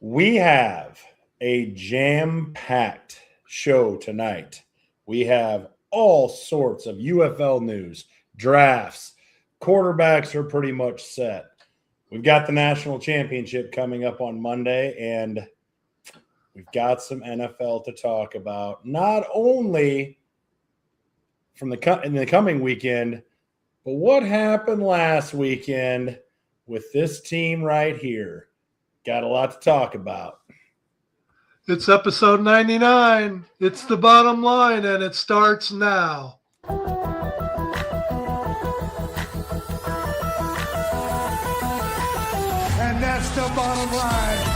We have a jam-packed show tonight. We have all sorts of UFL news, drafts, quarterbacks are pretty much set. We've got the National Championship coming up on Monday, and we've got some NFL to talk about, not only from in the coming weekend, but what happened last weekend with this team right here. Got a lot to talk about. It's episode 99. It's the bottom line, and it starts now. And that's the bottom line.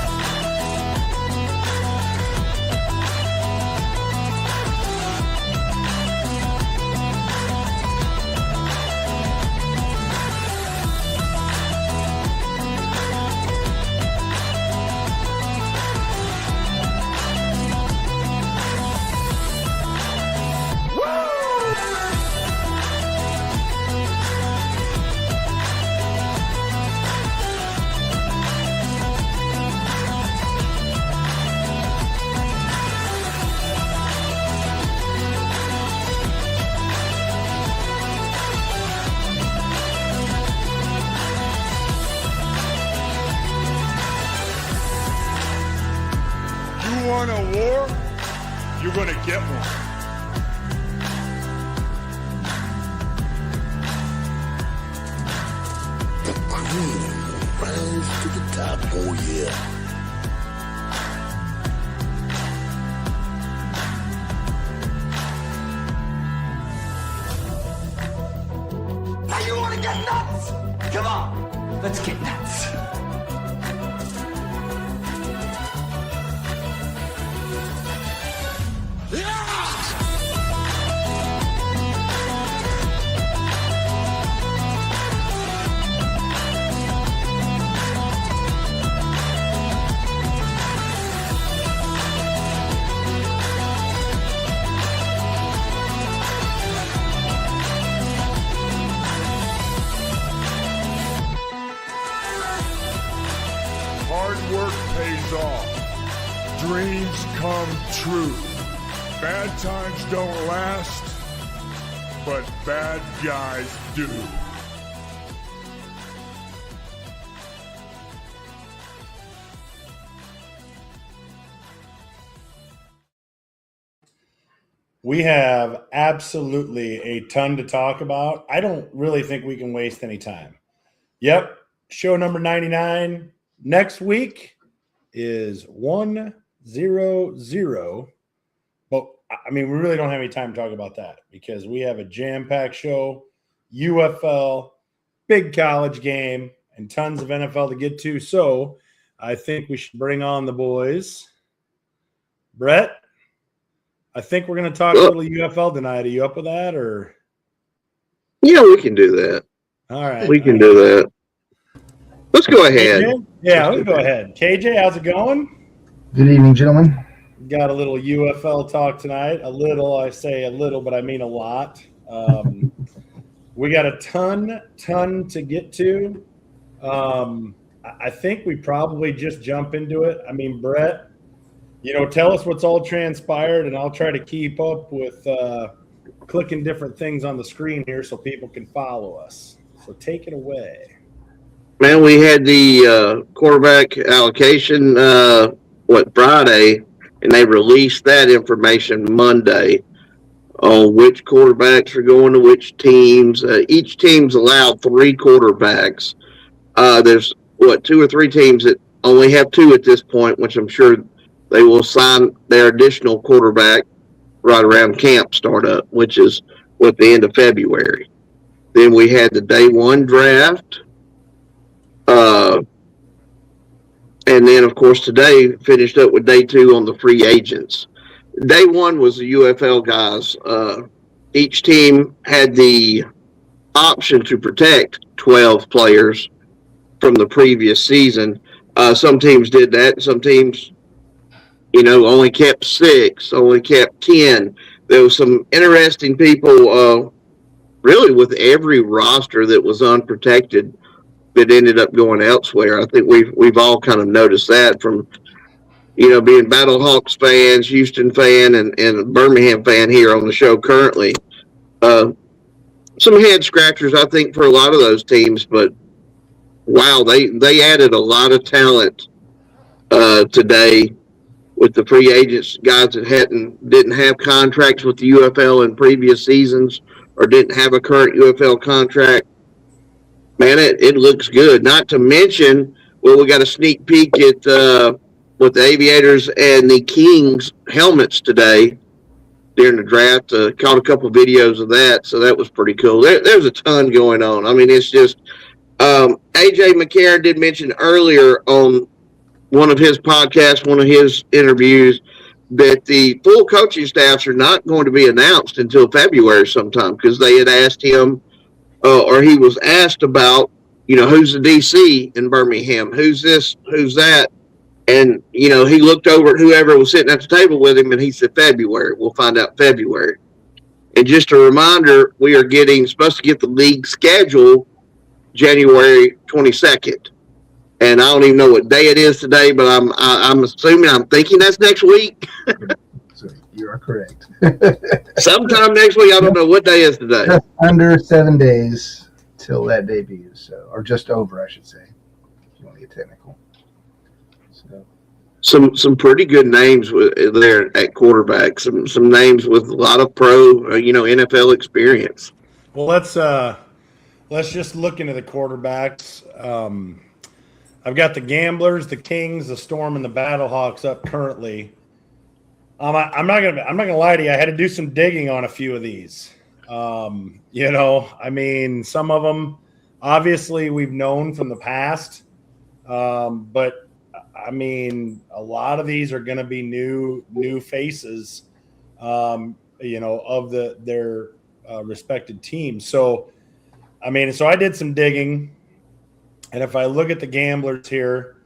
You want a war? You're going to get one. The cream rise to the top, oh yeah. Now you want to get nuts? Come on, let's get nuts. Hard work pays off. Dreams come true. Bad times don't last, but bad guys do. We have absolutely a ton to talk about. I don't really think we can waste any time. Yep, show number 99. Next week is 1-0-0. But, I mean, we really don't have any time to talk about that because we have a jam-packed show, UFL, big college game, and tons of NFL to get to. So I think we should bring on the boys. Brett, I think we're going to talk a little UFL tonight. Are you up with that? Or? Yeah, we can do that. All right. We can do that. Let's go ahead. KJ? Yeah, let's go ahead. KJ, how's it going? Good evening, gentlemen. Got a little UFL talk tonight. A little, I say a little, but I mean a lot. We got a ton to get to. I think we probably just jump into it. I mean, Brett, tell us what's all transpired, and I'll try to keep up with clicking different things on the screen here so people can follow us. So take it away. Man, we had the quarterback allocation, Friday, and they released that information Monday on which quarterbacks are going to which teams. Each team's allowed 3 quarterbacks. There's, 2 or 3 teams that only have 2 at this point, which I'm sure they will sign their additional quarterback right around camp startup, which is the end of February. Then we had the day 1 draft. And then, of course, today finished up with day 2 on the free agents. Day 1 was the UFL guys. Each team had the option to protect 12 players from the previous season. Some teams did that. Some teams, only kept 6, only kept 10. There was some interesting people, really with every roster that was unprotected that ended up going elsewhere. I think we've all kind of noticed that from being Battlehawks fans, Houston fan, and Birmingham fan here on the show currently. Some head scratchers, I think, for a lot of those teams, but wow, they added a lot of talent today with the free agents, guys that didn't have contracts with the UFL in previous seasons or didn't have a current UFL contract. Man, it looks good. Not to mention, we got a sneak peek at with the Aviators and the Kings helmets today during the draft. Caught a couple videos of that, so that was pretty cool. There's a ton going on. I mean, it's just AJ McCarron did mention earlier on one of his podcasts, one of his interviews, that the full coaching staffs are not going to be announced until February sometime, because they had asked him, or he was asked about, who's the DC in Birmingham, who's this, who's that, and he looked over at whoever was sitting at the table with him, and he said February. We'll find out February. And just a reminder, we are supposed to get the league schedule January 22nd. And I don't even know what day it is today, but I'm thinking that's next week. So you are correct. Sometime next week. I don't know what day is today. Just under 7 days till that debuts, or just over, I should say, if you want to get technical. So some pretty good names there at quarterback. Some names with a lot of pro, NFL experience. Well, let's just look into the quarterbacks. I've got the Gamblers, the Kings, the Storm, and the Battlehawks up currently. I'm not gonna lie to you. I had to do some digging on a few of these. Some of them obviously we've known from the past, but a lot of these are going to be new faces, of their respected teams. So, so I did some digging. And if I look at the Gamblers here,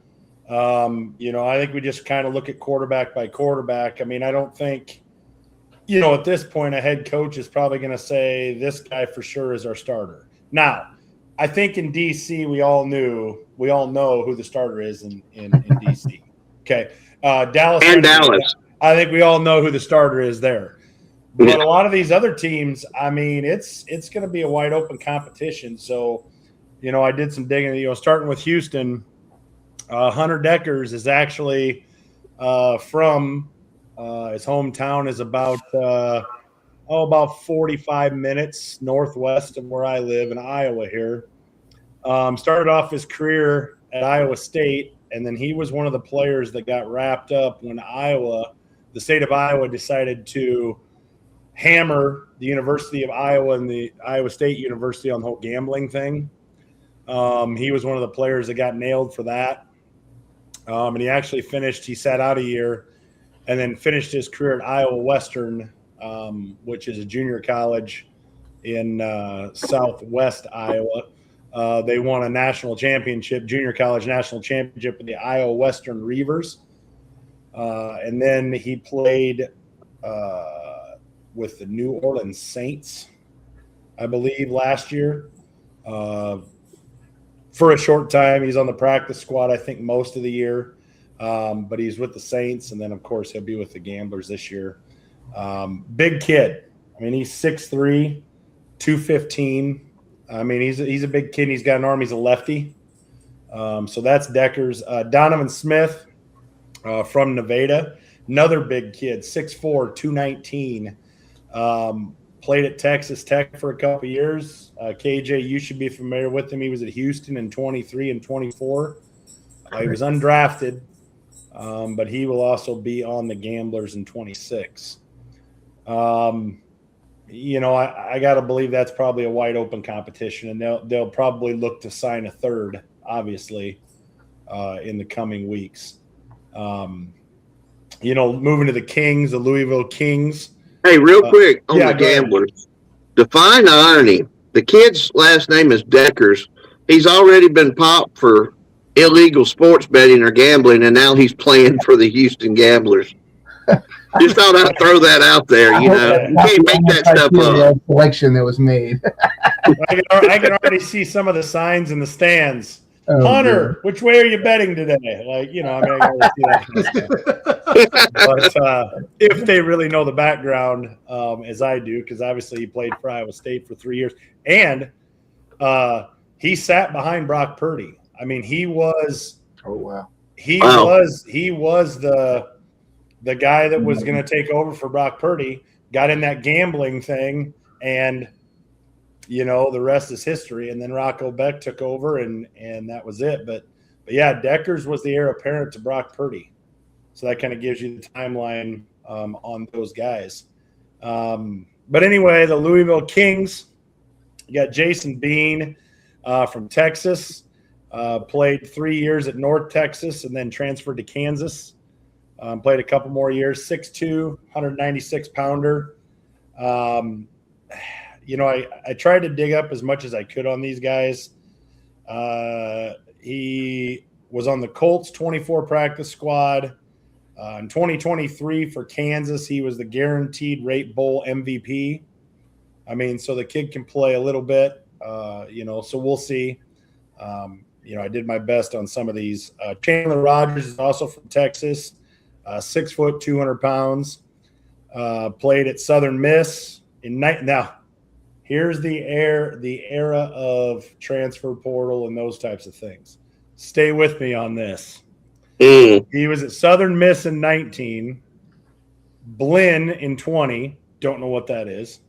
I think we just kind of look at quarterback by quarterback. I don't think, at this point, a head coach is probably going to say this guy for sure is our starter. Now, I think in DC, we all know who the starter is in DC. Okay. Dallas. And Dallas. I think we all know who the starter is there. But a lot of these other teams, it's going to be a wide open competition. So, I did some digging, starting with Houston. Hunter Deckers is actually from his hometown is about 45 minutes northwest of where I live in Iowa here. Started off his career at Iowa State, and then he was one of the players that got wrapped up when the state of Iowa decided to hammer the University of Iowa and the Iowa State University on the whole gambling thing. He was one of the players that got nailed for that. And he actually he sat out a year and then finished his career at Iowa Western, which is a junior college in southwest Iowa. They won a national championship, junior college national championship with the Iowa Western Reavers. And then he played with the New Orleans Saints, I believe, last year. For a short time, he's on the practice squad, I think, most of the year. But he's with the Saints, and then, of course, he'll be with the Gamblers this year. Big kid. He's 6'3", 215. He's a big kid. He's got an arm. He's a lefty. So that's Deckers. Donovan Smith from Nevada, another big kid, 6'4", 219. Played at Texas Tech for a couple years. KJ, you should be familiar with him. He was at Houston in 23 and 24. He was undrafted, but he will also be on the Gamblers in 26. I got to believe that's probably a wide open competition, and they'll probably look to sign a third, obviously, in the coming weeks. Moving to the Kings, the Louisville Kings. Hey, real quick on the Gamblers. Define irony. The kid's last name is Deckers. He's already been popped for illegal sports betting or gambling, and now he's playing for the Houston Gamblers. Just thought I'd throw that out there. You can't make that stuff up. Selection that was made. I can already see some of the signs in the stands. Oh, Hunter, which way are you betting today? Like, you know, I mean, I gotta see that kind of stuff. But if they really know the background, as I do, because obviously he played for Iowa State for 3 years, and he sat behind Brock Purdy. I mean, he was. Oh wow. He Wow. was the guy that was going to take over for Brock Purdy. Got in that gambling thing, and you know the rest is history. And then Rocco Beck took over, and that was it. But yeah, Deckers was the heir apparent to Brock Purdy, so that kind of gives you the timeline on those guys. But anyway, the Louisville Kings. You got Jason Bean from Texas. Played 3 years at North Texas and then transferred to Kansas. Played a couple more years, 6'2", 196-pounder. You know, I tried to dig up as much as I could on these guys. He was on the Colts 24 practice squad. In 2023 for Kansas, he was the Guaranteed Rate Bowl MVP. I mean, so the kid can play a little bit, you know, so we'll see. You know, I did my best on some of these. Chandler Rogers is also from Texas, 6 foot, 200 pounds. Played at Southern Miss in night. Now, here's the era of transfer portal and those types of things. Stay with me on this. He was at Southern Miss in 19, Blinn in 20. Don't know what that is.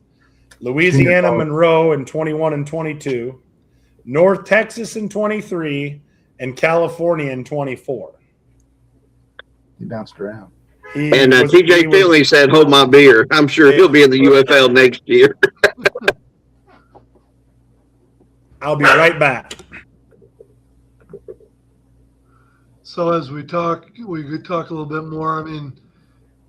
Louisiana Monroe in 21 and 22. North Texas in 23, and California in 24. He bounced around. And TJ Finley said, "Hold my beer." I'm sure he'll be in the UFL next year. I'll be right back. So as we could talk a little bit more. I mean,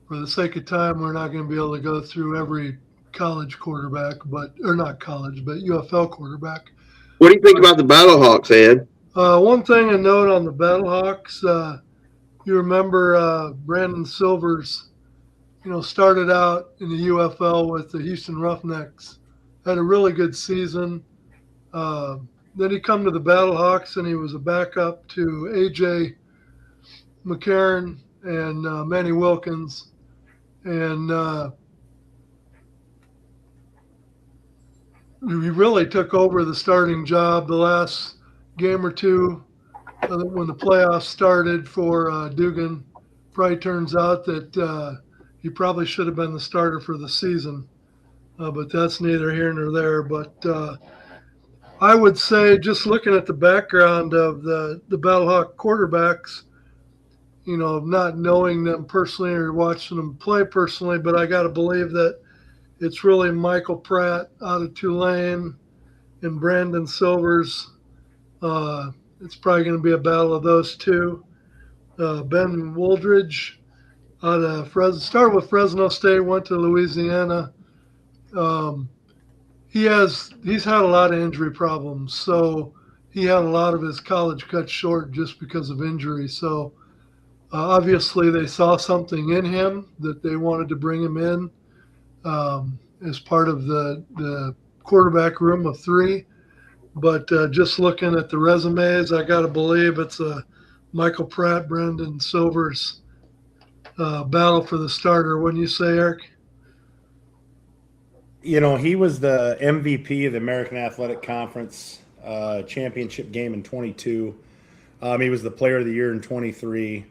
for the sake of time, we're not going to be able to go through every college quarterback, or not college, but UFL quarterback. What do you think about the Battlehawks, Ed? One thing to note on the Battlehawks, you remember Brandon Silvers, you know, started out in the UFL with the Houston Roughnecks, had a really good season. Then he come to the Battlehawks, and he was a backup to A.J. McCarron and Manny Wilkins. And he really took over the starting job the last game or two when the playoffs started for Dugan. Probably turns out that he probably should have been the starter for the season, but that's neither here nor there. But I would say, just looking at the background of the Battlehawk quarterbacks, you know, not knowing them personally or watching them play personally, but I got to believe that it's really Michael Pratt out of Tulane and Brandon Silvers. It's probably going to be a battle of those two. Ben Wooldridge out of Fresno, started with Fresno State, went to Louisiana. He's had a lot of injury problems, so he had a lot of his college cut short just because of injury. So obviously they saw something in him that they wanted to bring him in as part of the quarterback room of three. But just looking at the resumes, I got to believe it's a Michael Pratt, Brandon Silvers battle for the starter. Wouldn't you say, Eric? You know, he was the MVP of the American Athletic Conference championship game in 22. He was the player of the year in 23.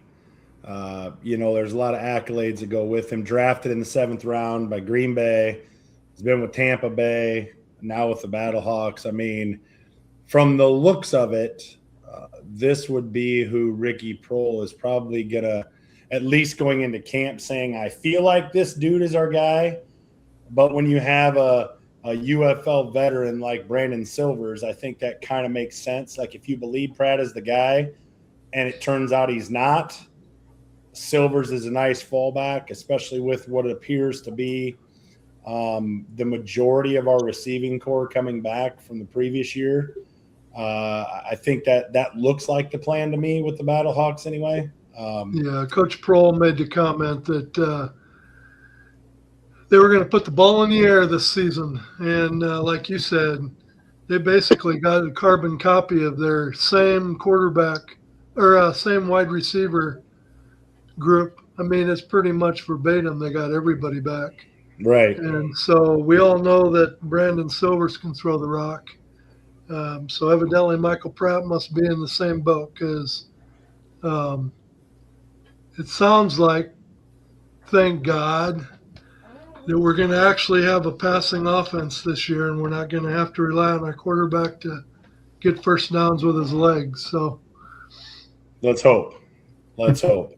You know, there's a lot of accolades that go with him. Drafted in the 7th round by Green Bay. He's been with Tampa Bay, now with the Battlehawks. I mean, from the looks of it, this would be who Ricky Prohl is probably going to, at least going into camp, saying, I feel like this dude is our guy. But when you have a UFL veteran like Brandon Silvers, I think that kind of makes sense. Like, if you believe Pratt is the guy and it turns out he's not, Silvers is a nice fallback, especially with what it appears to be the majority of our receiving core coming back from the previous year. I think that looks like the plan to me with the Battlehawks anyway. Yeah, Coach Prohl made the comment that they were going to put the ball in the air this season. And like you said, they basically got a carbon copy of their same quarterback or same wide receiver group. I mean, it's pretty much verbatim. They got everybody back. Right. And so we all know that Brandon Silvers can throw the rock. So evidently Michael Pratt must be in the same boat because it sounds like, thank God, that we're going to actually have a passing offense this year, and we're not going to have to rely on our quarterback to get first downs with his legs. So let's hope. Let's hope.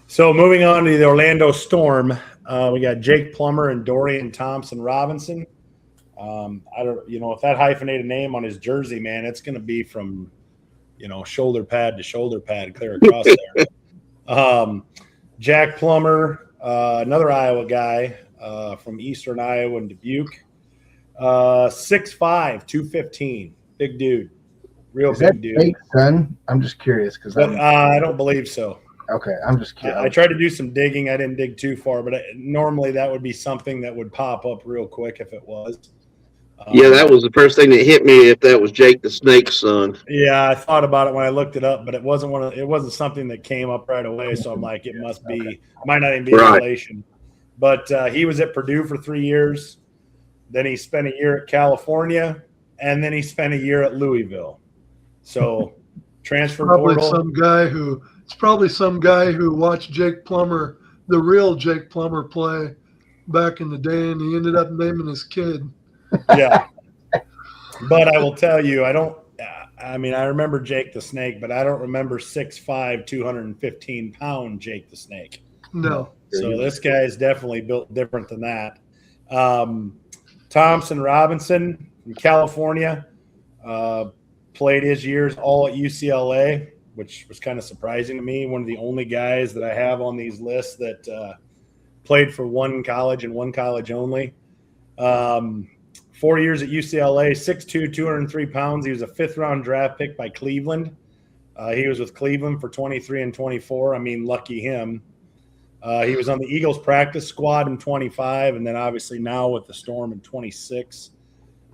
So moving on to the Orlando Storm, we got Jake Plummer and Dorian Thompson-Robinson. I don't, if that hyphenated name on his jersey, man, it's going to be from, shoulder pad to shoulder pad clear across there. Jack Plummer, another Iowa guy from Eastern Iowa in Dubuque, 6'5", 215, big dude, real big dude. Jake's son? I'm just curious because I don't believe so. Okay, I'm just curious. I tried to do some digging. I didn't dig too far, but normally that would be something that would pop up real quick if it was. Yeah, that was the first thing that hit me. If that was Jake the Snake's son. Yeah, I thought about it when I looked it up, but it wasn't something that came up right away. So I'm like, it must be, might not even be a relation. But he was at Purdue for 3 years. Then he spent a year at California, and then he spent a year at Louisville. So transfer portal. It's probably some guy who watched Jake Plummer, the real Jake Plummer, play back in the day, and he ended up naming his kid. Yeah. But I will tell you, I remember Jake the Snake, but I don't remember 6'5", 215-pound Jake the Snake. No. So this guy is definitely built different than that. Thompson-Robinson from California, played his years all at UCLA, which was kind of surprising to me. One of the only guys that I have on these lists that played for one college and one college only. 4 years at UCLA, 6'2", 203 pounds. He was a fifth-round draft pick by Cleveland. He was with Cleveland for 23 and 24. I mean, lucky him. He was on the Eagles practice squad in 25, and then obviously now with the Storm in 26.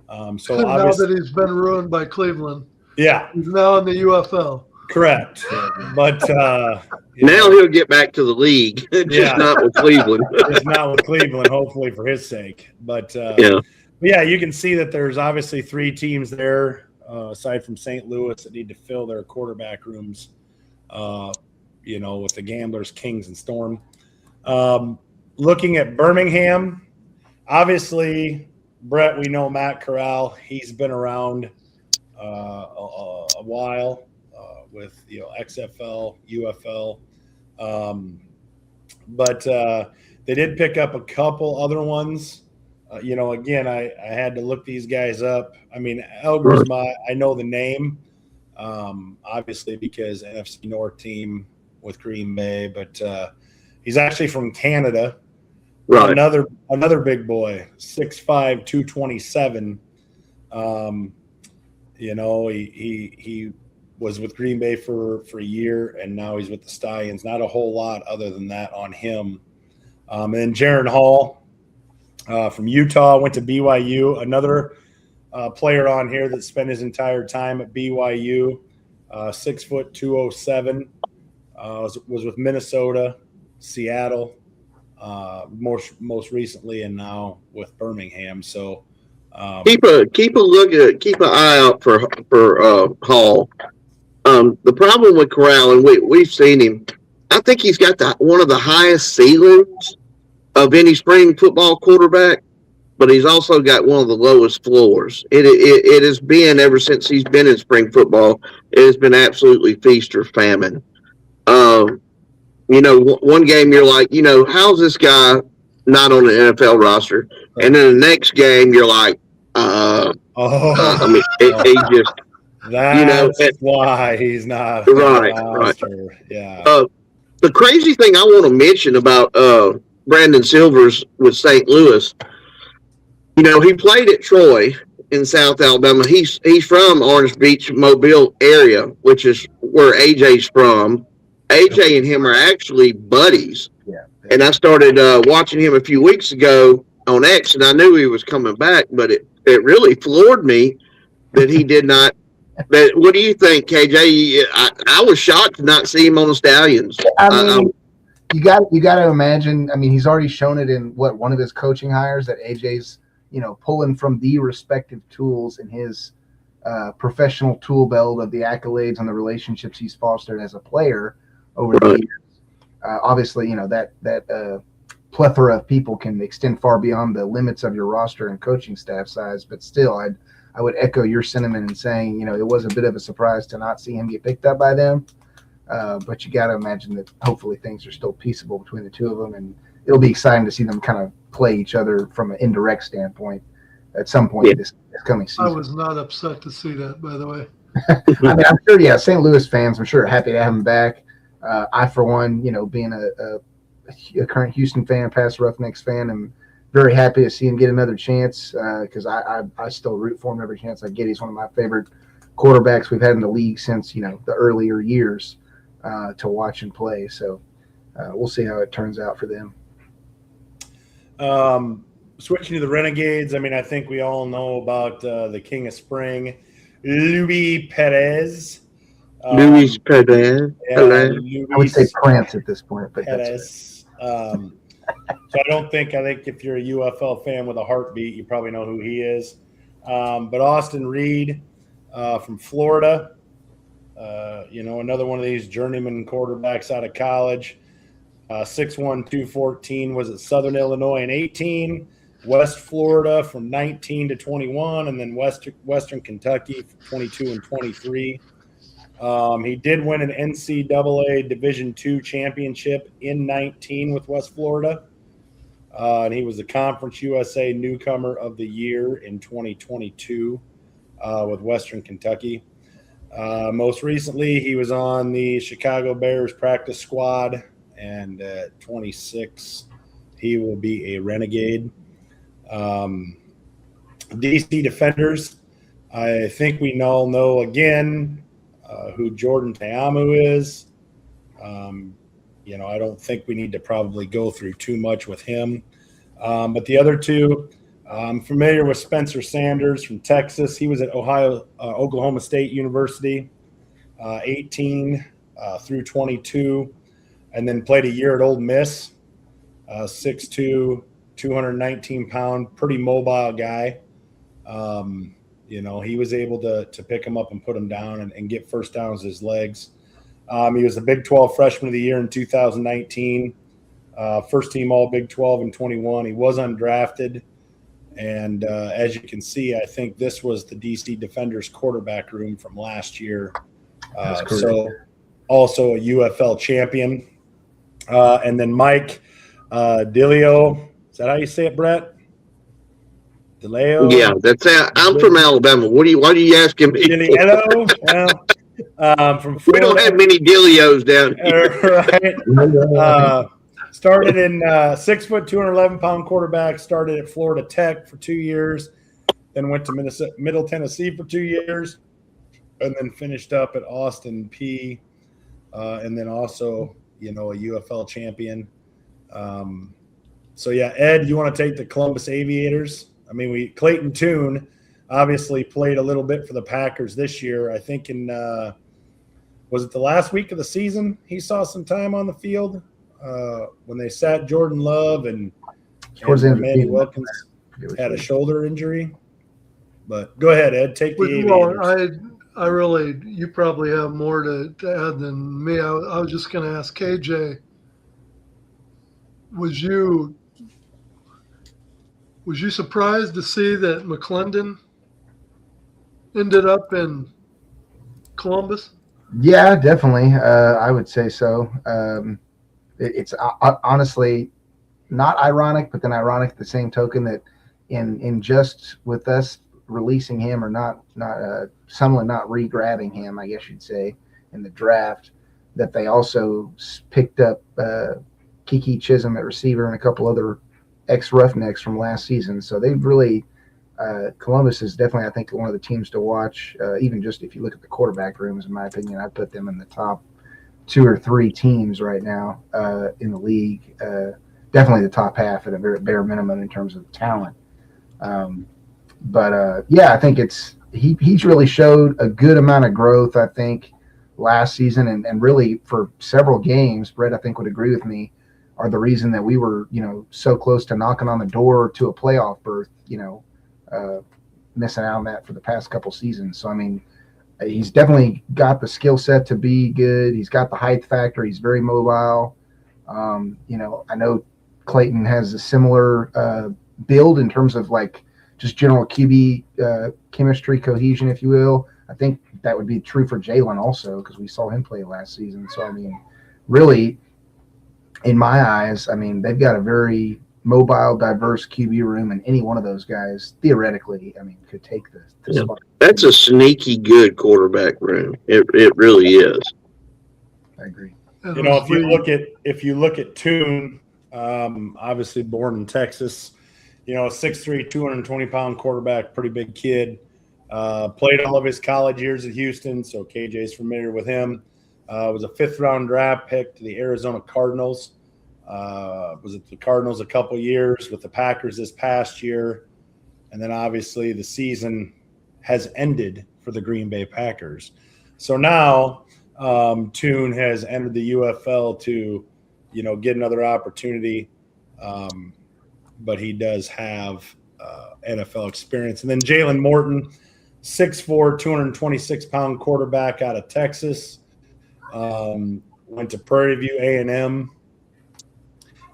Now that he's been ruined by Cleveland. Yeah. He's now in the UFL. Correct. But now he'll get back to the league. Just not with Cleveland. Just not with Cleveland, hopefully for his sake. But yeah, you can see that there's obviously 3 teams there, aside from St. Louis, that need to fill their quarterback rooms, with the Gamblers, Kings, and Storm. Looking at Birmingham, obviously, Brett, we know Matt Corral. He's been around a while with XFL, UFL. But they did pick up a couple other ones. Again, I had to look these guys up. I mean, Elgersma, I know the name, obviously because NFC North team with Green Bay, but he's actually from Canada. Right. Another big boy, 6'5", 227. He was with Green Bay for a year, and now he's with the Stallions. Not a whole lot other than that on him. And then Jaron Hall from Utah went to BYU. Another player on here that spent his entire time at BYU, 6 foot 207. Was with Minnesota, Seattle, most recently, and now with Birmingham. So keep an eye out for Hall. The problem with Corral, and we've seen him, I think he's got one of the highest ceilings of any spring football quarterback, but he's also got one of the lowest floors. It has been, ever since he's been in spring football, it has been absolutely feast or famine. One game you're like, how's this guy not on the NFL roster? And then the next game you're like, he just. That's why he's not right. Yeah. The crazy thing I want to mention about Brandon Silvers with St. Louis, he played at Troy in South Alabama. He's from Orange Beach, Mobile area, which is where AJ's from. AJ and him are actually buddies. Yeah. And I started watching him a few weeks ago on X, and I knew he was coming back, but it really floored me that he did not. But what do you think, KJ? I was shocked to not see him on the Stallions. I mean, you got to imagine. I mean, he's already shown it in one of his coaching hires that AJ's pulling from the respective tools in his professional tool belt of the accolades and the relationships he's fostered as a player over the years. Obviously, that plethora of people can extend far beyond the limits of your roster and coaching staff size. But still, I would echo your sentiment in saying, it was a bit of a surprise to not see him get picked up by them. But you got to imagine that hopefully things are still peaceable between the two of them, and it'll be exciting to see them kind of play each other from an indirect standpoint at some point this coming season. I was not upset to see that, by the way. I mean, I'm sure, St. Louis fans, I'm sure, are happy to have him back. I, for one, being a current Houston fan, past Roughnecks fan, am very happy to see him get another chance because I still root for him every chance I get. He's one of my favorite quarterbacks we've had in the league since, the earlier years to watch and play. So we'll see how it turns out for them. Switching to the Renegades, I mean, I think we all know about the King of Spring, Luis Perez. Luis Perez. I would say Prince at this point, but Perez. So I think if you're a UFL fan with a heartbeat, you probably know who he is. But Austin Reed from Florida, another one of these journeyman quarterbacks out of college. 6'1", 214, was at Southern Illinois in 18, West Florida from 19 to 21, and then Western Kentucky from 22 and 23. He did win an NCAA Division II championship in 19 with West Florida, and he was the Conference USA Newcomer of the Year in 2022 with Western Kentucky. Most recently, he was on the Chicago Bears practice squad, and at 26, he will be a Renegade. DC Defenders, I think we all know again who Jordan Teamu is. I don't think we need to probably go through too much with him. But the other two, I'm familiar with Spencer Sanders from Texas. He was at Oklahoma State University, 18 through 22, and then played a year at Ole Miss, 6'2", 219-pound, pretty mobile guy. He was able to pick him up and put him down and get first downs with his legs. He was the Big 12 Freshman of the Year in 2019, first team All Big 12 in 21. He was undrafted. And as you can see, I think this was the DC Defenders quarterback room from last year. So also a UFL champion. And then Mike DeLeo. Is that how you say it, Brett? DeLeo? Yeah, that's it. I'm from Alabama. Why are you asking me? DeLeo? From Florida. We don't have many DeLeos down here. Right. Started in 6 foot, 211-pound quarterback. Started at Florida Tech for 2 years, then went to Middle Tennessee for 2 years, and then finished up at Austin P. And then also, a UFL champion. Ed, you want to take the Columbus Aviators? I mean, Clayton Tune obviously played a little bit for the Packers this year. I think was it the last week of the season he saw some time on the field? When they sat Jordan Love and Manny Wilkins had a shoulder injury. But go ahead, Ed. Take the Aviators. I really, you probably have more to add than me. I was just going to ask KJ, was you surprised to see that McClendon ended up in Columbus? Yeah, definitely. I would say so. It's honestly not ironic, but then ironic at the same token that in just with us releasing him or not someone not re-grabbing him, I guess you'd say, in the draft, that they also picked up Kiki Chisholm at receiver and a couple other ex-Roughnecks from last season. So they've really Columbus is definitely, I think, one of the teams to watch. Even just if you look at the quarterback rooms, in my opinion, I put them in the top 2 or 3 teams right now in the league. Definitely the top half at a very bare minimum in terms of talent. I think it's he's really showed a good amount of growth, I think, last season, and really for several games. Brett, I think, would agree with me, are the reason that we were, so close to knocking on the door to a playoff berth, missing out on that for the past couple seasons. So, I mean, he's definitely got the skill set to be good. He's got the height factor. He's very mobile. I know Clayton has a similar build in terms of like just general QB chemistry, cohesion, if you will. I think that would be true for Jalen also, because we saw him play last season. So, I mean, really, in my eyes, I mean, they've got a very mobile, diverse QB room, and any one of those guys, theoretically, I mean, could take the spot. That's a sneaky good quarterback room. It really is. I agree. If you look at Tune, obviously born in Texas, 6'3", 220-pound quarterback, pretty big kid. Played all of his college years at Houston, so KJ's familiar with him. Was a fifth-round draft pick to the Arizona Cardinals. Was at the Cardinals a couple years, with the Packers this past year. And then obviously the season has ended for the Green Bay Packers. So now Tune has entered the UFL to, get another opportunity. But he does have NFL experience. And then Jalen Morton, 6'4", 226-pound quarterback out of Texas. Went to Prairie View A&M.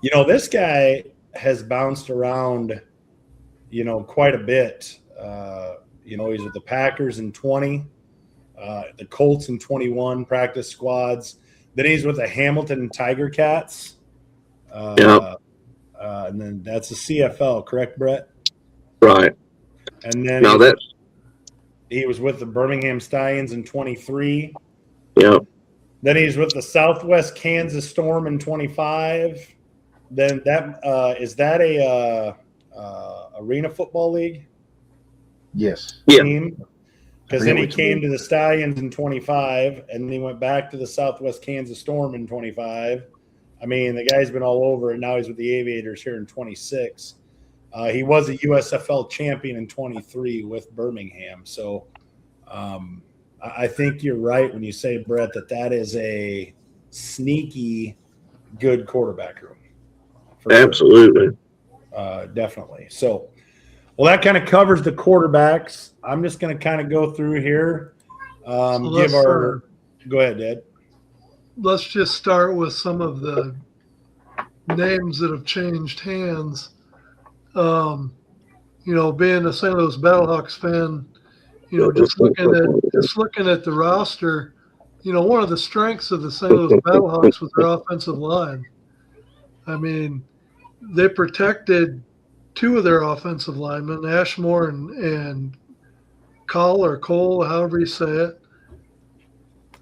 This guy has bounced around, quite a bit. He's with the Packers in 20, the Colts in 21, practice squads. Then he's with the Hamilton Tiger Cats. And then that's the CFL, correct, Brett? Right. And then he was with the Birmingham Stallions in 23. Yep. Then he's with the Southwest Kansas Storm in 25. Then is that a Arena Football League? Yes. Team? Because then he came to the Stallions in 25, and then he went back to the Southwest Kansas Storm in 25. I mean, the guy's been all over, and now he's with the Aviators here in 26. He was a USFL champion in 23 with Birmingham. So I think you're right when you say, Brett, that is a sneaky good quarterback room. Absolutely. Sure. Definitely. So, well, that kind of covers the quarterbacks. I'm just going to kind of go through here. Go ahead, Ed. Let's just start with some of the names that have changed hands. Being a St. Louis Battlehawks fan, just looking at the roster, one of the strengths of the St. Louis Battlehawks was their offensive line. I mean, they protected two of their offensive linemen, Ashmore and Cole, however you say it.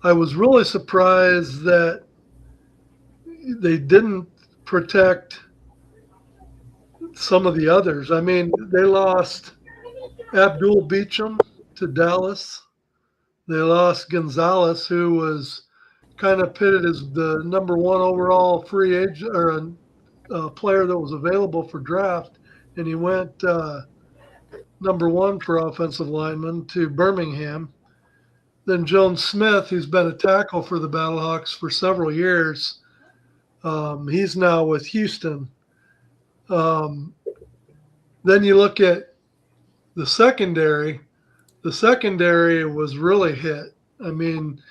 I was really surprised that they didn't protect some of the others. I mean, they lost Abdul Beecham to Dallas. They lost Gonzalez, who was kind of pitted as the number one overall free agent or a player that was available for draft, and he went number one for offensive lineman to Birmingham. Then Jones Smith, who's been a tackle for the Battlehawks for several years, he's now with Houston. Then you look at the secondary. The secondary was really hit. I mean,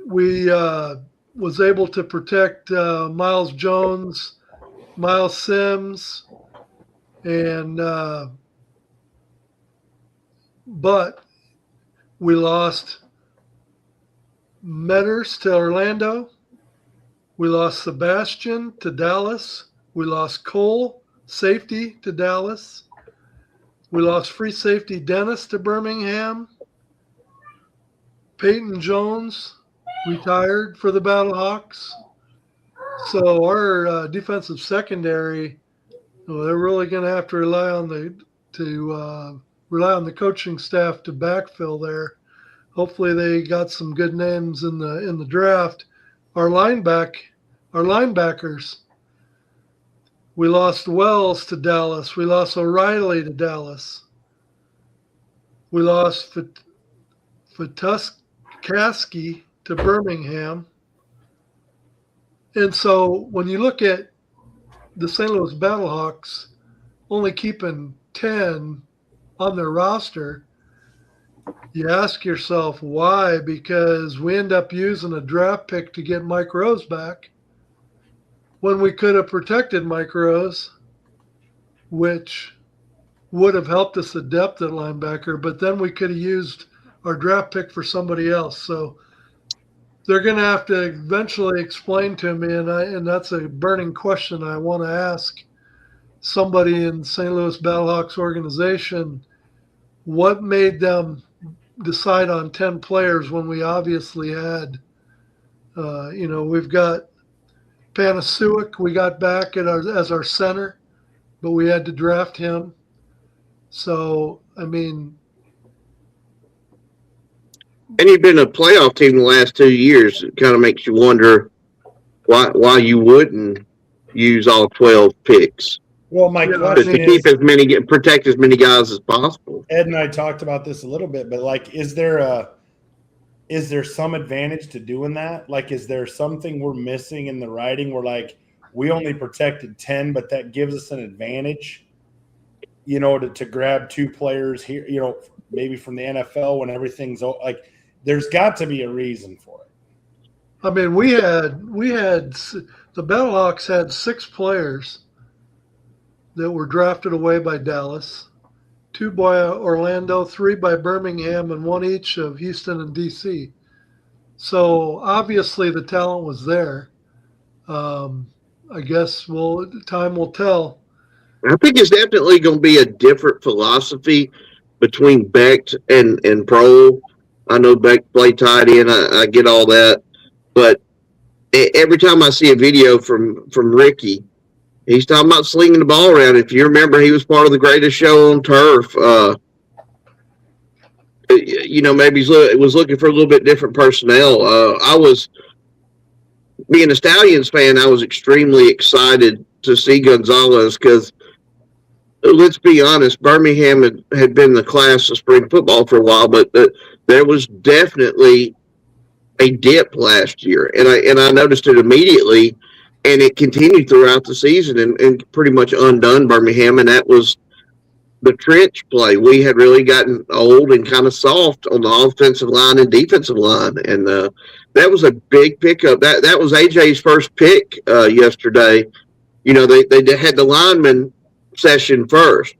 we was able to protect Miles Jones, Miles Sims, and but we lost Metters to Orlando. We lost Sebastian to Dallas. We lost Cole, safety, to Dallas. We lost free safety Dennis to Birmingham. Peyton Jones retired for the Battlehawks. So our defensive secondary, they're really going to have to rely on the coaching staff to backfill there. Hopefully they got some good names in the draft. Our linebackers. We lost Wells to Dallas. We lost O'Reilly to Dallas. We lost Fatuskaski to Birmingham. And so when you look at the St. Louis Battlehawks only keeping 10 on their roster, you ask yourself why, because we end up using a draft pick to get Mike Rose back when we could have protected Mike Rose, which would have helped us at depth at linebacker, but then we could have used our draft pick for somebody else. So they're going to have to eventually explain to me, and that's a burning question I want to ask somebody in St. Louis Battlehawks organization. What made them decide on 10 players when we obviously had, we've got Panasiuk we got back as our center, but we had to draft him. So, I mean. And you've been a playoff team the last 2 years. It kind of makes you wonder why you wouldn't use all 12 picks. Well, my question is to protect as many guys as possible. Ed and I talked about this a little bit, but like, is there some advantage to doing that? Like, is there something we're missing in the writing where like we only protected 10, but that gives us an advantage, to grab 2 players here, maybe from the NFL when everything's like, there's got to be a reason for it. I mean, we had the Battlehawks had 6 players that were drafted away by Dallas, 2 by Orlando, 3 by Birmingham, and 1 each of Houston and DC. So obviously the talent was there. I guess time will tell. I think it's definitely going to be a different philosophy between Becht and Prohl. I know Becht played tight end. I get all that. But every time I see a video from Ricky, he's talking about slinging the ball around. If you remember, he was part of the greatest show on turf. Maybe he was looking for a little bit different personnel. Being a Stallions fan, I was extremely excited to see Gonzalez because, let's be honest, Birmingham had been the class of spring football for a while, but there was definitely a dip last year, and I noticed it immediately, and it continued throughout the season and pretty much undone Birmingham, and that was the trench play. We had really gotten old and kind of soft on the offensive line and defensive line, and that was a big pickup. That was AJ's first pick yesterday. They had the lineman session first,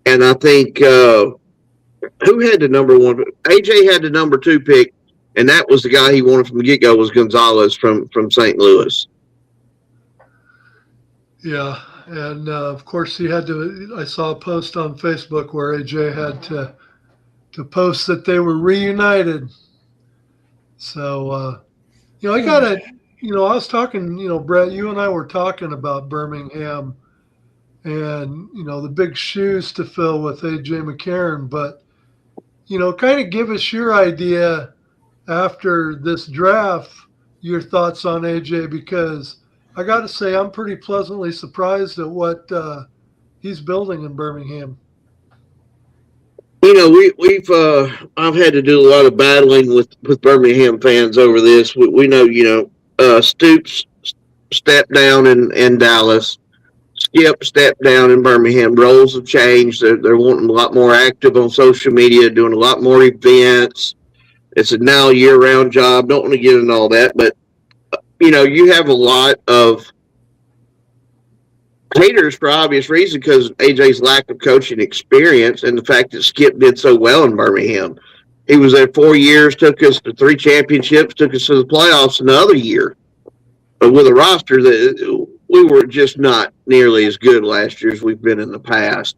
and I think who had the number 1? AJ had the number 2 pick, and that was the guy he wanted from the get-go was Gonzalez from St. Louis. Yeah, and of course he had to. I saw a post on Facebook where AJ had to post that they were reunited. So I gotta. I was talking. Brett, you and I were talking about Birmingham, and the big shoes to fill with AJ McCarron. But kind of give us your idea after this draft, your thoughts on AJ, because I got to say, I'm pretty pleasantly surprised at what he's building in Birmingham. I've had to do a lot of battling with Birmingham fans over this. We know, Stoops stepped down in Dallas, Skip stepped down in Birmingham. Roles have changed. They're wanting a lot more active on social media, doing a lot more events. It's a now year-round job. Don't want to get into all that, but you have a lot of haters for obvious reason because AJ's lack of coaching experience and the fact that Skip did so well in Birmingham. He was there 4 years, took us to 3 championships, took us to the playoffs another year. But with a roster that we were just not nearly as good last year as we've been in the past.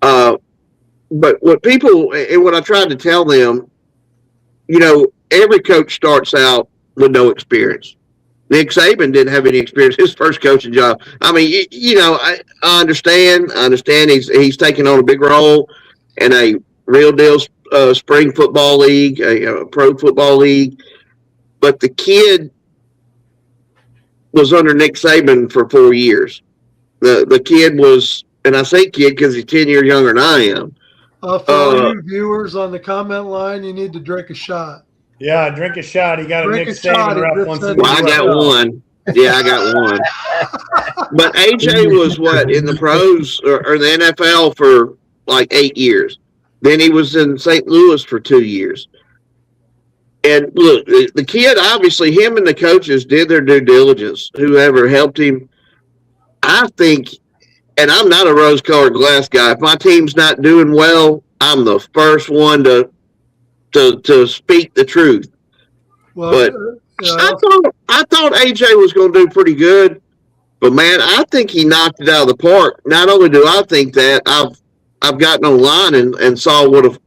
But what I tried to tell them, every coach starts out with no experience. Nick Saban didn't have any experience. His first coaching job. I mean, I understand. He's taking on a big role in a real deal spring football league, a pro football league. But the kid was under Nick Saban for 4 years. The kid was, and I say kid because he's 10 years younger than I am. For all you viewers on the comment line, you need to drink a shot. Yeah, drink a shot. You got a Drink Nick a shot. Saban ref It once just in the Well, I got UFL. one. Yeah, I got one. But AJ was what in the pros or the NFL for like 8 years. Then he was in St. Louis for 2 years. And look, the kid, obviously, him and the coaches did their due diligence. Whoever helped him, I think, and I'm not a rose-colored glass guy. If my team's not doing well, I'm the first one to speak the truth. Well, But I thought AJ was going to do pretty good. But man, I think he knocked it out of the park. Not only do I think that, I've gotten online and saw what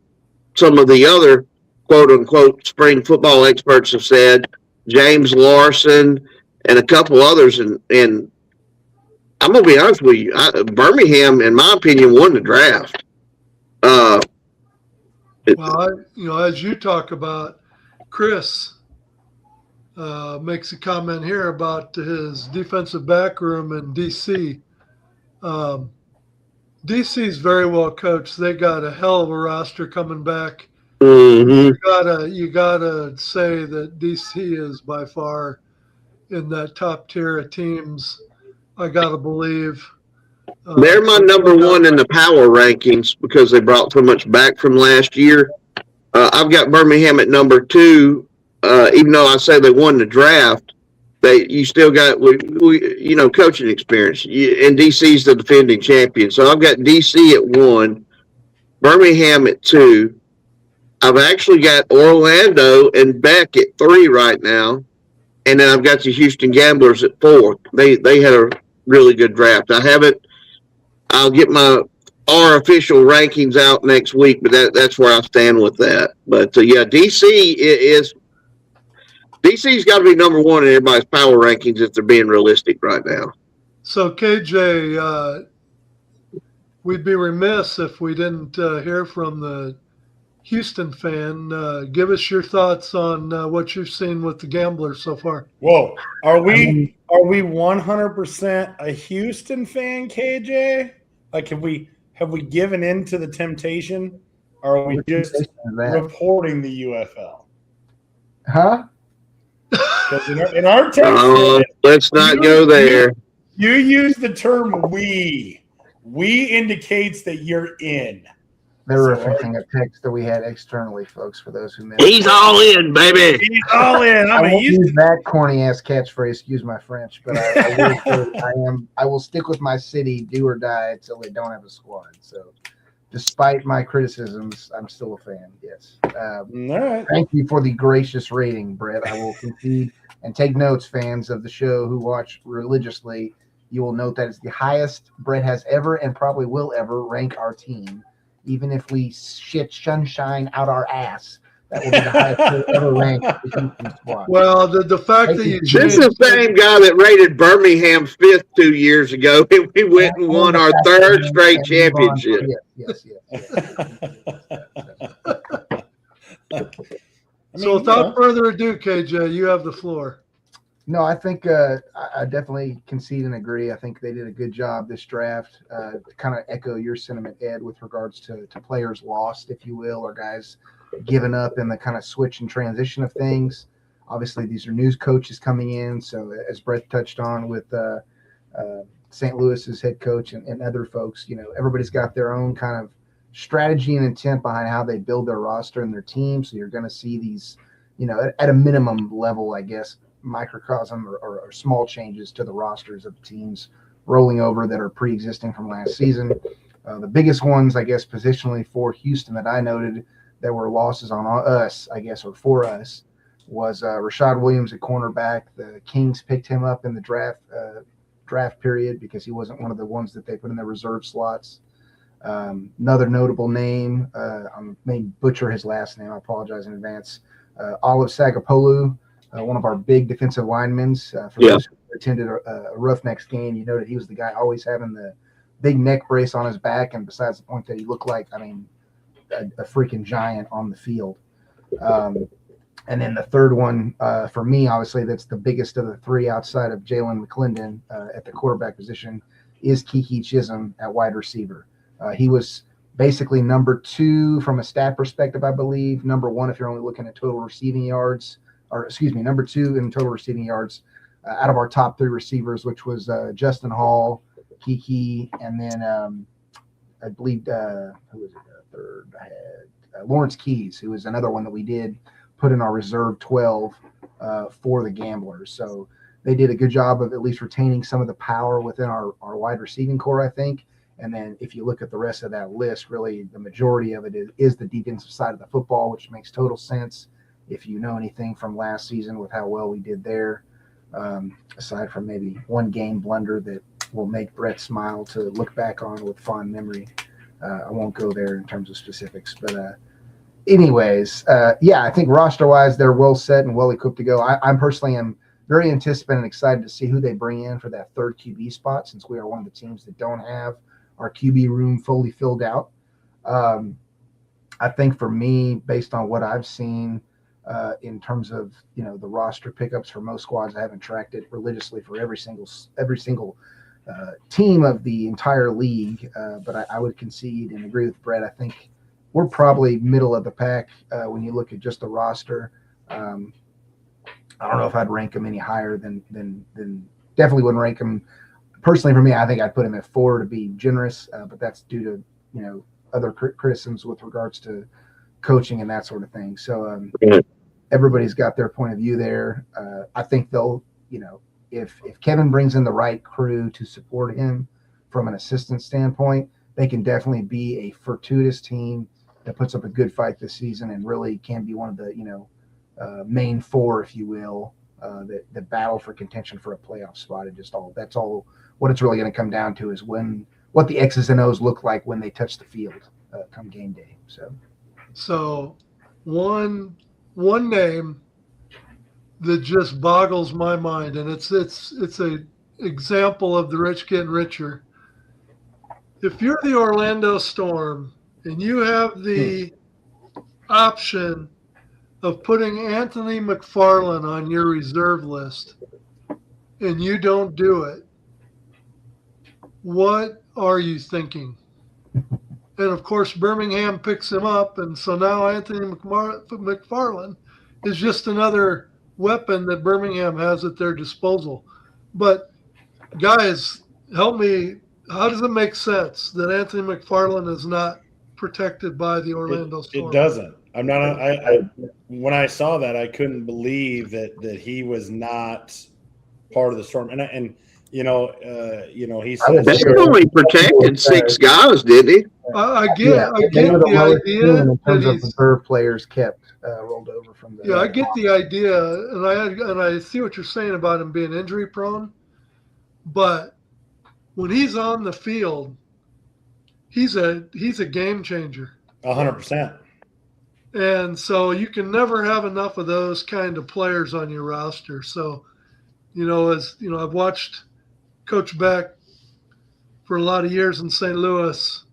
some of the other quote unquote spring football experts have said, James Larson and a couple others, and I'm gonna be honest with you, Birmingham, in my opinion, won the draft. As you talk about, Chris makes a comment here about his defensive back room in DC. DC's very well coached. They got a hell of a roster coming back. Mm-hmm. You gotta say that DC is by far in that top tier of teams. I gotta believe. They're my number one in the power rankings because they brought so much back from last year. I've got Birmingham at number 2. Even though I say they won the draft, you still got coaching experience. And DC's the defending champion, so I've got DC at 1, Birmingham at 2. I've actually got Orlando and Beck at 3 right now, and then I've got the Houston Gamblers at 4. They had a really good draft. I'll get our official rankings out next week, but that's where I stand with that. But DC's got to be number 1 in everybody's power rankings if they're being realistic right now. So KJ, we'd be remiss if we didn't hear from the Houston fan. Give us your thoughts on what you've seen with the Gamblers so far. Whoa, are we 100% a Houston fan, KJ? Like, have we given in to the temptation, or are we just reporting the UFL? Huh? In our text, let's not go there. You use the term "we." We indicates that you're in. They're referencing a text that we had externally, folks, for those who missed. He's all in, baby. He's all in. I won't use that corny ass catchphrase. Excuse my French, but I will stick with my city, do or die, until they don't have a squad. So, despite my criticisms, I'm still a fan. Yes. All right. Thank you for the gracious rating, Brett. I will concede and take notes, fans of the show who watch religiously. You will note that it's the highest Brett has ever and probably will ever rank our team. Even if we shit sunshine out our ass, that will be the highest ever ranked the Houston squad. Well, the fact that you this is the same guy that rated Birmingham 5th 2 years ago, and we went and won our 3rd straight championship. Yes. So without further ado, KJ, you have the floor. No, I think I definitely concede and agree. I think they did a good job this draft. To kind of echo your sentiment, Ed, with regards to players lost, if you will, or guys given up in the kind of switch and transition of things. Obviously, these are news coaches coming in. So as Brett touched on with St. Louis's head coach and other folks, everybody's got their own kind of strategy and intent behind how they build their roster and their team. So you're going to see these, at a minimum level, I guess, microcosm or small changes to the rosters of teams rolling over that are pre-existing from last season. The biggest ones, I guess, positionally for Houston that I noted that were losses on us, I guess, or for us, was Rashad Williams at cornerback. The Kings picked him up in the draft period because he wasn't one of the ones that they put in their reserve slots. Another notable name, I may butcher his last name, I apologize in advance, Olive Sagapolu, one of our big defensive linemen. For those who attended a Roughnecks game, you noted he was the guy always having the big neck brace on his back, and besides the point that he looked like, a freaking giant on the field. And then the third one, for me, obviously, that's the biggest of the 3 outside of Jalen McClendon at the quarterback position, is Kiki Chisholm at wide receiver. He was basically number 2 from a stat perspective, I believe. Number 1 if you're only looking at total receiving yards, or excuse me, number 2 in total receiving yards out of our top 3 receivers, which was Justin Hall, Kiki, and then I believe who was it? Third, I had Lawrence Keys, who was another one that we did put in our reserve 12 for the Gamblers. So they did a good job of at least retaining some of the power within our wide receiving core, I think. And then if you look at the rest of that list, really the majority of it is the defensive side of the football, which makes total sense if you know anything from last season with how well we did there, aside from maybe one game blunder that will make Brett smile to look back on with fond memory. I won't go there in terms of specifics, but anyways, I think roster-wise they're well set and well equipped to go. I personally am very anticipating and excited to see who they bring in for that third QB spot, since we are one of the teams that don't have our QB room fully filled out. I think for me, based on what I've seen in terms of the roster pickups for most squads, I haven't tracked it religiously for every single team of the entire league, but I would concede and agree with Brett. I think we're probably middle of the pack when you look at just the roster. I don't know if I'd rank them any higher than definitely wouldn't rank them. Personally, for me, I think I'd put him at 4 to be generous, but that's due to other criticisms with regards to coaching and that sort of thing. So everybody's got their point of view there. I think they'll, if Kevin brings in the right crew to support him from an assistant standpoint, they can definitely be a fortuitous team that puts up a good fight this season and really can be one of the main 4, if you will, that battle for contention for a playoff spot. And that's all what it's really going to come down to is what the X's and O's look like when they touch the field come game day. So one name that just boggles my mind, and it's a example of the rich getting richer. If you're the Orlando Storm and you have the option of putting Anthony McFarland on your reserve list and you don't do it, what are you thinking? And of course, Birmingham picks him up, and so now Anthony McFarland is just another weapon that Birmingham has at their disposal. But guys, help me. How does it make sense that Anthony McFarland is not protected by the Orlando Storm? It doesn't. I'm not. When I saw that, I couldn't believe that he was not part of the Storm. And he said they only protected 6 guys, didn't he? I get the idea in terms of reserve players kept rolled over from the. Yeah, I get the idea, and I see what you're saying about him being injury prone, but when he's on the field, he's a game changer. 100%. And so you can never have enough of those kind of players on your roster. So, I've watched Coach Beck for a lot of years in St. Louis,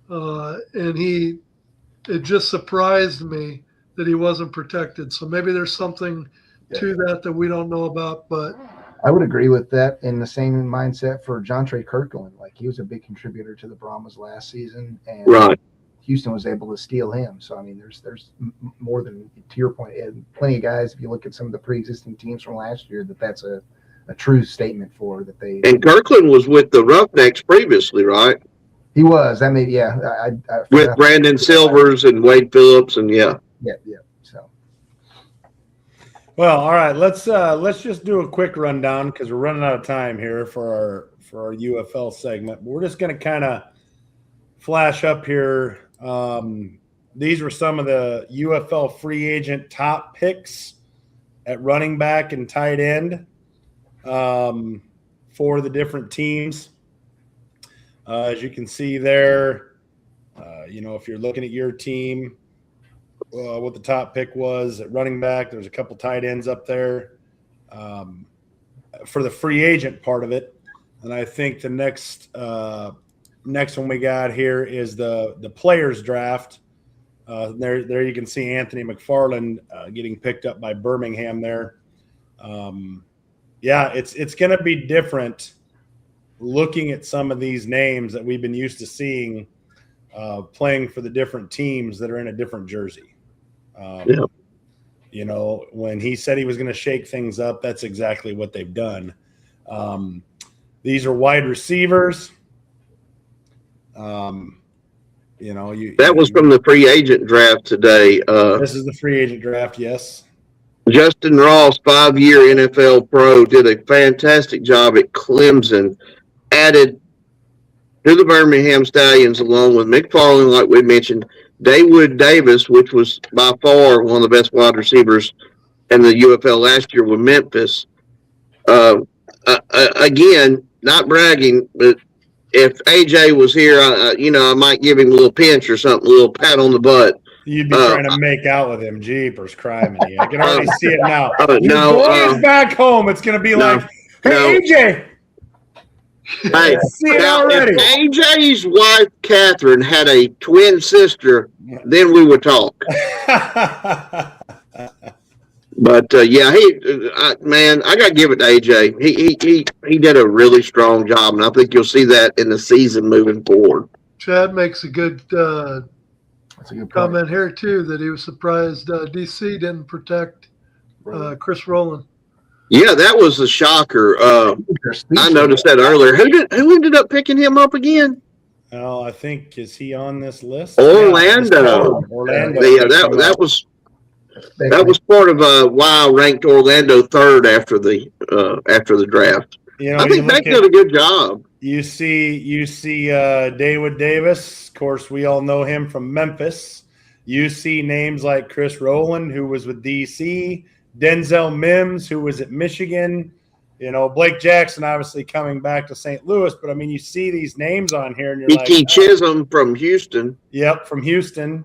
and it just surprised me that he wasn't protected. So maybe there's something to that we don't know about, but I would agree with that in the same mindset for John Trey Kirkland. Like, he was a big contributor to the Brahmas last season, and right. Houston was able to steal him. So, I mean, there's more than, to your point, and plenty of guys, if you look at some of the pre-existing teams from last year, that's a true statement for that they. And Kirkland was with the Roughnecks previously, right? He was. I mean, yeah. I with Brandon Silvers and Wade Phillips, and yeah. So. Well, all right. Let's just do a quick rundown because we're running out of time here for our UFL segment. But we're just going to kind of flash up here. These were some of the UFL free agent top picks at running back and tight end for the different teams. As you can see there, if you're looking at your team, what the top pick was at running back, there's a couple tight ends up there for the free agent part of it. And I think the next one we got here is the players draft. There you can see Anthony McFarland getting picked up by Birmingham there. It's going to be different looking at some of these names that we've been used to seeing playing for the different teams that are in a different jersey. Yeah. You know, when he said he was going to shake things up, that's exactly what they've done. These are wide receivers. You know, That was from the free agent draft today. This is the free agent draft, yes. Justin Ross, 5-year NFL pro, did a fantastic job at Clemson. Added to the Birmingham Stallions along with McFarland, like we mentioned, Dawood Davis, which was by far one of the best wide receivers in the UFL last year with Memphis. Again, not bragging, but if AJ was here, I might give him a little pinch or something, a little pat on the butt. You'd be trying to make out with him. Jeepers, criminy. I can already see it now. No, boys back home, it's going to be like, hey, AJ. Hey, see it now, already. If AJ's wife, Catherine, had a twin sister, then we would talk. But yeah, I got to give it to AJ. He did a really strong job, and I think you'll see that in the season moving forward. Chad makes a good That's a good comment here too, that he was surprised DC didn't protect Chris Rowland. Yeah, that was a shocker. I noticed that earlier. Who ended up picking him up again? Well, I think, is he on this list? Orlando. Yeah, that was part of why I ranked Orlando third after the draft. You know, I think they did a good job. You see Dawood Davis. Of course, we all know him from Memphis. You see names like Chris Rowland, who was with DC, Denzel Mims, who was at Michigan. You know, Blake Jackson obviously coming back to St. Louis. But, I mean, you see these names on here, and you're like – E.T. Chisholm from Houston. Yep, from Houston.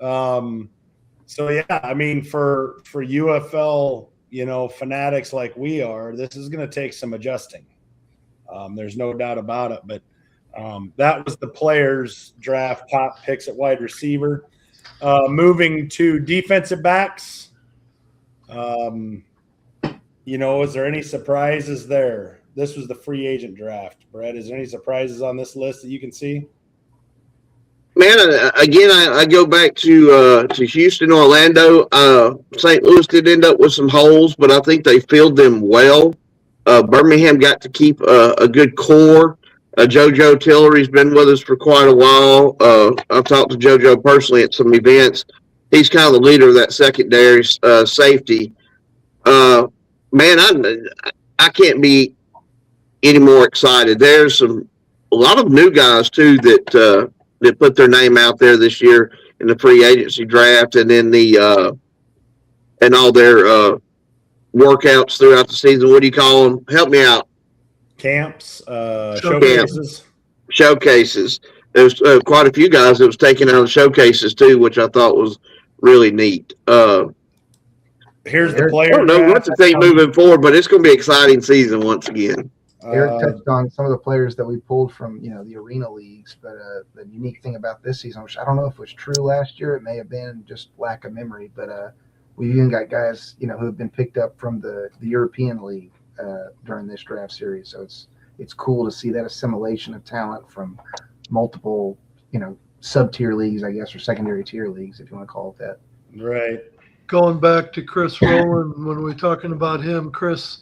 So, yeah, I mean, for UFL, you know, fanatics like we are, this is going to take some adjusting. There's no doubt about it. But that was the players' draft top picks at wide receiver. Moving to defensive backs, you know, is there any surprises there? This was the free agent draft. Brett, is there any surprises on this list that you can see? Man, again, I go back to Houston, Orlando. St. Louis did end up with some holes, but I think they filled them well. Birmingham got to keep a good core. JoJo Tillery's been with us for quite a while. I've talked to JoJo personally at some events. He's kind of the leader of that secondary safety. Man, I can't be any more excited. There's a lot of new guys too that put their name out there this year in the free agency draft, and then and all their workouts throughout the season. What do you call them? Help me out. Camps, showcases. Showcases. There's quite a few guys that was taken out of showcases too, which I thought was really neat. Here's the player. I don't know what to think moving forward, but it's going to be an exciting season once again. Eric touched on some of the players that we pulled from, you know, the arena leagues, but the unique thing about this season, which I don't know if it was true last year, it may have been just lack of memory, but we even got guys, you know, who have been picked up from the European League during this draft series. So it's cool to see that assimilation of talent from multiple, you know, sub-tier leagues, I guess, or secondary tier leagues, if you want to call it that. Right. Going back to Chris Rowland, when we're talking about him, Chris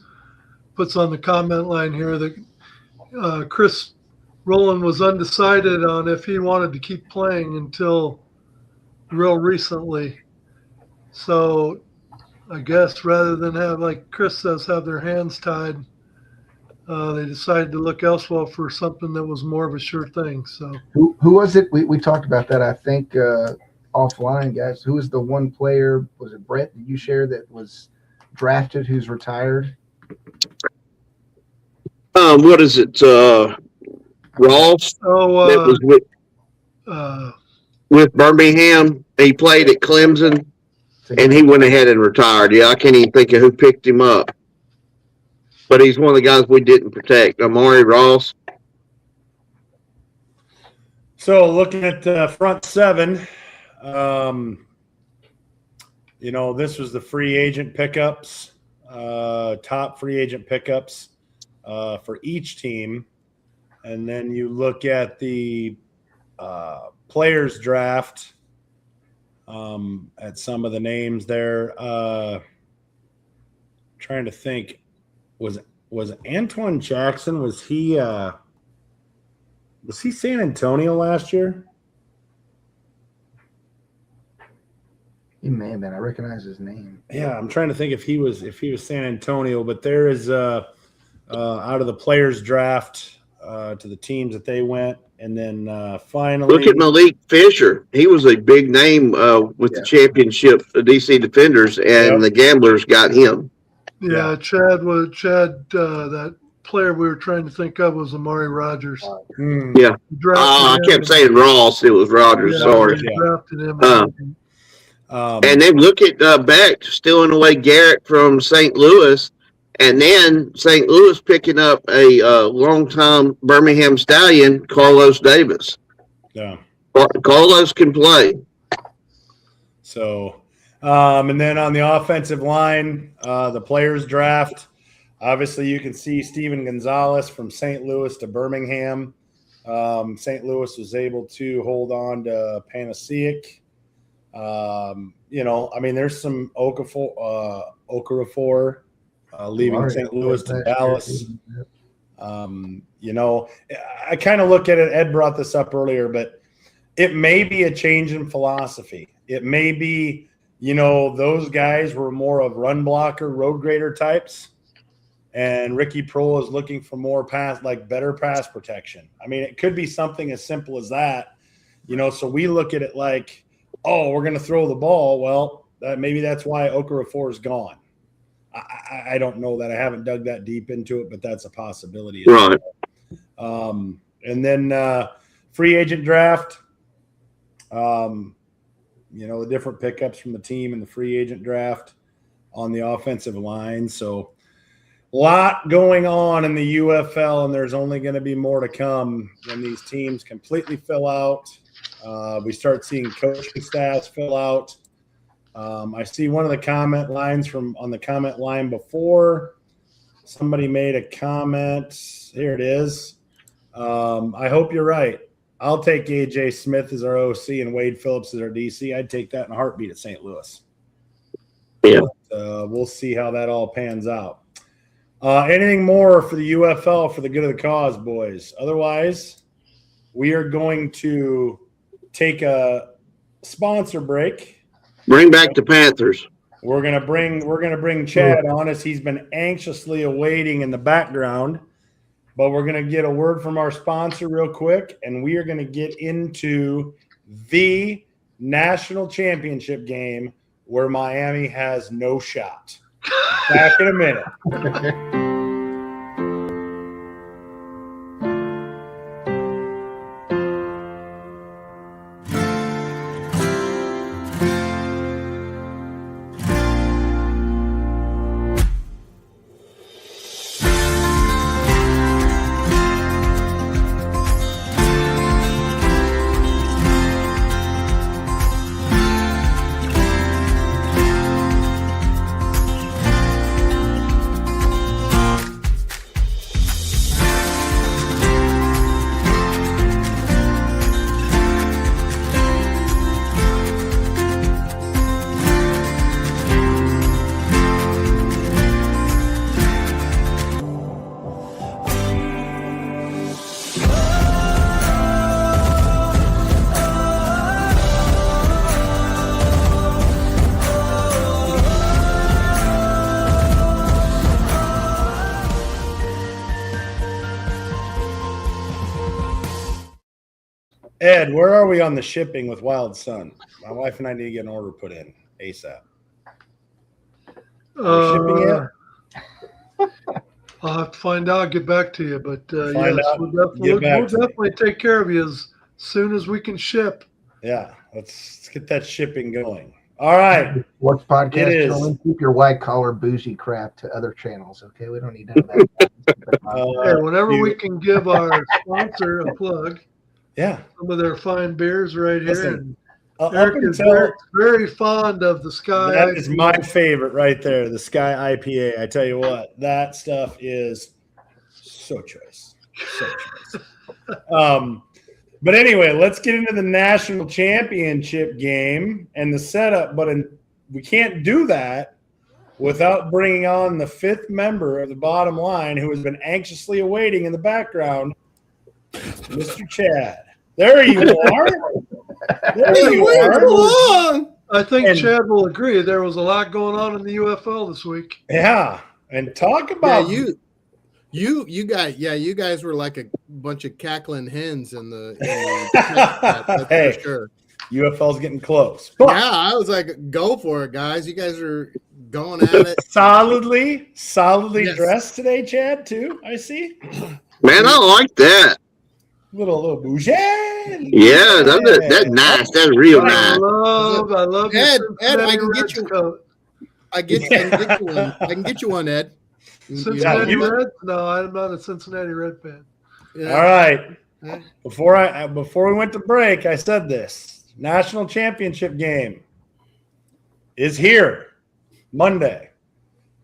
puts on the comment line here that Chris Rowland was undecided on if he wanted to keep playing until real recently. So I guess rather than have, like Chris says, have their hands tied, they decided to look elsewhere for something that was more of a sure thing. So who was it? We talked about that, I think, offline, guys. Who was the one player? Was it Brett? Did you share that was drafted who's retired? What is it? Ross. Oh, that was with Birmingham. He played at Clemson, and he went ahead and retired. Yeah, I can't even think of who picked him up, but he's one of the guys we didn't protect. Amari Ross. So looking at the front seven, you know, this was the free agent pickups, top free agent pickups for each team. And then you look at the players draft at some of the names there. Trying to think, was Antoine Jackson, was he San Antonio last year? He may have been. I recognize his name. Yeah, I'm trying to think if he was San Antonio, but there is out of the players draft to the teams that they went, and then finally Look at Malik Fisher. He was a big name with the championship DC Defenders, and the Gamblers got him. Yeah, Chad, that player we were trying to think of was Amari Rogers. Yeah. I kept saying Ross. It was Rogers. Sorry. Drafted him. And then look at Beck stealing away Garrett from St. Louis, and then St. Louis picking up a longtime Birmingham Stallion, Carlos Davis. Yeah. Carlos can play. So, and then on the offensive line, the players draft, obviously you can see Steven Gonzalez from St. Louis to Birmingham. St. Louis was able to hold on to Panasiuk. There's some Okafor leaving St. Louis to Dallas. I kind of look at it. Ed brought this up earlier, but it may be a change in philosophy. It may be, those guys were more of run blocker, road grader types, and Ricky Prohl is looking for more better pass protection. I mean, it could be something as simple as that, so we look at it like, oh, we're going to throw the ball. Well, maybe that's why Okafor is gone. I don't know that. I haven't dug that deep into it, but that's a possibility. Right. And then free agent draft, the different pickups from the team in the free agent draft on the offensive line. So a lot going on in the UFL, and there's only going to be more to come when these teams completely fill out. We start seeing coaching staffs fill out. I see one of the comment lines on the comment line before. Somebody made a comment. Here it is. I hope you're right. I'll take AJ Smith as our OC and Wade Phillips as our DC. I'd take that in a heartbeat at St. Louis. Yeah. But, we'll see how that all pans out. Anything more for the UFL for the good of the cause, boys? Otherwise, we are going to take a sponsor break. Bring back the Panthers. We're gonna bring Chad on as he's been anxiously awaiting in the background. But we're gonna get a word from our sponsor real quick, and we are gonna get into the national championship game where Miami has no shot. Back in a minute. Ed, where are we on the shipping with Wild Sun? My wife and I need to get an order put in ASAP. Shipping yet? I'll have to find out, get back to you. But Find yes, out, we'll definitely take care of you as soon as we can ship. Yeah, let's get that shipping going. All right. Sports podcast. It is. Only keep your white collar bougie crap to other channels. Okay, we don't need none of that. Hey, whenever we can give our sponsor a plug, yeah, some of their fine beers right here. Listen, And Eric is very fond of the Sky. That is my favorite right there, the Sky IPA. I tell you what, that stuff is so choice. So choice. But anyway, let's get into the national championship game and the setup. But we can't do that without bringing on the fifth member of the bottom line who has been anxiously awaiting in the background, Mr. Chad. There you are. There you are. I think Chad will agree. There was a lot going on in the UFL this week. Yeah. And talk about you guys were like a bunch of cackling hens in the that's hey, for sure. UFL's getting close. But yeah, I was like, go for it, guys. You guys are going at it. solidly Yes. dressed today, Chad, too. I see. Man, I like that. Little bougie. Yeah, that's nice. That's real nice. I love Ed, your I can Cincinnati get Reds you. coat. I can get you one. I can get you one, Ed. Cincinnati you- Reds? No, I'm not a Cincinnati Red fan. Yeah. All right. Yeah. Before we went to break, I said this. National championship game is here Monday.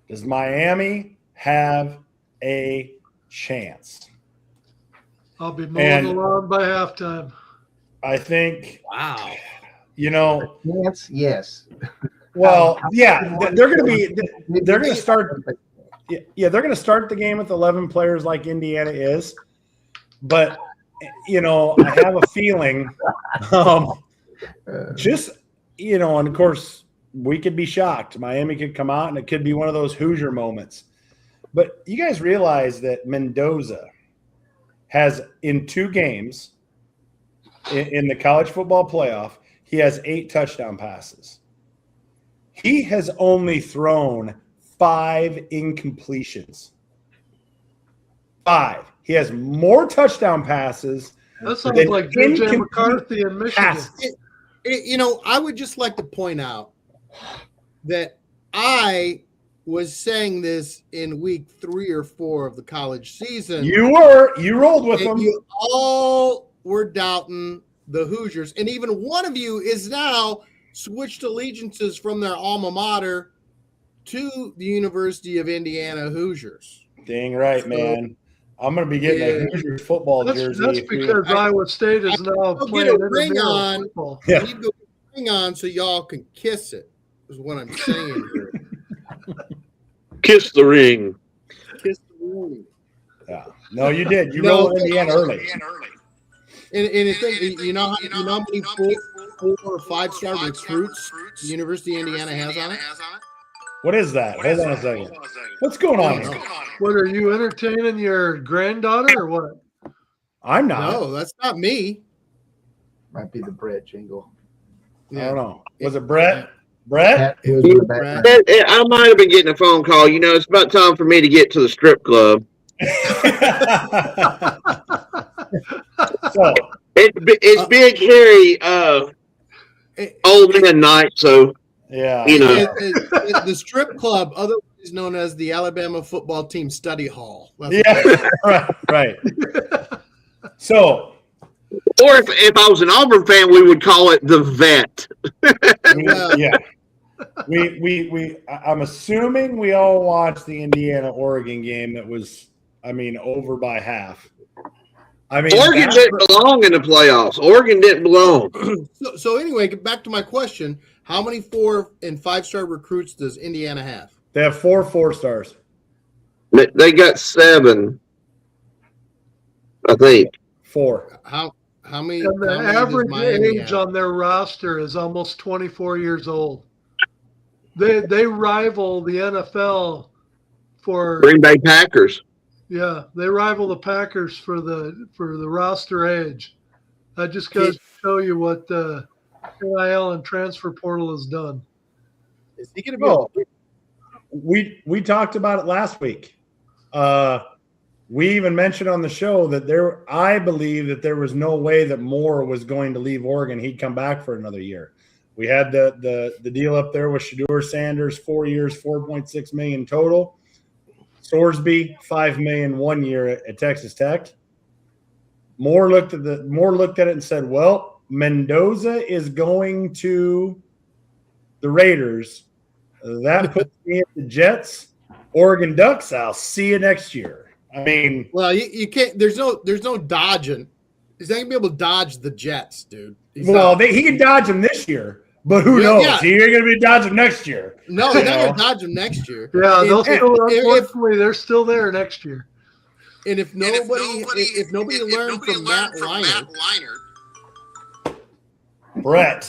Does Miami have a chance? I'll be mowing And- the lawn by halftime. I think, Wow. Yes. well, yeah, they're going to start. Yeah, they're going to start the game with 11 players like Indiana is. But, I have a feeling and of course, we could be shocked. Miami could come out and it could be one of those Hoosier moments. But you guys realize that Mendoza has, in 2 games in the college football playoff, he has 8 touchdown passes. He has only thrown 5 incompletions. 5. He has more touchdown passes. That sounds than like J.J. incomplete McCarthy in Michigan. passes. I would just like to point out that I was saying this in week 3 or 4 of the college season. You rolled with and them. you all were doubting the Hoosiers, and even one of you is now switched allegiances from their alma mater to the University of Indiana Hoosiers. Dang right, man. I'm going to be getting a Hoosiers football jersey. That's because Iowa State is now I'll playing get a ring on. football. Yeah. You go get a ring on so y'all can kiss it, is what I'm saying here. Kiss the ring. Kiss the ring. Yeah. No, you did. You No. rolled Indiana early. And the thing, you know how many 4 or 5-star recruits the University of Indiana has on it? What is that? Hold on a second. What's going on here? What, are you entertaining your granddaughter or what? I'm not. No, that's not me. Might be the Brett jingle. I don't know. Was it Brett? Brett? It was in the background. I might have been getting a phone call. It's about time for me to get to the strip club. So, It's Big Harry old man night, so yeah. The strip club, otherwise known as the Alabama football team study hall. That's Yeah. Right. So, or if I was an Auburn fan, we would call it the vet. yeah. I'm assuming we all watched the Indiana-Oregon game that was, over by half. Oregon didn't belong in the playoffs. Oregon didn't belong. So anyway, get back to my question. How many 4 and 5-star recruits does Indiana have? They have 4 4-stars. They got 7, I think. 4. How many? And the how many does average Miami age have? on their roster is almost 24 years old. They rival the NFL for Green Bay Packers. they rival the Packers for the roster age. I just goes to show you what the NIL and transfer portal has done. Is he going to be? We talked about it last week. We even mentioned on the show that I believe that there was no way that Moore was going to leave Oregon. He'd come back for another year. We had the deal up there with Shedeur Sanders, 4 years, $4.6 million total. Sorsby, $5 million 1 year at Texas Tech. Moore looked at it and said, "Well, Mendoza is going to the Raiders. That puts me at the Jets, Oregon Ducks. I'll see you next year." Well, you can't. There's no dodging He's not gonna be able to dodge the Jets, dude. He can dodge them this year, but who knows? Yeah. He ain't gonna be dodging next year. No, he's not gonna dodge them next year. Yeah, unfortunately, they're still there next year. And if nobody learned from Matt Leinart, Brett.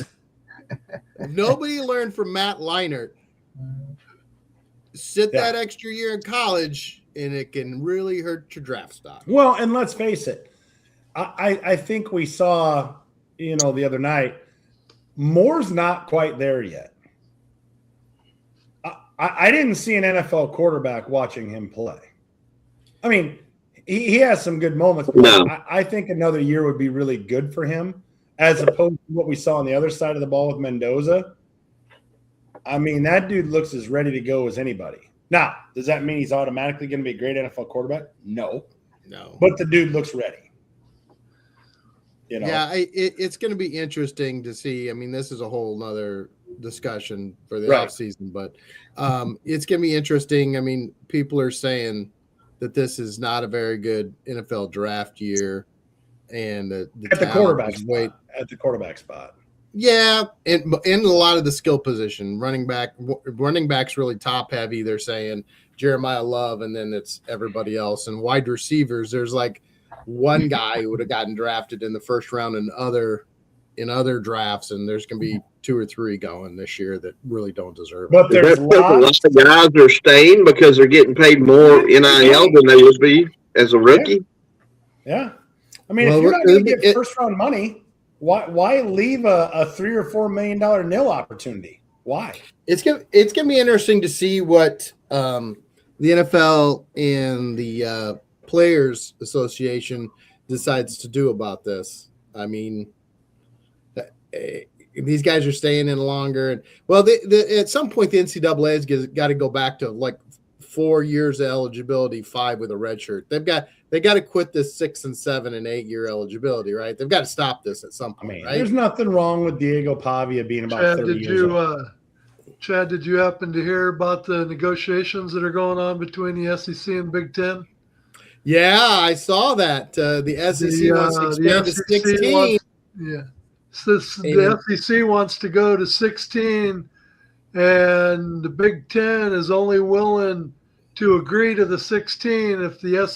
if nobody learned from Matt Leinart, sit that extra year in college, and it can really hurt your draft stock. Well, and let's face it, I think we saw, the other night, Moore's not quite there yet. I didn't see an NFL quarterback watching him play. I mean, he has some good moments. No. I think another year would be really good for him, as opposed to what we saw on the other side of the ball with Mendoza. I mean, that dude looks as ready to go as anybody. Now, does that mean he's automatically going to be a great NFL quarterback? No. But the dude looks ready. Yeah, it's going to be interesting to see. I mean, this is a whole nother discussion for the offseason, but it's going to be interesting. I mean, people are saying that this is not a very good NFL draft year, and at the quarterback spot. Yeah, and a lot of the skill position, running back's really top heavy. They're saying Jeremiah Love, and then it's everybody else. And wide receivers, there's like one guy who would have gotten drafted in the first round in other drafts, and there's going to be 2 or 3 going this year that really don't deserve it. But there's a lot of guys are staying because they're getting paid more NIL than they would be as a rookie. Yeah. I mean, if you're not going to get first round money, why leave a $3 or $4 million nil opportunity? Why? It's gonna be interesting to see what the NFL and the Players Association decides to do about this. I mean, these guys are staying in longer, and at some point the NCAA has got to go back to like 4 years of eligibility, 5 with a red shirt. They got to quit this 6 and 7 and 8 year eligibility, right? They've got to stop this at some point, right? There's nothing wrong with Diego Pavia being about 30 years old. Chad, did you happen to hear about the negotiations that are going on between the SEC and Big Ten? Yeah, I saw that. The SEC wants to expand to 16. The SEC wants to go to 16, and the Big Ten is only willing to agree to the 16 if the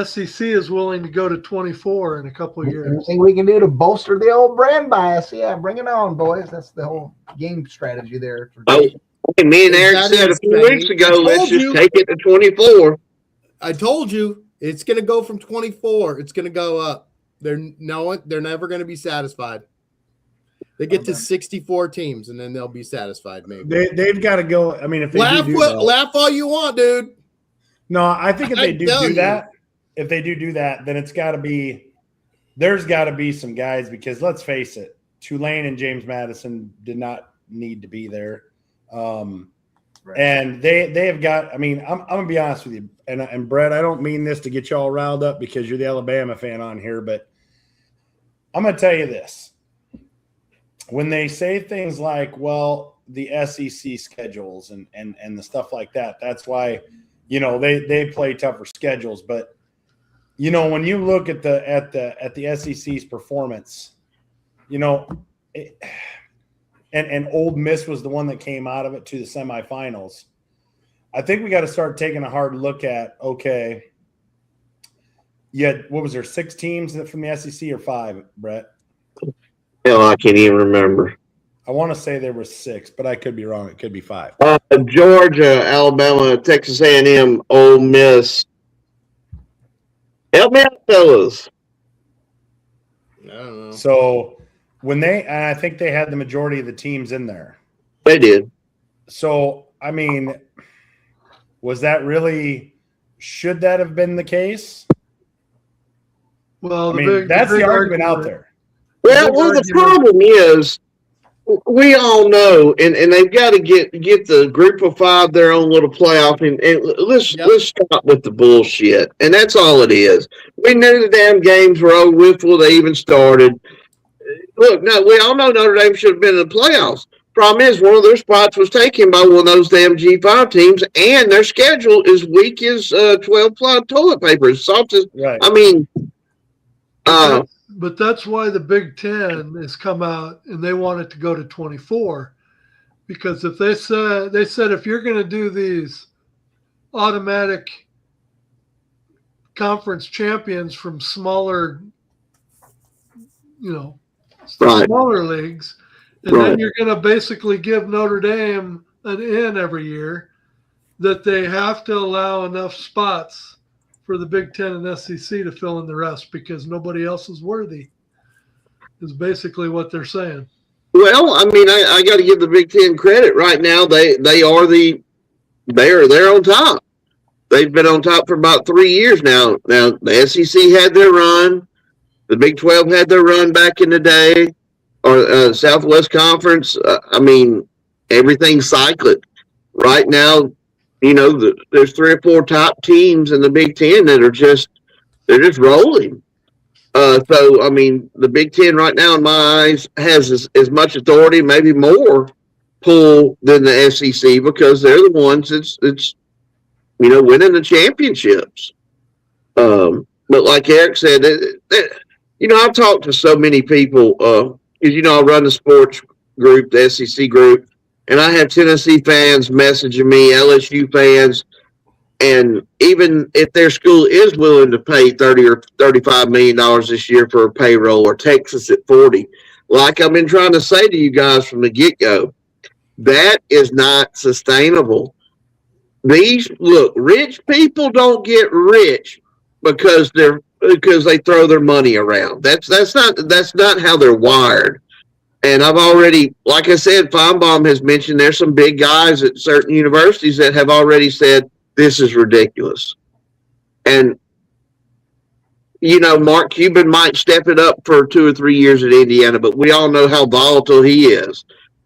SEC is willing to go to 24 in a couple of years. Anything we can do to bolster the old brand bias? Yeah, bring it on, boys. That's the whole game strategy there. Me and Eric said a few weeks ago, let's just take it to 24. I told you it's going to go from 24. It's going to go up. They're never going to be satisfied. They get to 64 teams, and then they'll be satisfied. Maybe they've got to go. I mean, if they laugh all you want, dude. No, I think if they do that, then it's got to be. There's got to be some guys, because let's face it, Tulane and James Madison did not need to be there. And they have got. I mean, I'm gonna be honest with you, and Brett, I don't mean this to get you all riled up because you're the Alabama fan on here, but I'm gonna tell you this: when they say things like, "Well, the SEC schedules and the stuff like that," that's why they play tougher schedules. But when you look at the SEC's performance, And Ole Miss was the one that came out of it to the semifinals. I think we got to start taking a hard look at, okay, what was there, 6 teams from the SEC or 5, Brett? Hell, I can't even remember. I want to say there were 6, but I could be wrong. It could be 5. Georgia, Alabama, Texas A&M, Ole Miss. Help me out, fellas. I don't know. So and I think they had the majority of the teams in there. They did. So, I mean, should that have been the case? Well, that's the argument out there. Well, the problem is, we all know, and they've got to get the group of 5 their own little playoff, and let's stop with the bullshit. And that's all it is. We knew the damn games were over with before they even started. Look, no, we all know Notre Dame should have been in the playoffs. Problem is, one of their spots was taken by one of those damn G5 teams, and their schedule is weak as 12-ply toilet paper. It's soft as, right. I mean, But that's why the Big Ten has come out and they want it to go to 24, because if they said if you're going to do these automatic conference champions from smaller, Right. smaller leagues, and then you're going to basically give Notre Dame an in every year, that they have to allow enough spots for the Big Ten and SEC to fill in the rest because nobody else is worthy, is basically what they're saying. Well, I mean, I got to give the Big Ten credit right now. They're on top. They've been on top for about 3 years now. Now the SEC had their run, the Big 12 had their run back in the day, or Southwest Conference. I mean, everything's cycling right now. There's 3 or 4 top teams in the Big Ten that are just rolling. So, I mean, the Big Ten right now, in my eyes, has as much authority, maybe more pull than the SEC, because they're the ones that's winning the championships. But like Eric said, I've talked to so many people, because, I run the sports group, the SEC group, and I have Tennessee fans messaging me, LSU fans, and even if their school is willing to pay $30 or $35 million this year for a payroll, or Texas at 40, like I've been trying to say to you guys from the get-go, that is not sustainable. Rich people don't get rich because they throw their money around. That's not how they're wired. And I've already, like I said, Feinbaum has mentioned there's some big guys at certain universities that have already said this is ridiculous. And, Mark Cuban might step it up for 2 or 3 years at Indiana, but we all know how volatile he is.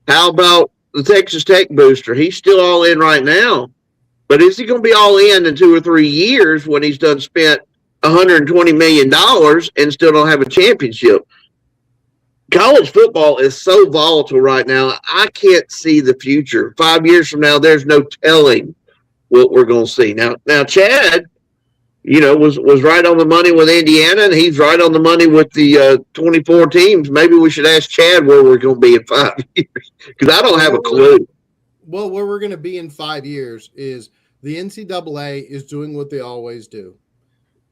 How about the Texas Tech booster? He's still all in right now. But is he going to be all in 2 or 3 years when he's done spent $120 million and still don't have a championship? College football is so volatile right now. I can't see the future. 5 years from now, there's no telling what we're going to see. Now, Chad, was right on the money with Indiana, and he's right on the money with the 24 teams. Maybe we should ask Chad where we're going to be in 5 years, because I don't have a clue. Well, where we're going to be in 5 years is the NCAA is doing what they always do.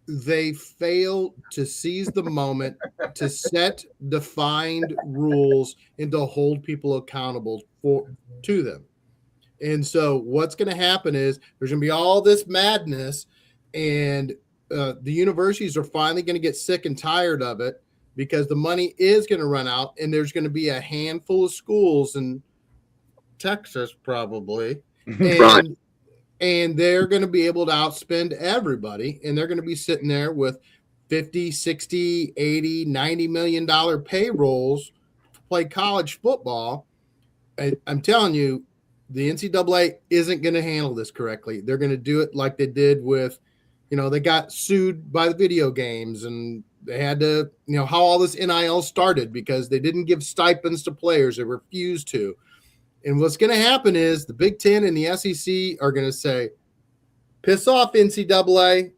They fail to seize the moment, to set defined rules, and to hold people accountable to them. And so what's going to happen is there's going to be all this madness, and the universities are finally going to get sick and tired of it, because the money is going to run out, and there's going to be a handful of schools in Texas probably, and they're going to be able to outspend everybody, and they're going to be sitting there with 50, 60, 80, $90 million payrolls to play college football. I'm telling you, the NCAA isn't going to handle this correctly. They're going to do it like they did with, they got sued by the video games, and they had to, how all this NIL started, because they didn't give stipends to players. They refused to. And what's going to happen is the Big Ten and the SEC are going to say, piss off, NCAA.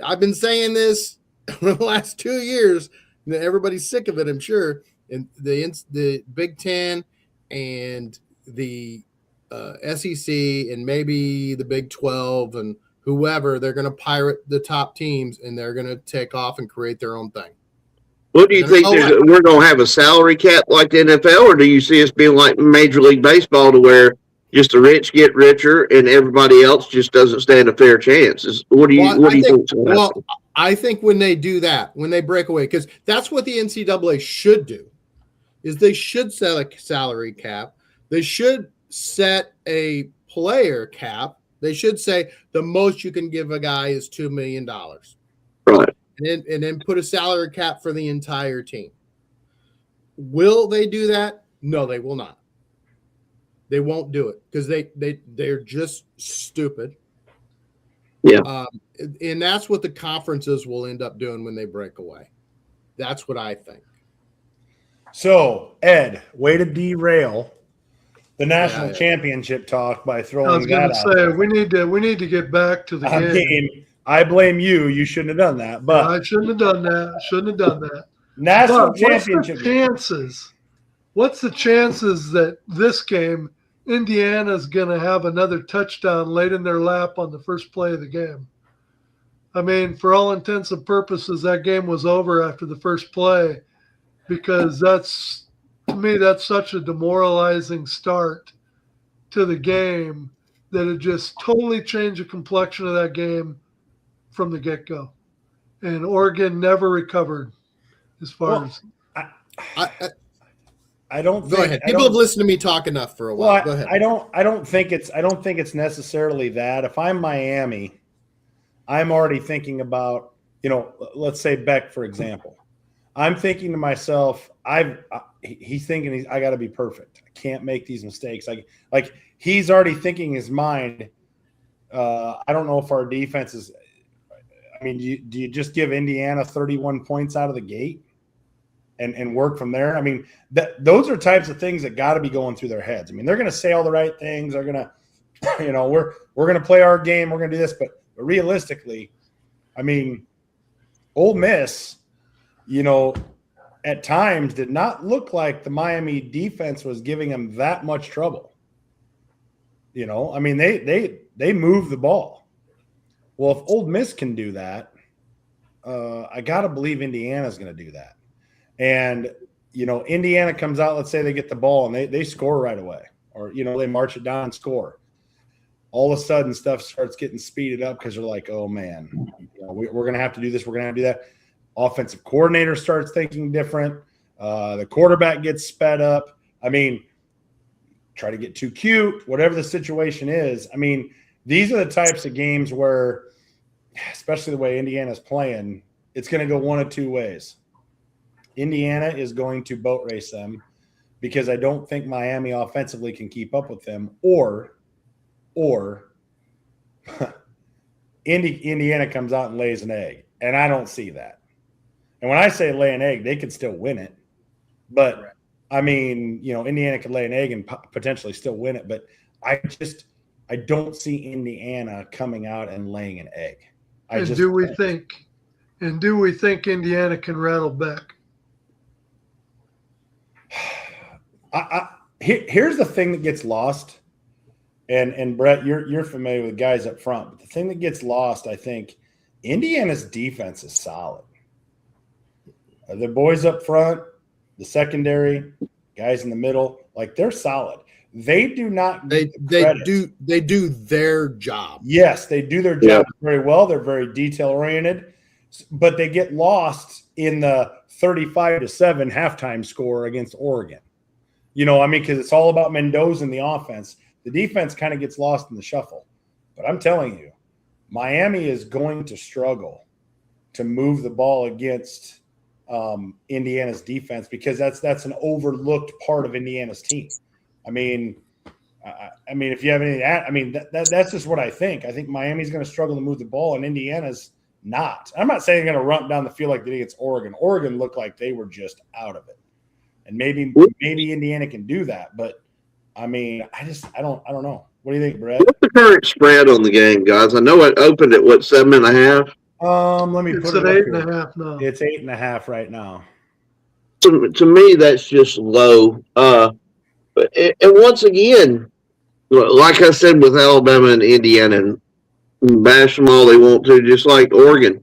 I've been saying this for the last 2 years. And everybody's sick of it, I'm sure. And the Big Ten and the SEC and maybe the Big 12 and whoever, they're going to pirate the top teams, and they're going to take off and create their own thing. What do you think? We're going to have a salary cap like the NFL, or do you see us being like Major League Baseball, to where just the rich get richer and everybody else just doesn't stand a fair chance? What do you think? Well, I think when they do that, when they break away, because that's what the NCAA should do, is they should set a salary cap. They should set a player cap. They should say the most you can give a guy is $2 million. Right. And then put a salary cap for the entire team. Will they do that? No, they will not. They won't do it because they're just stupid. Yeah. And that's what the conferences will end up doing when they break away. That's what I think. So, Ed, way to derail the national championship talk by throwing that out. I was going to say we need to get back to the game. I blame you. You shouldn't have done that. But I shouldn't have done that. Shouldn't have done that. national But championship. What's the chances that this game Indiana's going to have another touchdown laid in their lap on the first play of the game? I mean, for all intents and purposes, that game was over after the first play, because to me, that's such a demoralizing start to the game that it just totally changed the complexion of that game from the get-go. And Oregon never recovered as far as. I don't Go ahead. People have listened to me talk enough for a while. Well, Go ahead. I don't think it's necessarily that. If I'm Miami, I'm already thinking about, let's say Beck, for example. I'm thinking to myself, he's thinking I got to be perfect. I can't make these mistakes. Like he's already thinking in his mind. I don't know if our defense is. I mean, do you just give Indiana 31 points out of the gate and work from there? I mean, those are types of things that got to be going through their heads. I mean, they're going to say all the right things. They're going to, we're going to play our game. We're going to do this, but realistically, I mean, Ole Miss, at times did not look like the Miami defense was giving them that much trouble. I mean, they moved the ball. Well, if Ole Miss can do that, I got to believe Indiana's going to do that. And, Indiana comes out, let's say they get the ball and they score right away, or, they march it down and score. All of a sudden stuff starts getting speeded up because they're like, oh, man, we're going to have to do this. We're going to have to do that. Offensive coordinator starts thinking different. The quarterback gets sped up. I mean, try to get too cute, whatever the situation is. I mean, these are the types of games where, especially the way Indiana's playing, it's going to go one of two ways. Indiana is going to boat race them because I don't think Miami offensively can keep up with them, or Indiana comes out and lays an egg, and I don't see that. And when I say lay an egg, they could still win it. But, right. I mean, Indiana could lay an egg and potentially still win it. But I don't see Indiana coming out and laying an egg. Do we think Indiana can rattle back? Here's the thing that gets lost. And Brett, you're familiar with guys up front. But the thing that gets lost, I think, Indiana's defense is solid. The boys up front, the secondary, guys in the middle, like they're solid. They do not. They do their job. Yes, they do their job very well. They're very detail oriented, but they get lost in the 35-7 halftime score against Oregon. Because it's all about Mendoza and the offense. The defense kind of gets lost in the shuffle. But I'm telling you, Miami is going to struggle to move the ball against Indiana's defense, because that's an overlooked part of Indiana's team. I mean, if you have any, that's just what I think. I think Miami's going to struggle to move the ball, and Indiana's not. I'm not saying they're going to run down the field like they did against Oregon. Oregon looked like they were just out of it, and maybe Indiana can do that. But I mean, I don't know. What do you think, Brett? What's the current spread on the game, guys? I know it opened at 7.5. Let me put it at up 8.5 now. It's 8.5 right now. To me, that's just low. And once again, like I said, with Alabama and Indiana, and bash them all they want to, just like Oregon.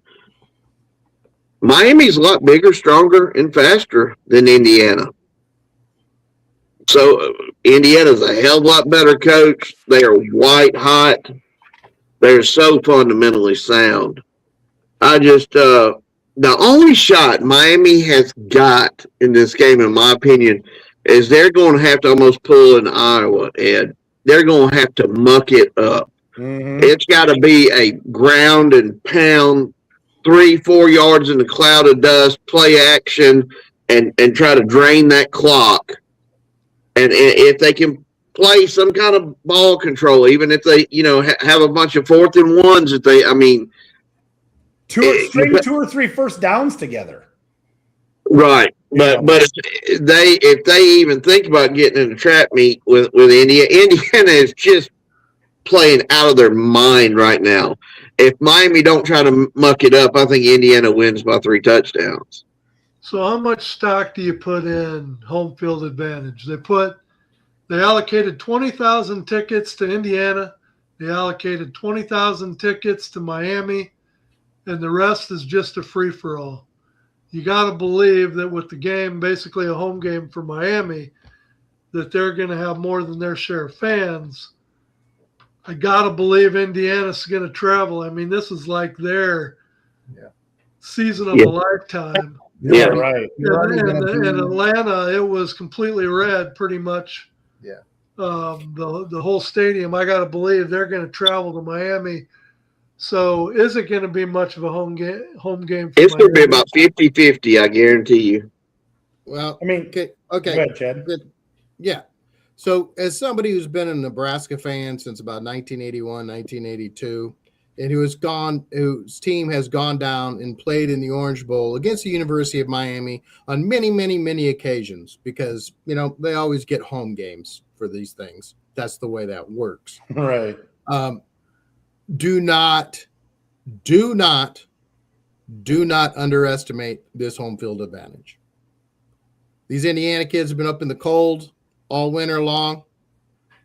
Miami's a lot bigger, stronger, and faster than Indiana. So Indiana's a hell of a lot better coach. They are white hot. They're so fundamentally sound. The only shot Miami has got in this game, in my opinion, is they're going to have to almost pull an Iowa, Ed. They're going to have to muck it up. Mm-hmm. It's got to be a ground and pound, 3-4 yards in the cloud of dust, play action, and try to drain that clock. And if they can play some kind of ball control, even if they, have a bunch of 4th and 1s, string 2 or 3 first downs together. Right. But if they even think about getting in a trap meet with Indiana is just playing out of their mind right now. if Miami don't try to muck it up, I think Indiana wins by 3 touchdowns. So how much stock do you put in home field advantage? They allocated 20,000 tickets to Indiana. They allocated 20,000 tickets to Miami, and the rest is just a free-for-all. You got to believe that with the game, basically a home game for Miami, that they're going to have more than their share of fans. I got to believe Indiana's going to travel. I mean, this is like their season of a lifetime. Yeah, right. In Atlanta, it was completely red pretty much. Yeah. The whole stadium, I got to believe they're going to travel to Miami. So is it going to be much of a home game? It's going to be about 50-50, I guarantee you. Well, I mean, okay. Go ahead, Chad. Good. Yeah. So as somebody who's been a Nebraska fan since about 1981, 1982, and whose team has gone down and played in the Orange Bowl against the University of Miami on many, many, many occasions, because, they always get home games for these things. That's the way that works. Right. Do not underestimate this home field advantage. These Indiana kids have been up in the cold all winter long.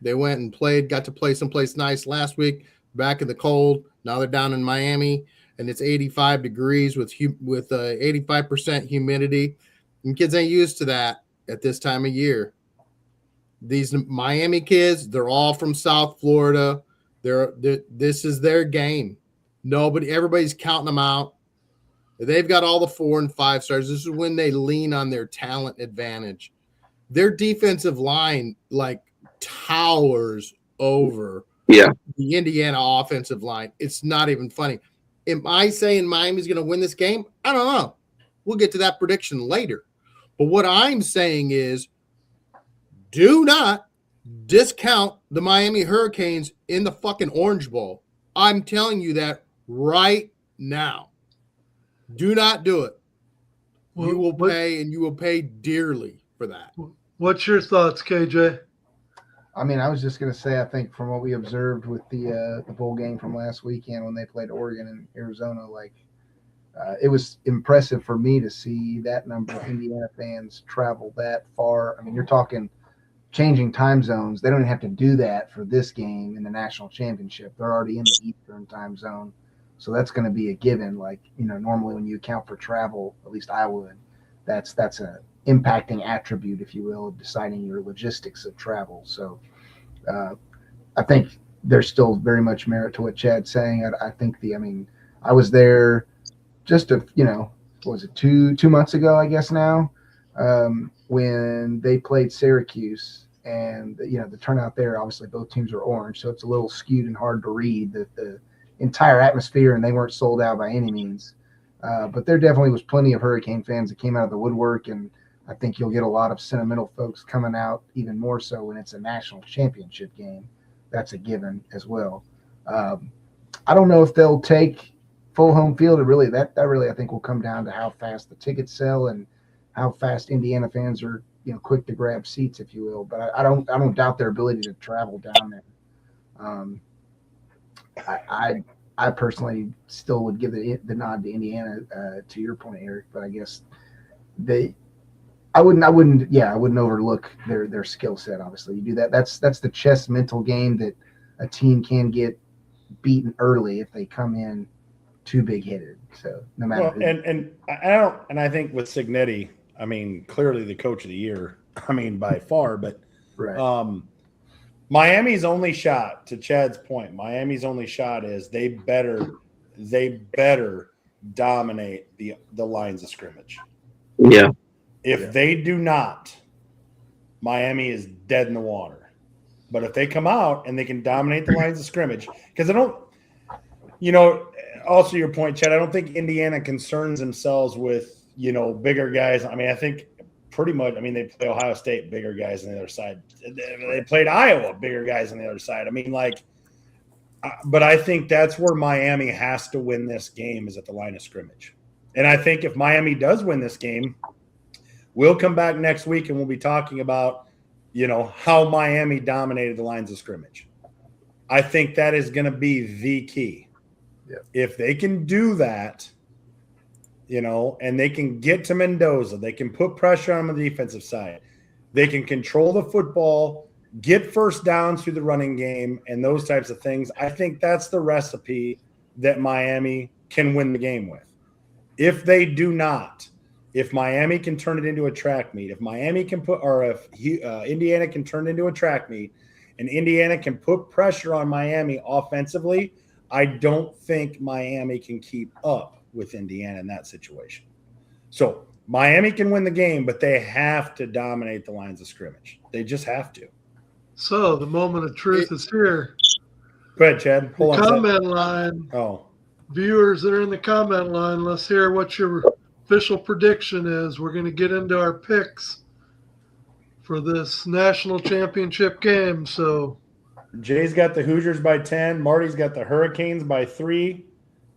They went and got to play someplace nice last week, back in the cold. Now they're down in Miami, and it's 85 degrees with 85% humidity. And kids ain't used to that at this time of year. These Miami kids, they're all from South Florida. This is their game. Everybody's counting them out. They've got all the 4 and 5 stars. This is when they lean on their talent advantage. Their defensive line towers over the Indiana offensive line. It's not even funny. Am I saying Miami's going to win this game? I don't know. We'll get to that prediction later. But what I'm saying is, do not discount the Miami Hurricanes in the fucking Orange Bowl. I'm telling you that right now. Do not do it. You will pay dearly for that. What's your thoughts, KJ? I mean, I was just going to say, I think from what we observed with the bowl game from last weekend when they played Oregon and Arizona, it was impressive for me to see that number of Indiana fans travel that far. I mean, you're talking changing time zones. They don't even have to do that for this game in the national championship. They're already in the Eastern time zone. So that's going to be a given. Normally when you account for travel, at least I would, that's a impacting attribute, if you will, of deciding your logistics of travel. So I think there's still very much merit to what Chad's saying. I think I was there just what was it, two months ago, I guess now, when they played Syracuse, and the turnout there, obviously both teams are orange, so it's a little skewed and hard to read the entire atmosphere, and they weren't sold out by any means. But there definitely was plenty of Hurricane fans that came out of the woodwork, and I think you'll get a lot of sentimental folks coming out, even more so when it's a national championship game. That's a given as well. I don't know if they'll take full home field. That really I think will come down to how fast the tickets sell and how fast Indiana fans are quick to grab seats, if you will. But I don't doubt their ability to travel down there. I personally still would give the nod to Indiana, to your point, Eric. But I guess I wouldn't overlook their skill set. Obviously, you do that. That's the chess mental game that a team can get beaten early if they come in too big headed. So no matter. Well, and I think with Cignetti, I mean, clearly the coach of the year. I mean, by far, but right. Miami's only shot, to Chad's point, Miami's only shot is they better dominate the lines of scrimmage. Yeah. If they do not, Miami is dead in the water. But if they come out and they can dominate the lines of scrimmage, because also your point, Chad, I don't think Indiana concerns themselves with, bigger guys. I mean, I think pretty much, they play Ohio State, bigger guys on the other side. They played Iowa, bigger guys on the other side. But I think that's where Miami has to win this game, is at the line of scrimmage. And I think if Miami does win this game, we'll come back next week and we'll be talking about, how Miami dominated the lines of scrimmage. I think that is going to be the key. If they can do that, and they can get to Mendoza, they can put pressure on the defensive side. They can control the football, get first downs through the running game, and those types of things. I think that's the recipe that Miami can win the game with. If they do not, if Miami can turn it into a track meet, if Indiana can turn it into a track meet, and Indiana can put pressure on Miami offensively, I don't think Miami can keep up with Indiana in that situation. So Miami can win the game, but they have to dominate the lines of scrimmage. They just have to. So the moment of truth is here. Go ahead, Chad. Hold on. Comment line. Oh. Viewers that are in the comment line, let's hear what your official prediction is. We're going to get into our picks for this national championship game. So Jay's got the Hoosiers by 10. Marty's got the Hurricanes by 3.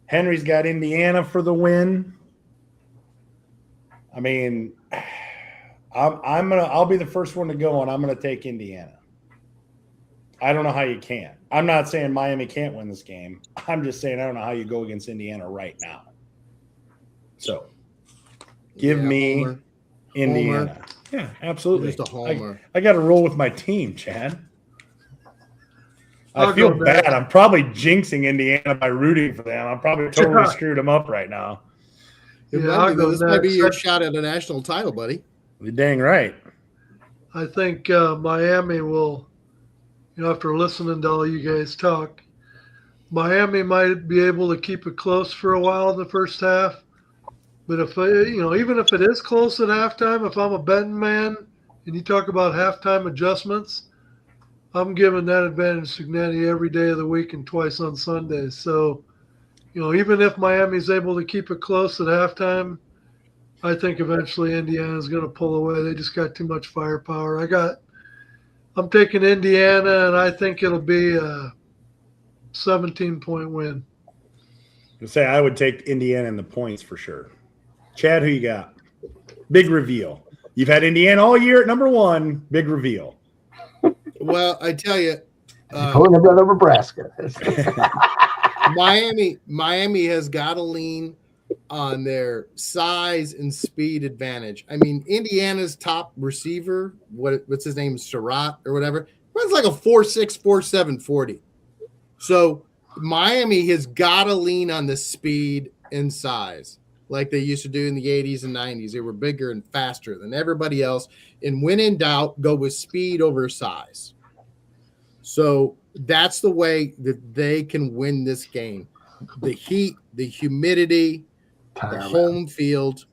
Henry's got Indiana for the win. I mean, I'll be the first one to go, and I'm gonna take Indiana. I don't know how you can't. I'm not saying Miami can't win this game. I'm just saying I don't know how you go against Indiana right now. So, give me Homer. Indiana. Homer. Yeah, absolutely. Just a homer. I got to roll with my team, Chad. I I'll feel go bad. back. I'm probably jinxing Indiana by rooting for them. I'm probably totally screwed them up right now. It Yeah, might I'll be, go this might be your next. shot at a national title, buddy. You're dang right. I think Miami will, after listening to all you guys talk, Miami might be able to keep it close for a while in the first half. But if even if it is close at halftime, if I'm a betting man and you talk about halftime adjustments, I'm giving that advantage to Cincinnati every day of the week and twice on Sundays. So, even if Miami's able to keep it close at halftime, I think eventually Indiana's going to pull away. They just got too much firepower. I'm taking Indiana, and I think it'll be a 17-point win. I would take Indiana in the points for sure. Chad, who you got? Big reveal. You've had Indiana all year at number 1. Big reveal. Well, I tell you, Pulling the blood over Nebraska. Miami has got to lean on their size and speed advantage. I mean, Indiana's top receiver, what's his name, Surratt or whatever, runs like a 4.6, 4.7 40. So Miami has got to lean on the speed and size like they used to do in the 80s and 90s. They were bigger and faster than everybody else. And when in doubt, go with speed over size. So that's the way that they can win this game. The heat, the humidity, the home field,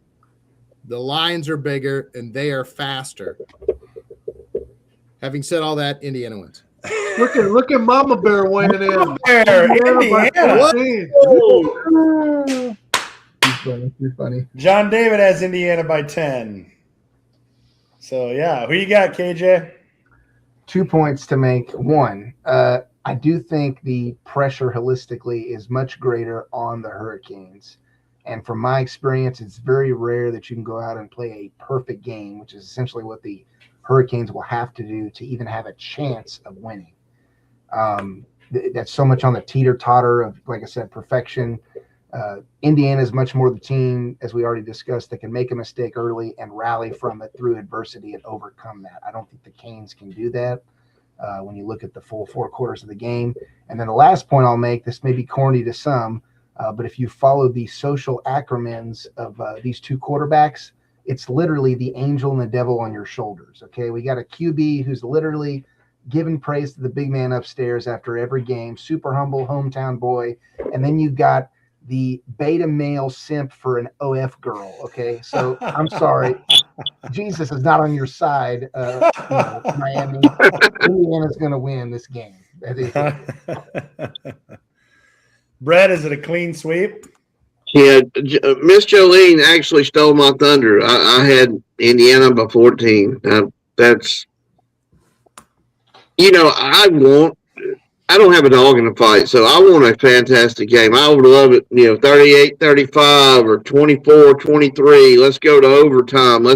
the lines are bigger, and they are faster. Having said all that, Indiana wins. Look at Mama Bear weighing in. Mama Bear, Indiana. Too funny. John David has Indiana by 10. So, yeah. Who you got, KJ? 2 points to make. One, I do think the pressure holistically is much greater on the Hurricanes. And from my experience, it's very rare that you can go out and play a perfect game, which is essentially what the Hurricanes will have to do to even have a chance of winning. That's so much on the teeter-totter of, like I said, perfection. Indiana is much more the team, as we already discussed, that can make a mistake early and rally from it through adversity and overcome that. I don't think the Canes can do that when you look at the full 4 quarters of the game. And then the last point I'll make, this may be corny to some, but if you follow the social acronyms of these 2 quarterbacks, it's literally the angel and the devil on your shoulders. Okay, we got a QB who's literally giving praise to the big man upstairs after every game, super humble hometown boy, and then you've got the beta male simp for an OF girl. Okay, so I'm sorry, Jesus is not on your side. Miami, Indiana's going to win this game. Brett, is it a clean sweep? Yeah, Miss Jolene actually stole my thunder. I had Indiana by 14. That's, I don't have a dog in the fight, so I want a fantastic game. I would love it, 38-35 or 24-23. Let's go to overtime.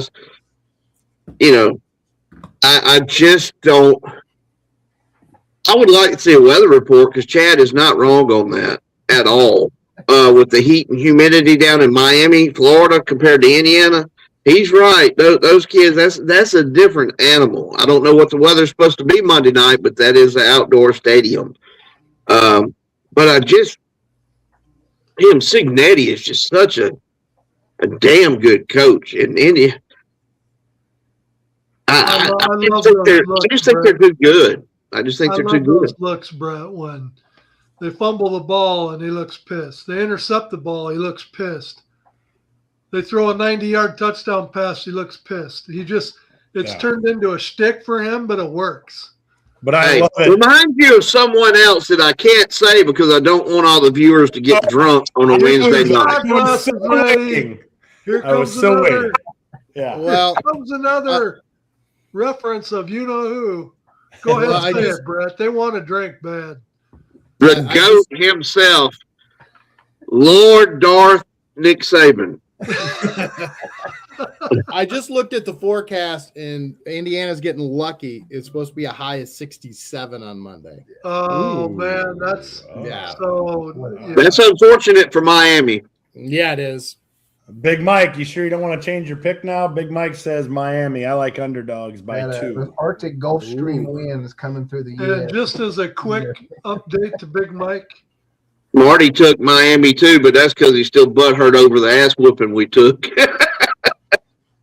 I just don't. I would like to see a weather report because Chad is not wrong on that at all. with the heat and humidity down in Miami, Florida, compared to Indiana. He's right. Those kids, that's a different animal. I don't know what the weather's supposed to be Monday night, but that is an outdoor stadium. But Signetti is just such a damn good coach in India. I just think they're too good. I just think they're too good. Those looks, Brett, when they fumble the ball and he looks pissed. They intercept the ball, he looks pissed. They throw a 90-yard touchdown pass, he looks pissed. It's turned into a shtick for him, but it works. But I love it. Remind you of someone else that I can't say because I don't want all the viewers to get drunk on a Wednesday night. Here comes another. Yeah. Well, Here comes another reference of you know who. Go ahead and say it, Brett. They want to drink bad. The GOAT himself, Lord Darth Nick Saban. I just looked at the forecast, and Indiana's getting lucky. It's supposed to be a high of 67 on Monday. Oh, man, that's That's unfortunate for Miami. Yeah, it is. Big Mike, you sure you don't want to change your pick now? Big Mike says Miami. I like underdogs by 2. The Arctic Gulf Stream winds coming through the U.S. And just as a quick update to Big Mike. Marty took Miami too, but that's because he's still butthurt over the ass whooping we took.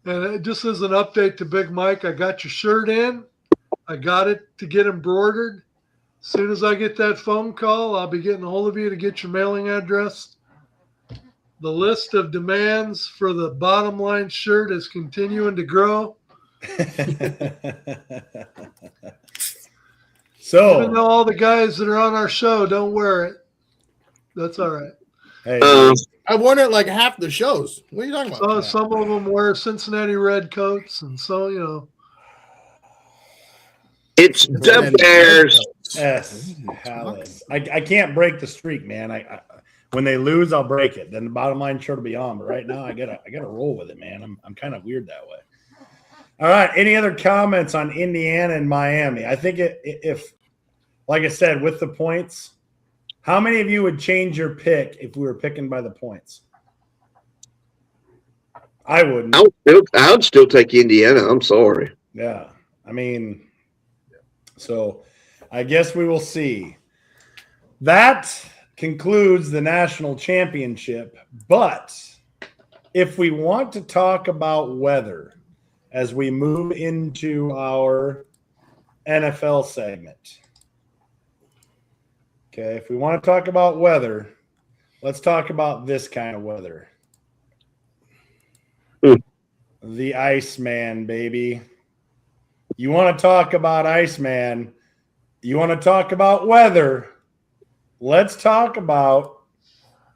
And just as an update to Big Mike, I got your shirt in. I got it to get embroidered. As soon as I get that phone call, I'll be getting a hold of you to get your mailing address. The list of demands for the bottom line shirt is continuing to grow. So, even though all the guys that are on our show don't wear it, that's all right. Hey, I worn it like half the shows. What are you talking about? Some of them wear Cincinnati Red coats, and so, you know. It's the Bears. Yes, Alice. I can't break the streak, man. I when they lose, I'll break it. Then the bottom line shirt will be on. But right now, I gotta roll with it, man. I'm kind of weird that way. All right. Any other comments on Indiana and Miami? I think if, like I said, with the points, how many of you would change your pick if we were picking by the points? I wouldn't. I would still take Indiana. I'm sorry. Yeah. I mean, so I guess we will see. That concludes the national championship. But if we want to talk about weather as we move into our NFL segment, okay, if we want to talk about weather, let's talk about this kind of weather. The Iceman, baby. You want to talk about Iceman? You want to talk about weather? Let's talk about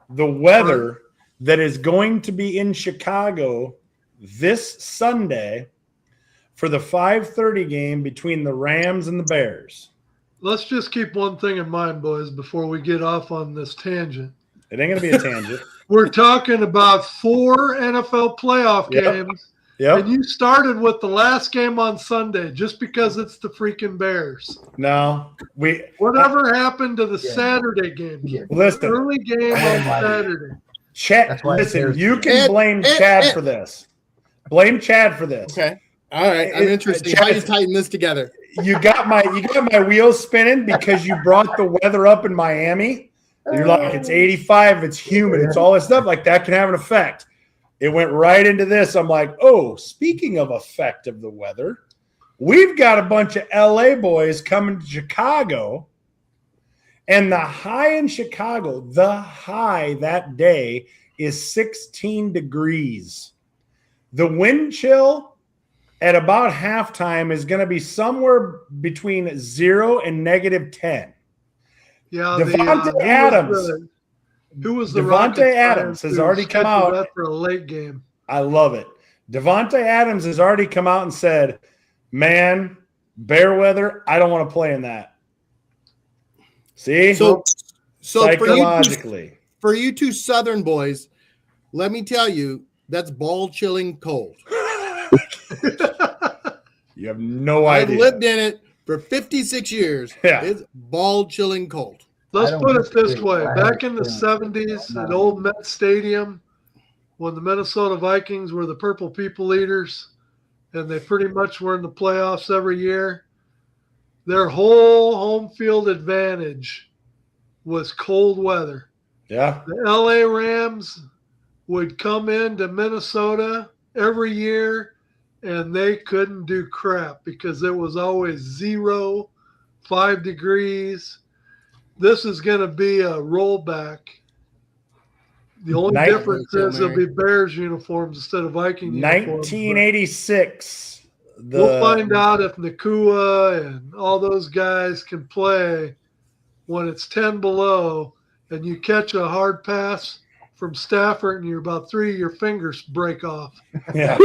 the weather that is going to be in Chicago this Sunday for the 5:30 game between the Rams and the Bears. Let's just keep one thing in mind, boys, before we get off on this tangent. It ain't going to be a tangent. We're talking about 4 NFL playoff games. Yep. And you started with the last game on Sunday just because it's the freaking Bears. No. Whatever happened to the Saturday game? Listen. The early game on Saturday. Chad, listen, you can blame Chad for this. Blame Chad for this. Okay. All right. I'm interested. How do you tighten this together? You got my wheels spinning because you brought the weather up in Miami. You're like, it's 85, it's humid, it's all this stuff. Like, that can have an effect. It went right into this. I'm like, oh, speaking of effect of the weather, we've got a bunch of LA boys coming to Chicago. And the high in Chicago, the high that day is 16 degrees. The wind chill at about halftime is going to be somewhere between 0 and -10. Yeah, Devontae Adams. Who was the Devontae Adams has already come out for a late game. I love it. Devontae Adams has already come out and said, man, bear weather, I don't want to play in that. See? So psychologically. For you two Southern boys, let me tell you, that's ball-chilling cold. You have no idea. I've lived in it for 56 years. Yeah. It's ball-chilling cold. Let's put it this disagree. way. I Back in the haven't 70s No. at Old Met Stadium, when the Minnesota Vikings were the Purple People Eaters, and they pretty much were in the playoffs every year, their whole home field advantage was cold weather. Yeah. The LA Rams would come into Minnesota every year, and they couldn't do crap because it was always 0, 5 degrees. This is going to be a rollback. The only difference is it'll be Bears uniforms instead of Viking uniforms. 1986. We'll find out if Nakua and all those guys can play when it's 10 below and you catch a hard pass from Stafford and you're about 3 of your fingers break off. Yeah.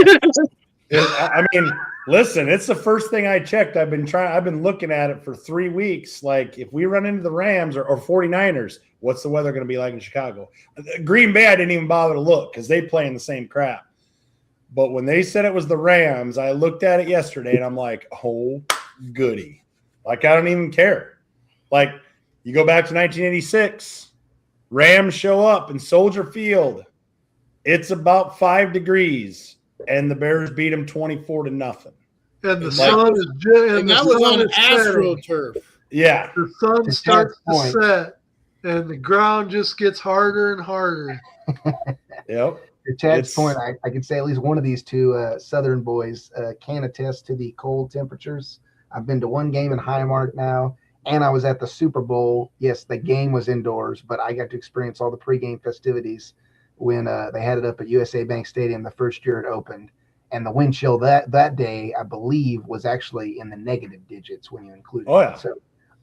I mean, listen, it's the first thing I checked. I've been looking at it for 3 weeks. Like, if we run into the Rams or 49ers, what's the weather going to be like in Chicago? Green Bay, I didn't even bother to look because they play in the same crap. But when they said it was the Rams, I looked at it yesterday and I'm like, oh, goody. Like, I don't even care. Like, you go back to 1986, Rams show up in Soldier Field. It's about 5 degrees. And the Bears beat them 24-0. And the sun is and that was on AstroTurf. Yeah. The sun starts to set, and the ground just gets harder and harder. Yep. To Chad's point, I can say at least one of these two Southern boys can attest to the cold temperatures. I've been to one game in Highmark now, and I was at the Super Bowl. Yes, the game was indoors, but I got to experience all the pregame festivities when they had it up at USA Bank Stadium the first year it opened. And the wind chill that day, I believe, was actually in the negative digits when you include it. Oh, yeah. So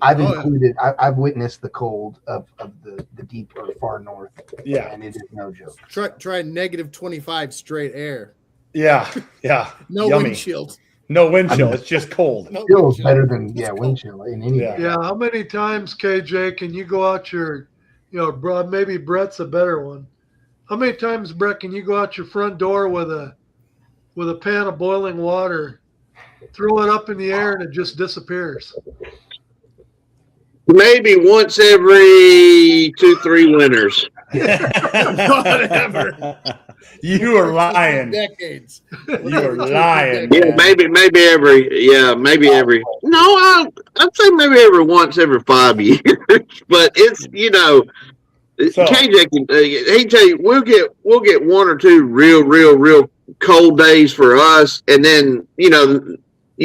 I've witnessed the cold of the deep or far north. Yeah. And it is no joke. Try negative 25 straight air. Yeah. Yeah. No Yummy. windshield. No wind chill. It's just cold. No Feels windshield. better than wind chill in any Yeah. Yeah, how many times, KJ, can you go out your, maybe Brett's a better one. How many times, Brett, can you go out your front door with a pan of boiling water, throw it up in the air, and it just disappears? Maybe once every 2-3 winters. Whatever. You are lying. Decades. You are lying. Yeah, man. maybe every. No, I'd say maybe every 5 years. But it's So- KJ can he tell you we'll get 1 or 2 real cold days for us, and then you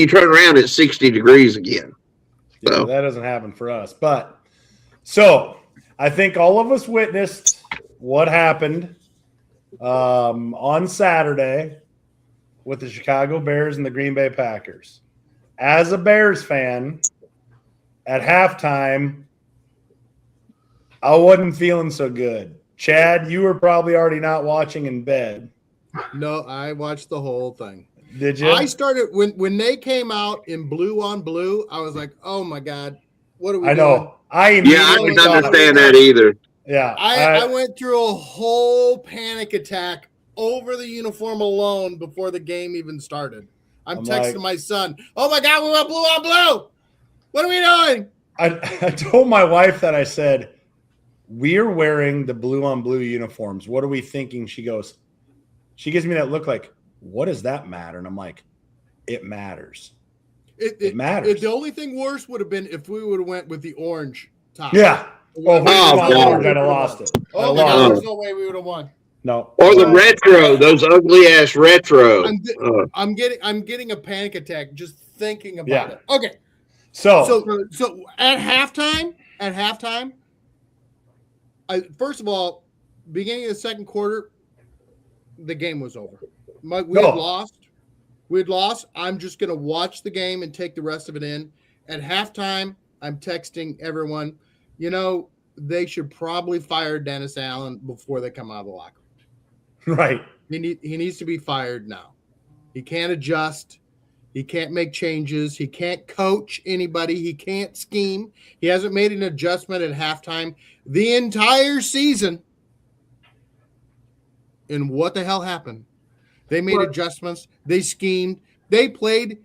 turn around at 60 degrees again. Yeah, So. that doesn't happen for us. But so I think all of us witnessed what happened on Saturday with the Chicago Bears and the Green Bay Packers. As a Bears fan, at halftime, I wasn't feeling so good. Chad, you were probably already not watching in bed. No, I watched the whole thing. Did you? I started when they came out in blue on blue. I was like, "Oh my god, what are we?" I know. I Yeah, I immediately didn't thought- understand that either. Yeah, I went through a whole panic attack over the uniform alone before the game even started. I'm texting my son, "Oh my god, we went blue on blue. What are we doing?" I told my wife that. I said, we're wearing the blue on blue uniforms. What are we thinking? She gives me that look like, what does that matter? And I'm like, it matters. It matters. The only thing worse would have been if we would have went with the orange top. Yeah. Well, God. I'd have lost it. Oh my god, there's no way we would have won. No. Or the retro, those ugly ass retro. I'm getting a panic attack just thinking about it. Okay. So at halftime, first of all, beginning of the second quarter, the game was over. We had lost. We had lost. I'm just going to watch the game and take the rest of it in. At halftime, I'm texting everyone, they should probably fire Dennis Allen before they come out of the locker room. Right. He needs to be fired now. He can't adjust. He can't make changes. He can't coach anybody. He can't scheme. He hasn't made an adjustment at halftime the entire season. And what the hell happened? They made adjustments. They schemed. They played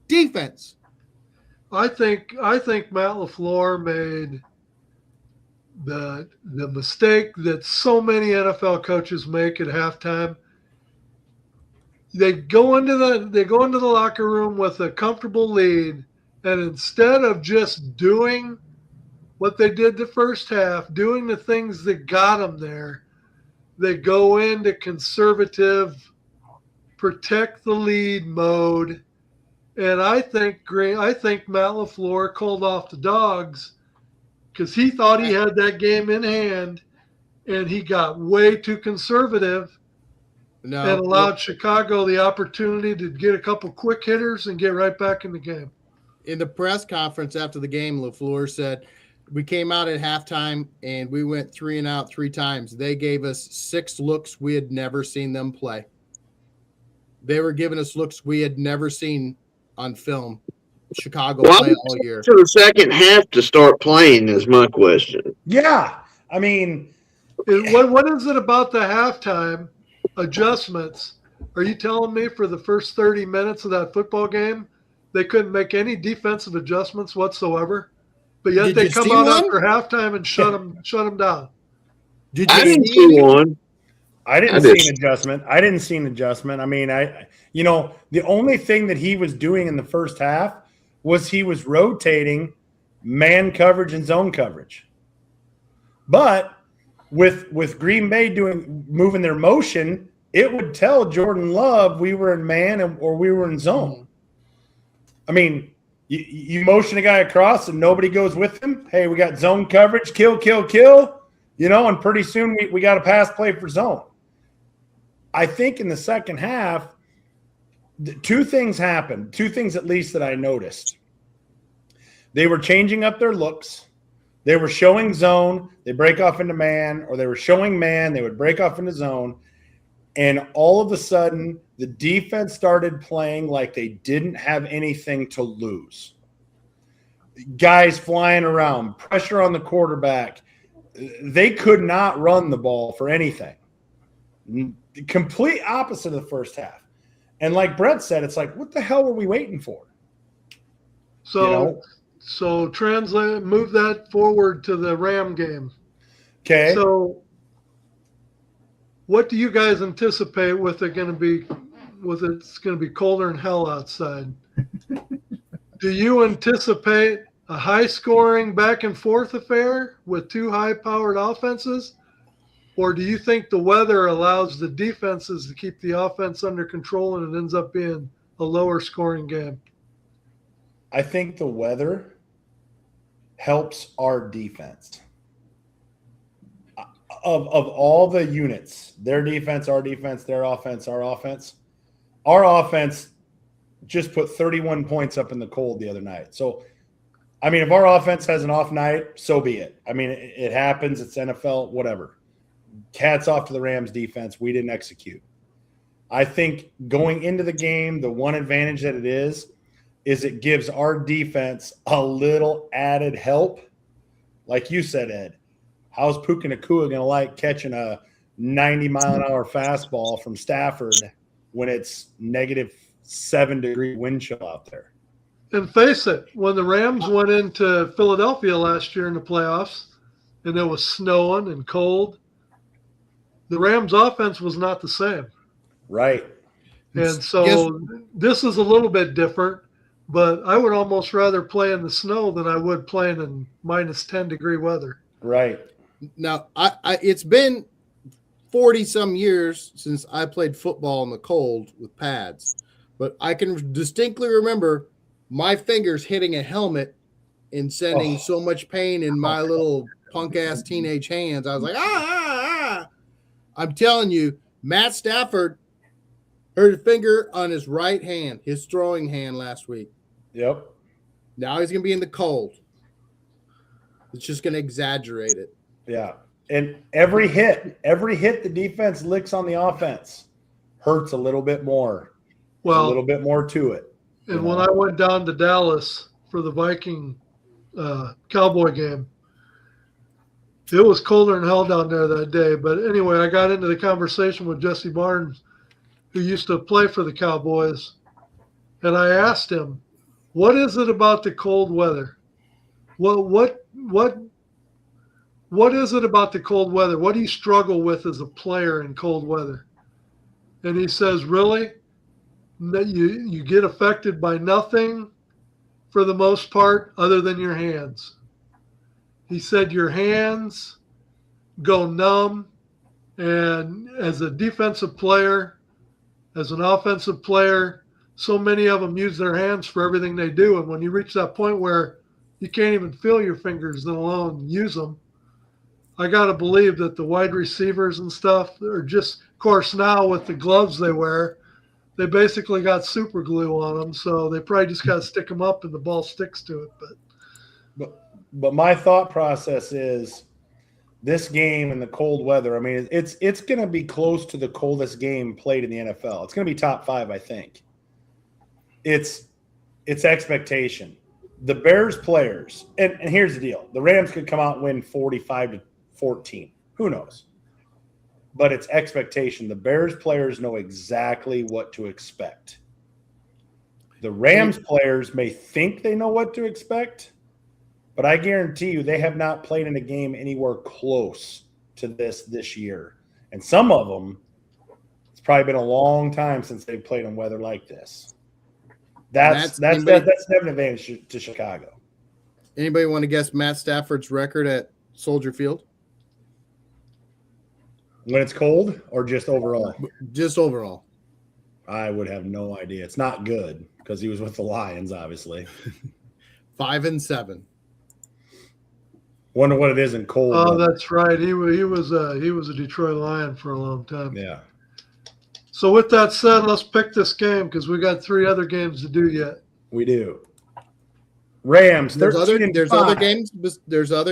defense. I think Matt LaFleur made the mistake that so many NFL coaches make at halftime. They go into the locker room with a comfortable lead, and instead of just doing what they did the first half, doing the things that got them there, they go into conservative, protect the lead mode. And I think Matt LaFleur called off the dogs because he thought he had that game in hand, and he got way too conservative and allowed Chicago the opportunity to get a couple quick hitters and get right back in the game. In the press conference after the game, LaFleur said, we came out at halftime and we went 3 and out 3 times. They gave us 6 looks we had never seen them play. They were giving us looks we had never seen on film Chicago play all year. To the second half to start playing is my question. Yeah. I mean, what is it about the halftime adjustments? Are you telling me for the first 30 minutes of that football game, they couldn't make any defensive adjustments whatsoever? But yet they come out after halftime and shut them down. I didn't see one. I didn't see an adjustment. I mean, the only thing that he was doing in the first half was he was rotating man coverage and zone coverage. But with Green Bay moving their motion, it would tell Jordan Love we were in man or we were in zone. I mean, you motion a guy across and nobody goes with him. Hey, we got zone coverage, kill, and pretty soon we got a pass play for zone. I think in the second half, 2 things happened, 2 things at least that I noticed. They were changing up their looks. They were showing zone, they break off into man, or they were showing man, they would break off into zone. And all of a sudden, the defense started playing like they didn't have anything to lose. Guys flying around, pressure on the quarterback. They could not run the ball for anything. Complete opposite of the first half. And like Brett said, it's like, what the hell were we waiting for? So translate, move that forward to the Ram game. Okay. So what do you guys anticipate with it's going to be colder than hell outside? Do you anticipate a high-scoring back-and-forth affair with 2 high-powered offenses? Or do you think the weather allows the defenses to keep the offense under control and it ends up being a lower-scoring game? I think the weather helps our defense. Of all the units, their defense, our defense, their offense, our offense just put 31 points up in the cold the other night. So, I mean, if our offense has an off night, so be it. I mean, it happens. It's NFL, whatever. Hats off to the Rams defense. We didn't execute. I think going into the game, the one advantage that it is it gives our defense a little added help. Like you said, Ed, how's Puka Nacua going to like catching a 90-mile-an-hour fastball from Stafford when it's -7-degree wind chill out there? And face it, when the Rams went into Philadelphia last year in the playoffs and it was snowing and cold, the Rams offense was not the same. Right. And so this is a little bit different, but I would almost rather play in the snow than I would playing in -10-degree weather. Right. Now, it's been 40-some years since I played football in the cold with pads, but I can distinctly remember my fingers hitting a helmet and sending so much pain in my little punk-ass teenage hands. I was like, I'm telling you, Matt Stafford hurt a finger on his right hand, his throwing hand last week. Yep. Now he's going to be in the cold. It's just going to exaggerate it. Yeah. And every hit the defense licks on the offense hurts a little bit more. Well, a little bit more to it. And when I went down to Dallas for the Viking Cowboy game, it was colder than hell down there that day. But anyway, I got into the conversation with Jesse Barnes, who used to play for the Cowboys, and I asked him, what is it about the cold weather? What what is it about the cold weather? What do you struggle with as a player in cold weather? And he says, really? That you get affected by nothing for the most part other than your hands. He said your hands go numb. And as a defensive player, as an offensive player, so many of them use their hands for everything they do. And when you reach that point where you can't even feel your fingers, let alone use them, I got to believe that the wide receivers and stuff are just, of course, now with the gloves they wear, they basically got super glue on them. So they probably just got to stick them up and the ball sticks to it. But my thought process is this game in the cold weather. I mean, it's going to be close to the coldest game played in the NFL. It's going to be top 5, I think. It's expectation. The Bears players, and here's the deal: the Rams could come out and win 45-14. Who knows? But it's expectation. The Bears players know exactly what to expect. The Rams players may think they know what to expect, but I guarantee you they have not played in a game anywhere close to this year. And some of them, it's probably been a long time since they've played in weather like this. That's an advantage to Chicago. Anybody want to guess Matt Stafford's record at Soldier Field? When it's cold or just overall? Just overall. I would have no idea. It's not good because he was with the Lions, obviously. 5-7. Wonder what it is in cold. Oh, that's right. He was a Detroit Lion for a long time. Yeah. So with that said, let's pick this game because we got 3 other games to do yet. We do. Rams. There's other games. There's other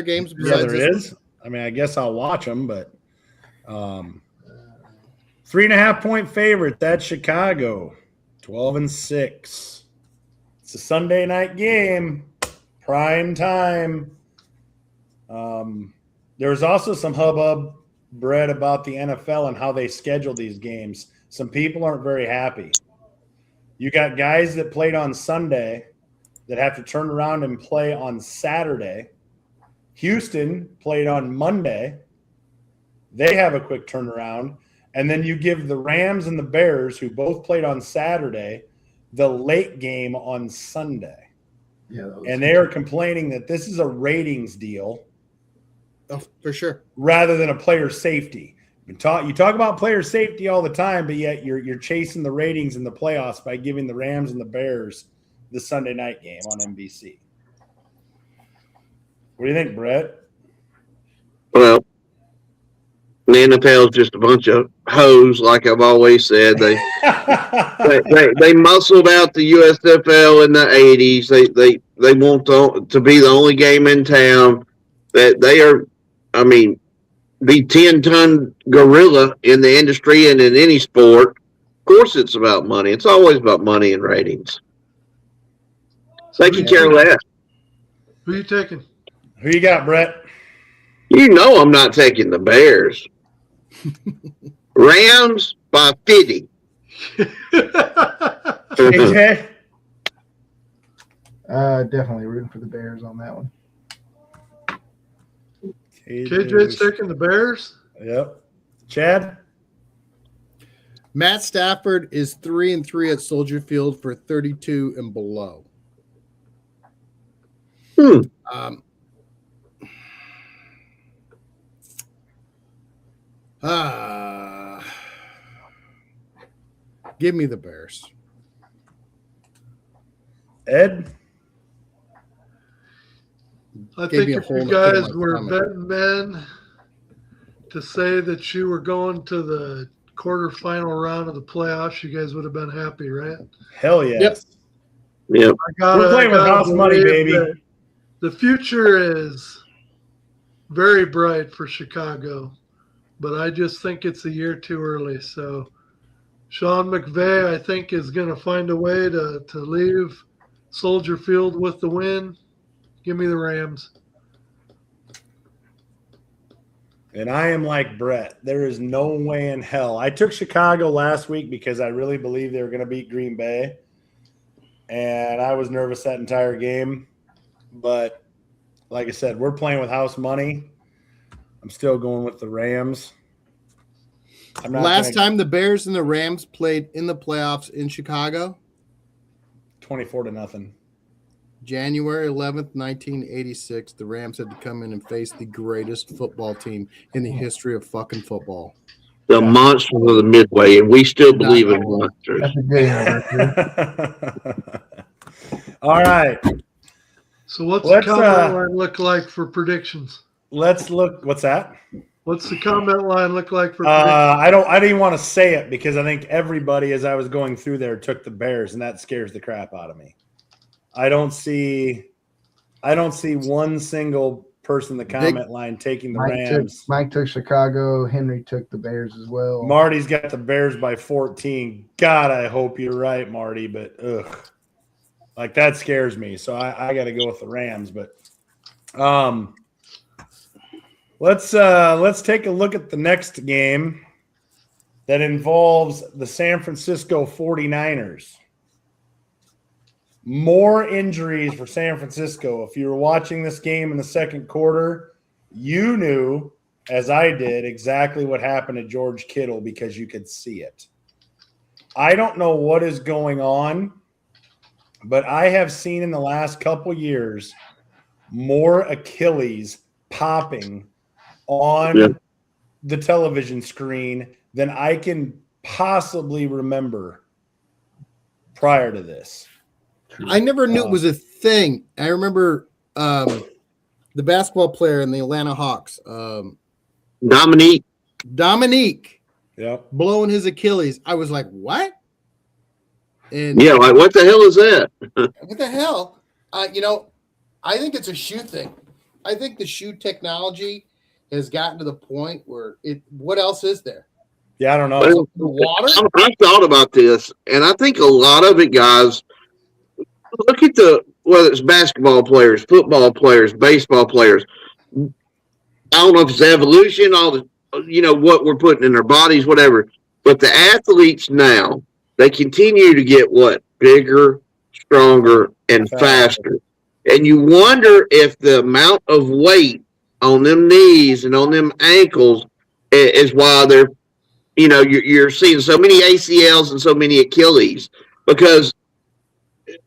games besides there this is. I mean, I guess I'll watch them, but 3.5-point favorite. That's Chicago. 12-6. It's a Sunday night game. Prime time. There's also some hubbub, Brett, about the NFL and how they schedule these games. Some people aren't very happy. You got guys that played on Sunday that have to turn around and play on Saturday. Houston played on Monday. They have a quick turnaround. And then you give the Rams and the Bears, who both played on Saturday, the late game on Sunday. Yeah, and they are complaining that this is a ratings deal. Oh, for sure. Rather than a player safety. You talk about player safety all the time, but yet you're chasing the ratings in the playoffs by giving the Rams and the Bears the Sunday night game on NBC. What do you think, Brett? Well, the NFL is just a bunch of hoes, like I've always said. They muscled out the USFL in the 80s. They want to be the only game in town. That they are, I mean, the 10-ton gorilla in the industry and in any sport. Of course, it's about money. It's always about money and ratings. They can care less. Who are you taking? Who you got, Brett? You know I'm not taking the Bears. Rams by 50. AJ? Definitely rooting for the Bears on that one. KJ's taking the Bears? Yep. Chad? Matt Stafford is 3-3 at Soldier Field for 32 and below. Give me the Bears. Ed? I think if you guys were betting men to say that you were going to the quarterfinal round of the playoffs, you guys would have been happy, right? Hell yes. Yep. We're playing with house money, baby. The future is very bright for Chicago, but I just think it's a year too early. So Sean McVay, I think, is going to find a way to leave Soldier Field with the win. Give me the Rams. And I am like Brett. There is no way in hell. I took Chicago last week because I really believed they were going to beat Green Bay. And I was nervous that entire game. But like I said, we're playing with house money. I'm still going with the Rams. Last time the Bears and the Rams played in the playoffs in Chicago, 24-0. January 11th, 1986, the Rams had to come in and face the greatest football team in the history of fucking football. The monsters of the Midway, and we still believe in monsters. That's a good anniversary. All right. So what's the comment line look like for predictions? Let's look. What's that? What's the comment line look like for I didn't want to say it because I think everybody, as I was going through there, took the Bears, and that scares the crap out of me. I don't see one single person in the comment line taking the Rams. Mike took Chicago. Henry took the Bears as well. Marty's got the Bears by 14. God, I hope you're right, Marty, but like that scares me. So I got to go with the Rams. But let's take a look at the next game that involves the San Francisco 49ers. More injuries for San Francisco. If you were watching this game in the second quarter, you knew, as I did, exactly what happened to George Kittle because you could see it. I don't know what is going on, but I have seen in the last couple years more Achilles popping on the television screen than I can possibly remember prior to this. I never knew it was a thing. I remember the basketball player in the Atlanta Hawks, Dominique, blowing his Achilles. I was like, what? And like what the hell is that? What the hell? I think it's a shoe thing. I think the shoe technology has gotten to the point where what else is there? Yeah, I don't know. Well, The water? I thought about this, and I think a lot of it, guys, look at whether it's basketball players, football players, baseball players. I don't know if it's evolution, all the, what we're putting in their bodies, whatever. But the athletes now, they continue to get bigger, stronger, and faster. And you wonder if the amount of weight on them knees and on them ankles is why they're, you're seeing so many ACLs and so many Achilles because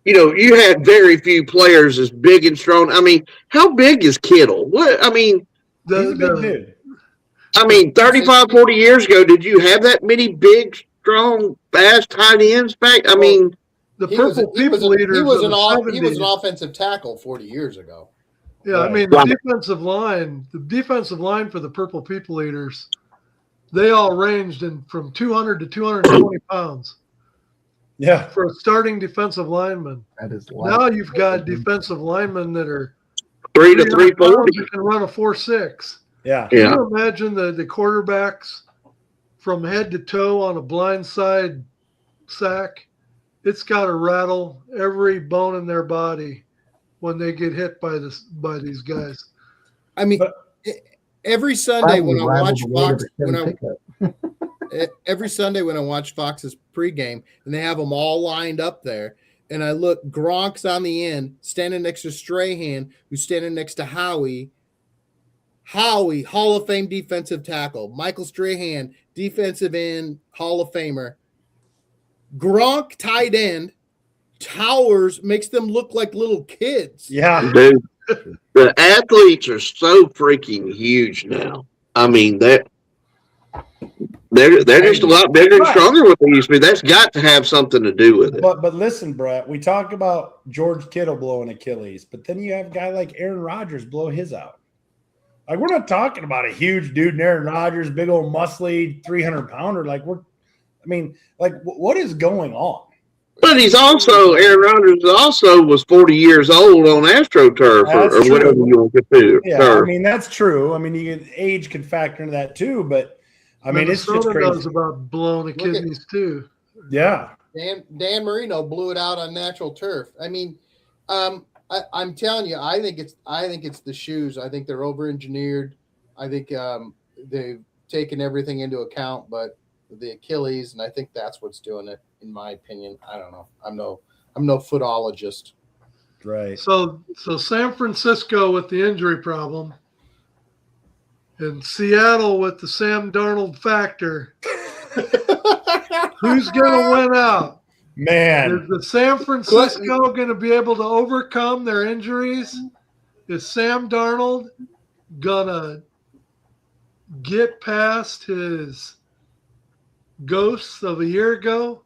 you had very few players as big and strong. I mean, how big is Kittle? What? I mean, he's a big dude. I mean, 35, 40 years ago, did you have that many big, strong, fast tight ends back? I mean, the Purple People Eaters. He was an offensive tackle 40 years ago. Yeah, I mean, the defensive line for the Purple People Eaters, they all ranged from 200 to 220 pounds. Yeah, for a starting defensive lineman. That is now you've got defensive linemen that are 3 to 340. You can run a 4.6. Yeah. Can you imagine the quarterbacks from head to toe on a blindside sack? It's got to rattle every bone in their body when they get hit by these guys. I mean, every Sunday when I watch Fox, every Sunday when I watch Fox's pregame, and they have them all lined up there, and I look, Gronk's on the end, standing next to Strahan, who's standing next to Howie, Hall of Fame defensive tackle. Michael Strahan, defensive end, Hall of Famer. Gronk, tight end, towers, makes them look like little kids. Yeah. Dude, the athletes are so freaking huge now. I mean, they're just a lot bigger and stronger than what they used to be. That's got to have something to do with it. But listen, Brett, we talk about George Kittle blowing Achilles, but then you have a guy like Aaron Rodgers blow his out. Like, we're not talking about a huge dude in Aaron Rodgers, big old muscly 300-pounder. What is going on? But he's also, Aaron Rodgers also was 40 years old on AstroTurf or whatever you want to do. Yeah, I mean, that's true. I mean, age could factor into that too, but I mean, it's just crazy. Knows about blowing Achilles too. Yeah. Dan Marino blew it out on natural turf. I mean, I'm telling you, I think it's the shoes. I think they're over-engineered. I think they've taken everything into account, but the Achilles, and I think that's what's doing it, in my opinion. I don't know. I'm no footologist. Right. So San Francisco with the injury problem. And Seattle with the Sam Darnold factor. Who's going to win out? Man. Is the San Francisco going to be able to overcome their injuries? Is Sam Darnold going to get past his ghosts of a year ago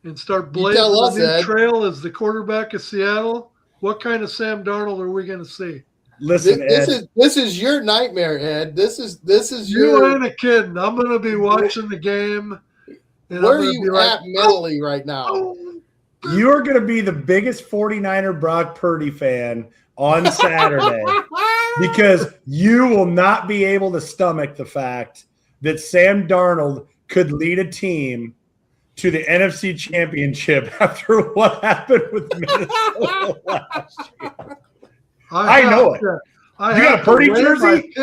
and start blazing a new trail as the quarterback of Seattle? What kind of Sam Darnold are we going to see? Listen, this is your nightmare, Ed. This is you ain't a kidding. I'm going to be watching the game. Where are you at mentally right now? You're going to be the biggest 49er Brock Purdy fan on Saturday because you will not be able to stomach the fact that Sam Darnold could lead a team to the NFC Championship after what happened with Minnesota last year. I know it. You got a Purdy jersey?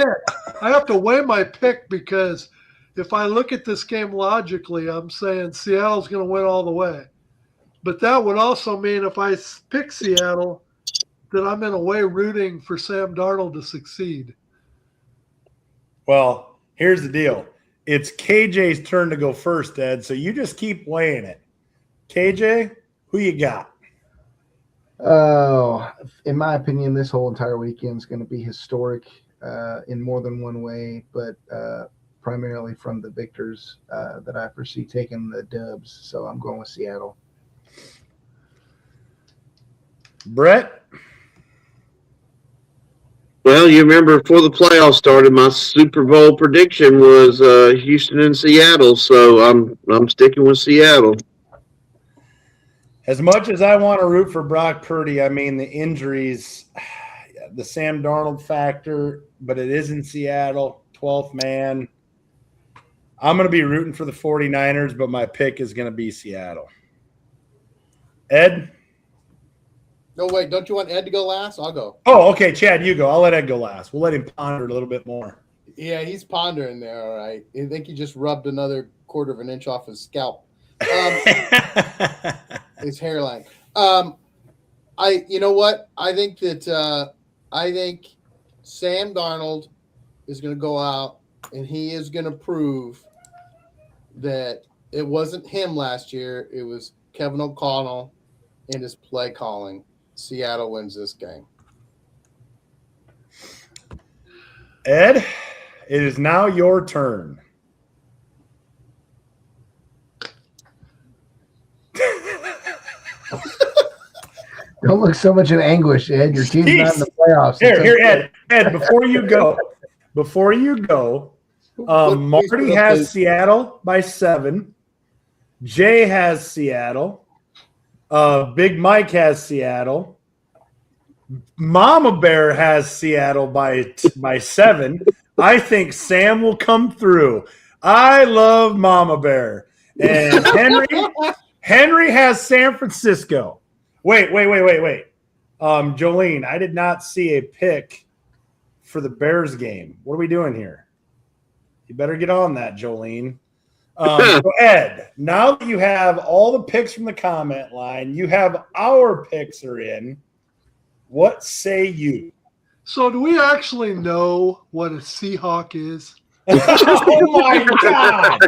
I have to weigh my pick because if I look at this game logically, I'm saying Seattle's going to win all the way. But that would also mean if I pick Seattle, that I'm in a way rooting for Sam Darnold to succeed. Well, here's the deal. It's KJ's turn to go first, Ed, so you just keep weighing it. KJ, who you got? Oh, in my opinion, this whole entire weekend is going to be historic in more than one way, but primarily from the victors that I foresee taking the dubs. So I'm going with Seattle. Brett? Well, you remember before the playoffs started, my Super Bowl prediction was Houston and Seattle, so I'm sticking with Seattle. As much as I want to root for Brock Purdy, I mean the injuries, the Sam Darnold factor, but it is in Seattle, 12th man. I'm going to be rooting for the 49ers, but my pick is going to be Seattle. Ed? No, wait. Don't you want Ed to go last? I'll go. Oh, okay. Chad, you go. I'll let Ed go last. We'll let him ponder a little bit more. Yeah, he's pondering there, all right. I think he just rubbed another quarter of an inch off his scalp. His hairline. You know what? I think that Sam Darnold is going to go out and he is going to prove that it wasn't him last year. It was Kevin O'Connell and his play calling. Seattle wins this game. Ed, it is now your turn. Don't look so much in anguish, Ed. Your team's not in the playoffs. Here, Ed, before you go, Marty has Seattle by 7. Jay has Seattle. Big Mike has Seattle. Mama Bear has Seattle by 7. I think Sam will come through. I love Mama Bear. And Henry has San Francisco. Wait. Jolene, I did not see a pick for the Bears game. What are we doing here? You better get on that, Jolene. So Ed, now that you have all the picks from the comment line, you have our picks are in. What say you? So do we actually know what a Seahawk is? Oh, my God.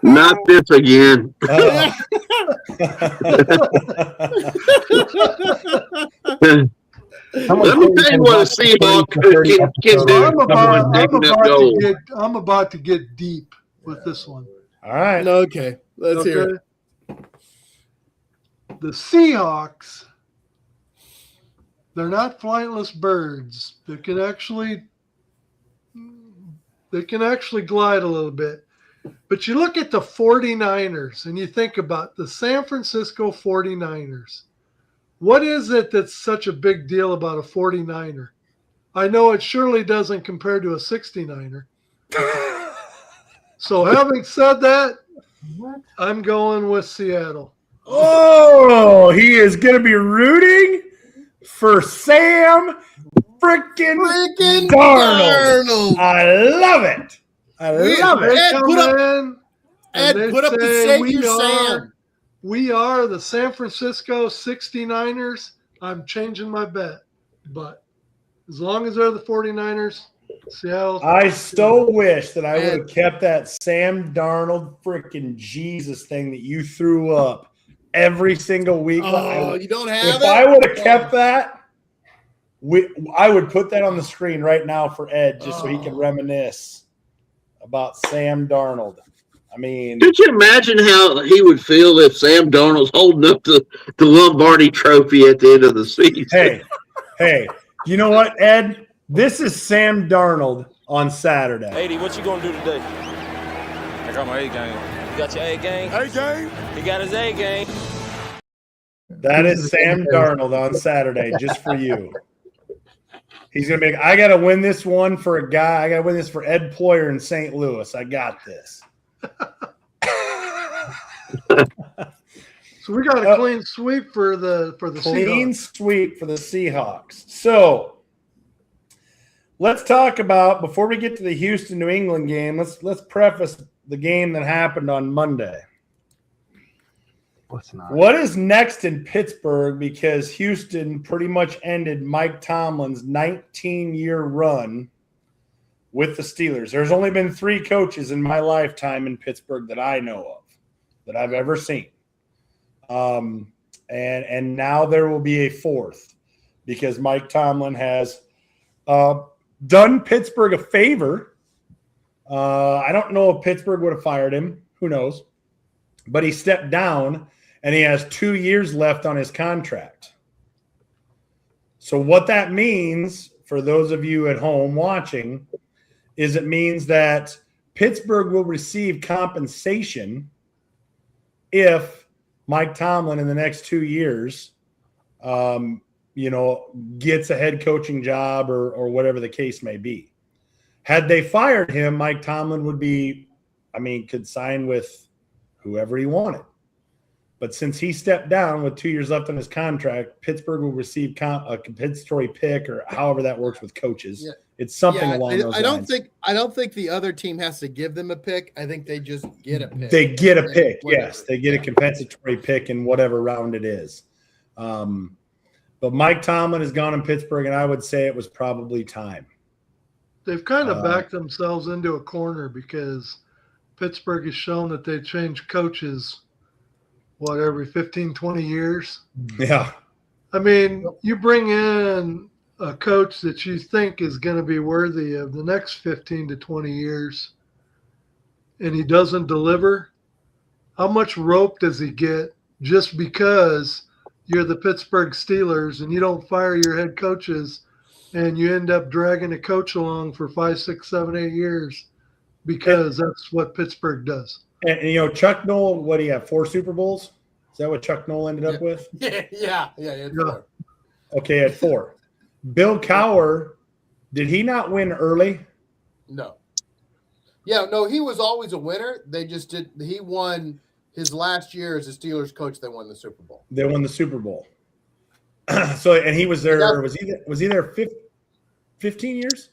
Not this again. Let me tell you what a Seahawk can do. I'm about to get deep with this one. All right. Okay. Let's hear it. The Seahawks, they're not flightless birds. They can actually glide a little bit. But you look at the 49ers and you think about the San Francisco 49ers. What is it that's such a big deal about a 49er? I know it surely doesn't compare to a 69er. So having said that, I'm going with Seattle. Oh, he is going to be rooting for Sam freaking Darnold. I love it. Ed, put up the Savior Sam. We are the San Francisco 69ers. I'm changing my bet. But as long as they're the 49ers, Seattle. I so wish that I would have kept that Sam Darnold freaking Jesus thing that you threw up every single week. Oh, you don't have if it? I would have kept that, I would put that on the screen right now for Ed just so he can reminisce about Sam Darnold. I mean, could you imagine how he would feel if Sam Darnold's holding up the Lombardi trophy at the end of the season? Hey, you know what, Ed? This is Sam Darnold on Saturday. 80, what you gonna do today? I got my A game. You got your A game? A game? He got his A game. That is Sam Darnold on Saturday, just for you. He's going to be, I got to win this one for a guy. I got to win this for Ed Ployer in St. Louis. I got this. So we got a clean sweep for the clean Seahawks. Sweep for the Seahawks. So let's talk about, before we get to the Houston New England game, let's preface the game that happened on Monday. What is next in Pittsburgh? Because Houston pretty much ended Mike Tomlin's 19-year run with the Steelers. There's only been 3 coaches in my lifetime in Pittsburgh that I know of, that I've ever seen. And now there will be a 4th because Mike Tomlin has done Pittsburgh a favor. I don't know if Pittsburgh would have fired him. Who knows? But he stepped down, and he has 2 years left on his contract. So what that means for those of you at home watching is it means that Pittsburgh will receive compensation if Mike Tomlin in the next 2 years, gets a head coaching job or whatever the case may be. Had they fired him, Mike Tomlin could sign with whoever he wanted. But since he stepped down with 2 years left on his contract, Pittsburgh will receive a compensatory pick, or however that works with coaches. Yeah. It's something along those lines. I don't think the other team has to give them a pick. I think they just get a pick. They get a pick, yes. They get a compensatory pick in whatever round it is. But Mike Tomlin has gone in Pittsburgh, and I would say it was probably time. They've kind of backed themselves into a corner because Pittsburgh has shown that they change coaches every 15, 20 years? Yeah. I mean, you bring in a coach that you think is going to be worthy of the next 15 to 20 years, and he doesn't deliver. How much rope does he get just because you're the Pittsburgh Steelers and you don't fire your head coaches and you end up dragging a coach along for 5, 6, 7, 8 years because that's what Pittsburgh does. And Chuck Noll, what do you have, 4 Super Bowls? Is that what Chuck Noll ended up with? Yeah. Okay, at 4. Bill Cowher, did he not win early? No. Yeah, no, he was always a winner. He won his last year as a Steelers coach. They won the Super Bowl. They won the Super Bowl. And he was there, was he there 15 years?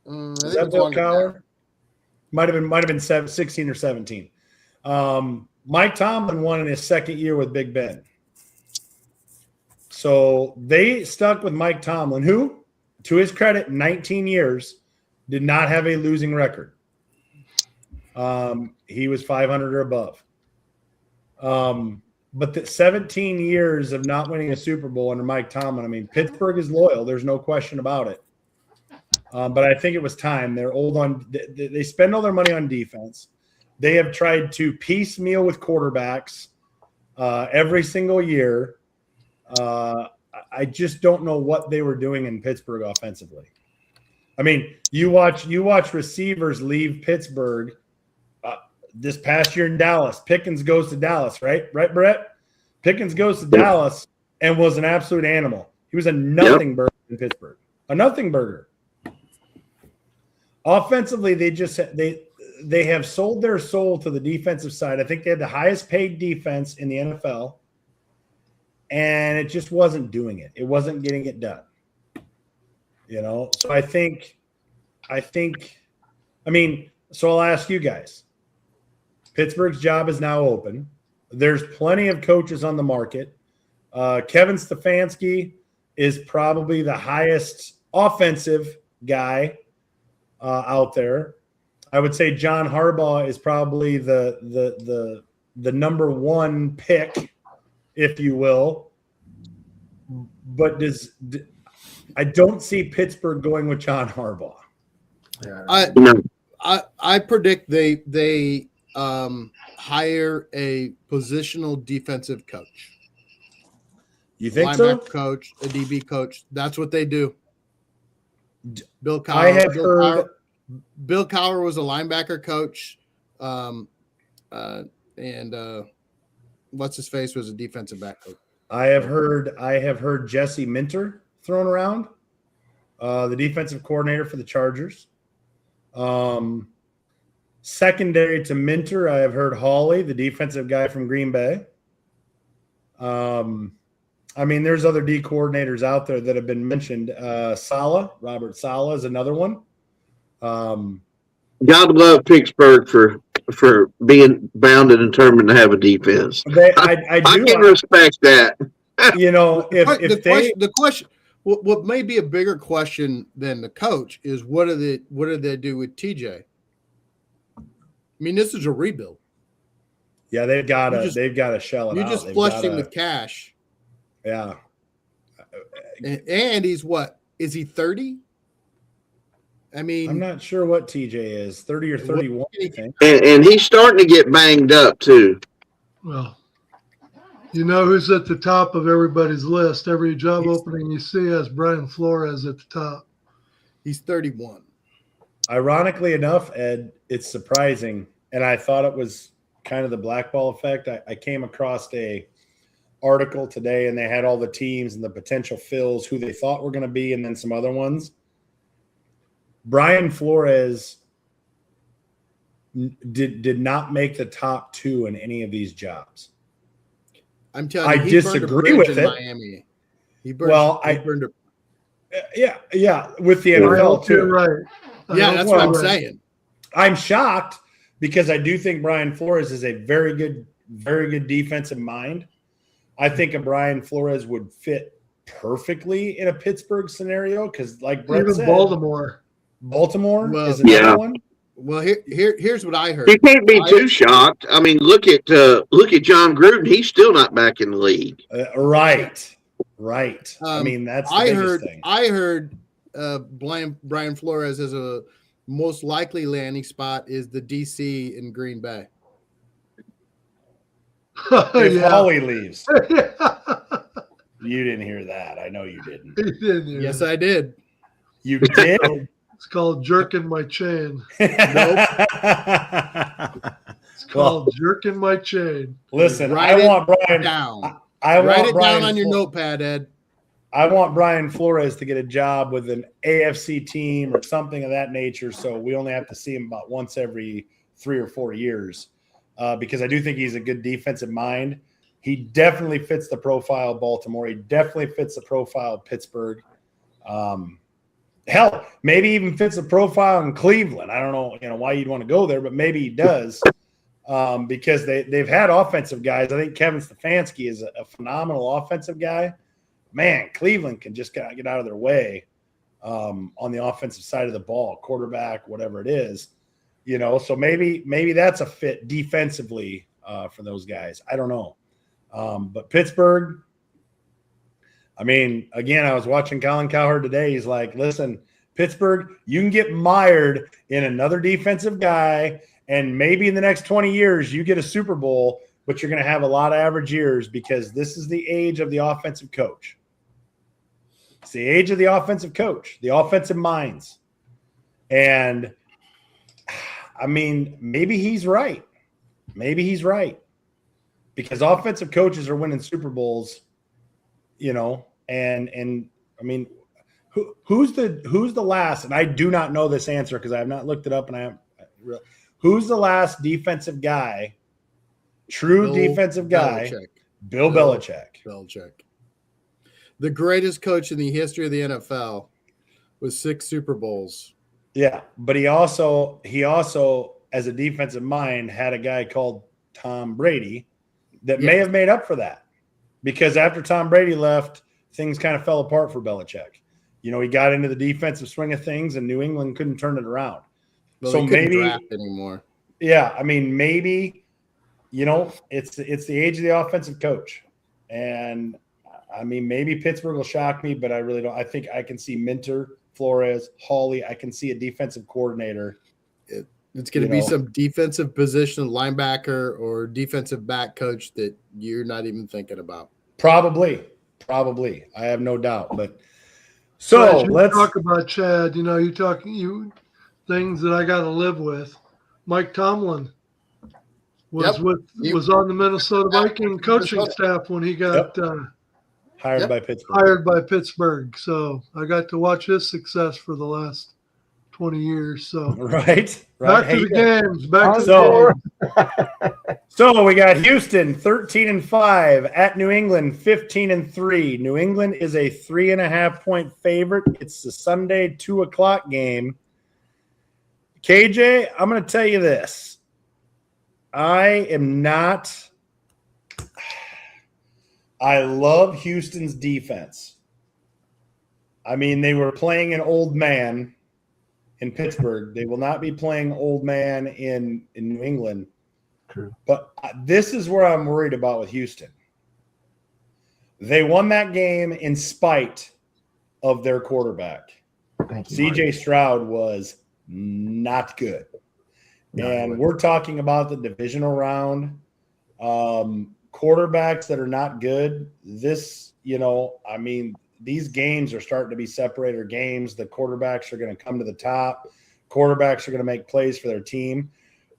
Is that Bill Cowher? Might have been 16 or 17. Mike Tomlin won in his second year with Big Ben. So they stuck with Mike Tomlin, who, to his credit, 19 years, did not have a losing record. He was 500 or above. But the 17 years of not winning a Super Bowl under Mike Tomlin, Pittsburgh is loyal. There's no question about it. But I think it was time. They're old on. They spend all their money on defense. They have tried to piecemeal with quarterbacks every single year. I just don't know what they were doing in Pittsburgh offensively. You watch receivers leave Pittsburgh this past year in Dallas. Pickens goes to Dallas, right, Brett? Pickens goes to Dallas and was an absolute animal. He was a nothing burger in Pittsburgh. A nothing burger. Offensively, they have sold their soul to the defensive side. I think they had the highest paid defense in the NFL, and it just wasn't doing it. It wasn't getting it done. So I think, so I'll ask you guys. Pittsburgh's job is now open. There's plenty of coaches on the market. Kevin Stefanski is probably the highest offensive guy out there. I would say John Harbaugh is probably the number one pick, if you will. But I don't see Pittsburgh going with John Harbaugh. I predict they hire a positional defensive coach. You think so? Coach, a DB coach. That's what they do. Bill Cowher. I have heard. Bill Cowher was a linebacker coach, and what's his face was a defensive back coach. I have heard Jesse Minter thrown around, the defensive coordinator for the Chargers. Secondary to Minter, I have heard Hawley, the defensive guy from Green Bay. I mean, there's other D coordinators out there that have been mentioned. Robert Saleh is another one. God love Pittsburgh for being bound and determined to have a defense. I can respect that. You know, the question, what may be a bigger question than the coach is what do they do with TJ? I mean, this is a rebuild. Yeah, they've got to shell it out. You just flushed him with cash. Yeah. And he's what? Is he 30? I mean, I'm not sure what TJ is, 30 or 31, I think. And he's starting to get banged up too. Well, you know who's at the top of everybody's list? Every job opening you see has Brian Flores at the top. He's 31. Ironically enough, Ed, it's surprising, and I thought it was kind of the blackball effect. I came across a article today, and they had all the teams and the potential fills, who they thought were going to be, and then some other ones. Brian Flores did not make the top two in any of these jobs. I'm telling you, I disagree with it. Miami. He burned yeah, with the NFL too. Right. Yeah, that's what I'm saying. I'm shocked because I do think Brian Flores is a very good defensive mind. I think a Brian Flores would fit perfectly in a Pittsburgh scenario because, like Brett said, Baltimore is another one. Well, here's what I heard. You can't be too shocked. I mean, look at John Gruden. He's still not back in the league. Right. I mean, that's the biggest thing. I heard Brian Flores as a most likely landing spot is the DC in Green Bay. If Hawley leaves. You didn't hear that. I know you didn't. He didn't hear yes, that. I did. You did? It's called jerking my chain. Nope. It's called jerking my chain. Listen, I want Brian down. Write it down on your notepad, Ed. I want Brian Flores to get a job with an AFC team or something of that nature, so we only have to see him about once every 3 or 4 years, because I do think he's a good defensive mind. He definitely fits the profile of Baltimore. He definitely fits the profile of Pittsburgh. Hell, maybe even fits the profile in Cleveland. I don't know, why you'd want to go there, but maybe he does, because they've had offensive guys. I think Kevin Stefanski is a phenomenal offensive guy. Man, Cleveland can just get out of their way on the offensive side of the ball, quarterback, whatever it is, So maybe that's a fit defensively for those guys. I don't know, but Pittsburgh. I mean, again, I was watching Colin Cowherd today. He's like, "Listen, Pittsburgh, you can get mired in another defensive guy, and maybe in the next 20 years you get a Super Bowl, but you're going to have a lot of average years because this is the age of the offensive coach." It's the age of the offensive coach, the offensive minds. And, I mean, maybe he's right. Because offensive coaches are winning Super Bowls, and I mean, who's the last, and I do not know this answer because I have not looked it up, and who's the last defensive guy, defensive guy? Bill Belichick. The greatest coach in the history of the NFL with 6 Super Bowls. Yeah, but he also, as a defensive mind, had a guy called Tom Brady that may have made up for that. because after Tom Brady left, things kind of fell apart for Belichick. You know, he got into the defensive swing of things, and New England couldn't turn it around. Well, So he couldn't maybe draft anymore. Yeah, I mean, maybe, you know, it's the age of the offensive coach. And I mean, maybe Pittsburgh will shock me, but I really don't. I think I can see Minter, Flores, Hawley. I can see a defensive coordinator. It's going to be some defensive position, linebacker or defensive back coach that you're not even thinking about. Probably. I have no doubt. But so let's talk about Chad. You know, things that I got to live with. Mike Tomlin was on the Minnesota Viking coaching staff when he got hired by Pittsburgh. Hired by Pittsburgh. So I got to watch his success for the last 20 years. So right. Back to the games. Back to the games. So we got Houston 13-5 at New England 15-3. New England is a 3.5-point favorite. It's the Sunday 2:00 game. KJ, I'm going to tell you this. I love Houston's defense. I mean, they were playing an old man in Pittsburgh. They will not be playing old man in New England. True. But this is where I'm worried about with Houston. They won that game in spite of their quarterback. Thank you, CJ Stroud was not good. And we're talking about the divisional round. Quarterbacks that are not good. This, I mean, these games are starting to be separator games. The quarterbacks are going to come to the top. Quarterbacks are going to make plays for their team.